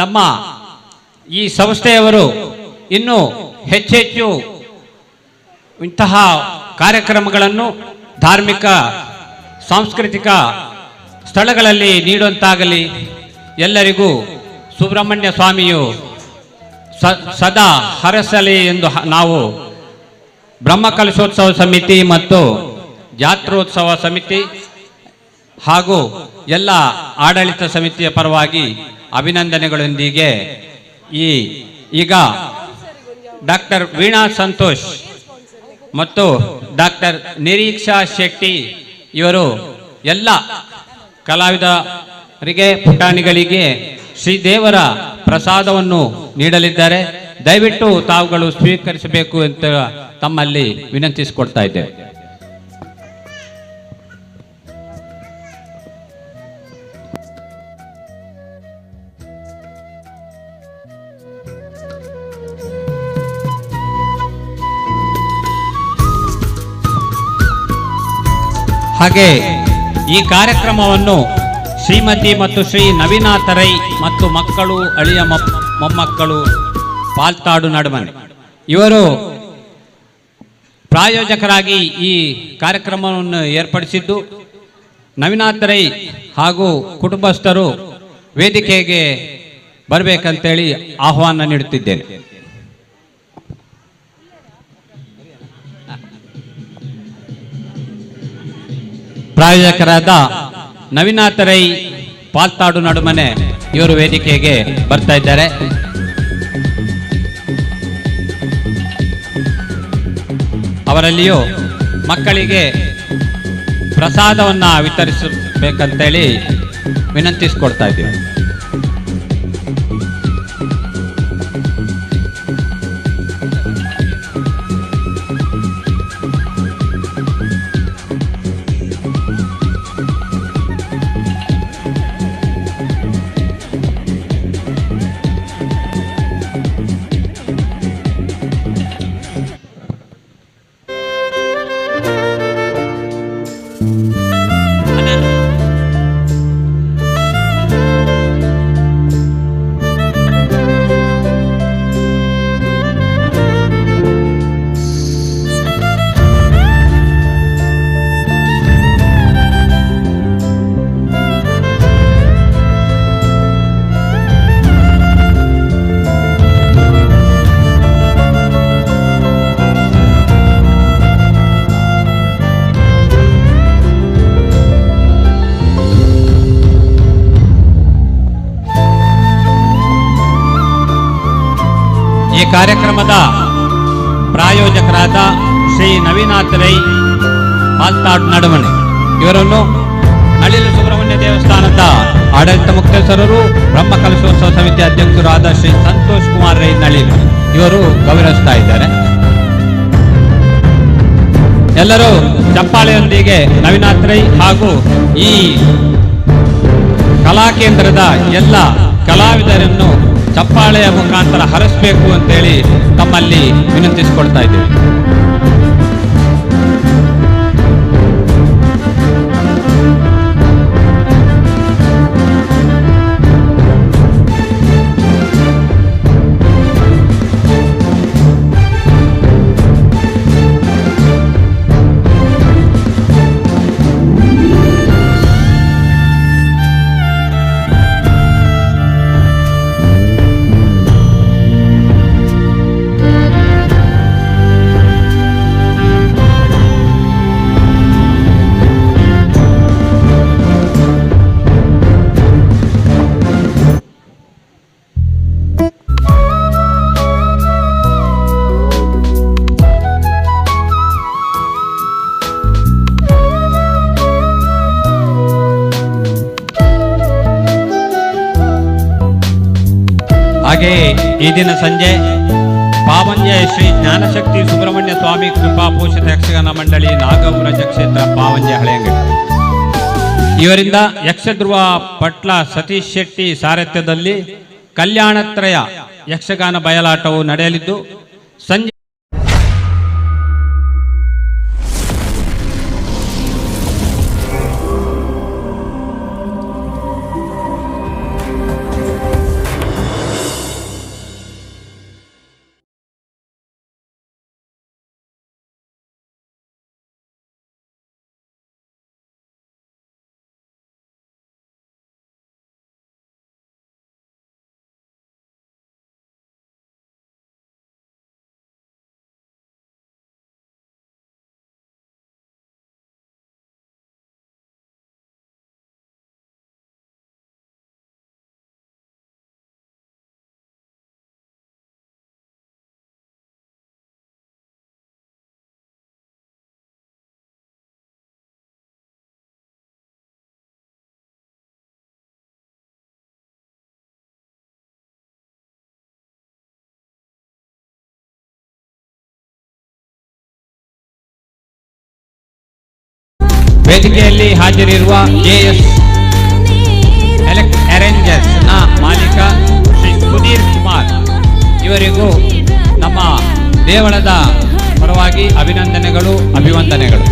ನಮ್ಮ ಈ ಸಂಸ್ಥೆಯವರು ಇನ್ನೂ ಹೆಚ್ಚೆಚ್ಚು ಇಂತಹ ಕಾರ್ಯಕ್ರಮಗಳನ್ನು ಧಾರ್ಮಿಕ ಸಾಂಸ್ಕೃತಿಕ ಸ್ಥಳಗಳಲ್ಲಿ ನೀಡುವಂತಾಗಲಿ. ಎಲ್ಲರಿಗೂ ಸುಬ್ರಹ್ಮಣ್ಯ ಸ್ವಾಮಿಯು ಸದಾ ಹರಸಲಿ ಎಂದು ನಾವು ಬ್ರಹ್ಮಕಲಶೋತ್ಸವ ಸಮಿತಿ ಮತ್ತು ಜಾತ್ರೋತ್ಸವ ಸಮಿತಿ ಹಾಗೂ ಎಲ್ಲ ಆಡಳಿತ ಸಮಿತಿಯ ಪರವಾಗಿ ಅಭಿನಂದನೆಗಳೊಂದಿಗೆ ಈಗ ಡಾಕ್ಟರ್ ವೀಣಾ ಸಂತೋಷ್ ಮತ್ತು ಡಾಕ್ಟರ್ ನಿರೀಕ್ಷಾ ಶೆಟ್ಟಿ ಇವರು ಎಲ್ಲ ಕಲಾವಿದರಿಗೆ ಪುಟಾಣಿಗಳಿಗೆ ಶ್ರೀದೇವರ ಪ್ರಸಾದವನ್ನು ನೀಡಲಿದ್ದಾರೆ. ದಯವಿಟ್ಟು ತಾವುಗಳು ಸ್ವೀಕರಿಸಬೇಕು ಅಂತ ತಮ್ಮಲ್ಲಿ ವಿನಂತಿಸಿಕೊಡ್ತಾ ಇದ್ದೇವೆ. ಹಾಗೆ ಈ ಕಾರ್ಯಕ್ರಮವನ್ನು ಶ್ರೀಮತಿ ಮತ್ತು ಶ್ರೀ ನವೀನಾಥ ರೈ ಮತ್ತು ಮಕ್ಕಳು ಅಳಿಯ ಮೊಮ್ಮಕ್ಕಳು ಪಾಲ್ತಾಡು ನಡುಮನೆ ಇವರು ಪ್ರಾಯೋಜಕರಾಗಿ ಈ ಕಾರ್ಯಕ್ರಮವನ್ನು ಏರ್ಪಡಿಸಿದ್ದು. ನವೀನಾಥ ರೈ ಹಾಗೂ ಕುಟುಂಬಸ್ಥರು ವೇದಿಕೆಗೆ ಬರಬೇಕಂತೇಳಿ ಆಹ್ವಾನ ನೀಡುತ್ತಿದ್ದೇನೆ. ಪ್ರಾಯೋಜಕರಾದ ನವೀನಾಥ ರೈ ಪಾಲ್ತಾಡು ನಡುಮನೆ ಇವರು ವೇದಿಕೆಗೆ ಬರ್ತಾ ಇದ್ದಾರೆ. ಅವರಲ್ಲಿಯೂ ಮಕ್ಕಳಿಗೆ ಪ್ರಸಾದವನ್ನ ವಿತರಿಸಬೇಕಂತೇಳಿ ವಿನಂತಿಸಿಕೊಡ್ತಾ ಇದ್ದೀವಿ. ಈ ಕಾರ್ಯಕ್ರಮದ ಪ್ರಾಯೋಜಕರಾದ ಶ್ರೀ ನವೀನಾಥ ರೈ ಪಾಲ್ತಾಡು ನಡುಮನೆ ಇವರನ್ನು ನಳಿಲು ಸುಬ್ರಹ್ಮಣ್ಯ ದೇವಸ್ಥಾನದ ಆಡಳಿತ ಮುಖ್ಯಸ್ಥರು ಬ್ರಹ್ಮಕಲಶೋತ್ಸವ ಸಮಿತಿ ಅಧ್ಯಕ್ಷರಾದ ಶ್ರೀ ಸಂತೋಷ್ ಕುಮಾರ್ ರೈ ನಳಿಲು ಇವರು ಗೌರವಿಸ್ತಾ ಇದ್ದಾರೆ. ಎಲ್ಲರೂ ಚಪ್ಪಾಳೆಯೊಂದಿಗೆ ನವೀನಾಥ ರೈ ಹಾಗೂ ಈ ಕಲಾ ಕೇಂದ್ರದ ಎಲ್ಲ ಕಲಾವಿದರನ್ನು ಚಪ್ಪಾಳೆಯ ಮುಖಾಂತರ ಹರಿಸಬೇಕು ಅಂತೇಳಿ ತಮ್ಮಲ್ಲಿ ವಿನಂತಿಸಿಕೊಳ್ತಾ ಇದ್ದೇವೆ. ಹಾಗೆಯೇ ಈ ದಿನ ಸಂಜೆ ಪಾವಂಜೆ ಶ್ರೀ ಜ್ಞಾನಶಕ್ತಿ ಸುಬ್ರಹ್ಮಣ್ಯ ಸ್ವಾಮಿ ಕೃಪಾ ಪೋಷಿತ ಯಕ್ಷಗಾನ ಮಂಡಳಿ ನಾಗವ್ರಜ ಕ್ಷೇತ್ರ ಪಾವಂಜೆ ಹಳೆಯಂಗಡಿ ಇವರಿಂದ ಯಕ್ಷಧ್ರುವ ಪಟ್ಲ ಸತೀಶ್ ಶೆಟ್ಟಿ ಸಾರಥ್ಯದಲ್ಲಿ ಕಲ್ಯಾಣತ್ರಯ ಯಕ್ಷಗಾನ ಬಯಲಾಟವು ನಡೆಯಲಿದ್ದು ಸಂಜೆ ವೇದಿಕೆಯಲ್ಲಿ ಹಾಜರಿರುವ JS ಅರೇಂಜರ್ಸ್ ನ ಮಾಲೀಕ ಶ್ರೀ ಸುಧೀರ್ ಕುಮಾರ್ ಇವರಿಗೂ ನಮ್ಮ ದೇವಳದ ಪರವಾಗಿ ಅಭಿನಂದನೆಗಳು, ಅಭಿವಂದನೆಗಳು.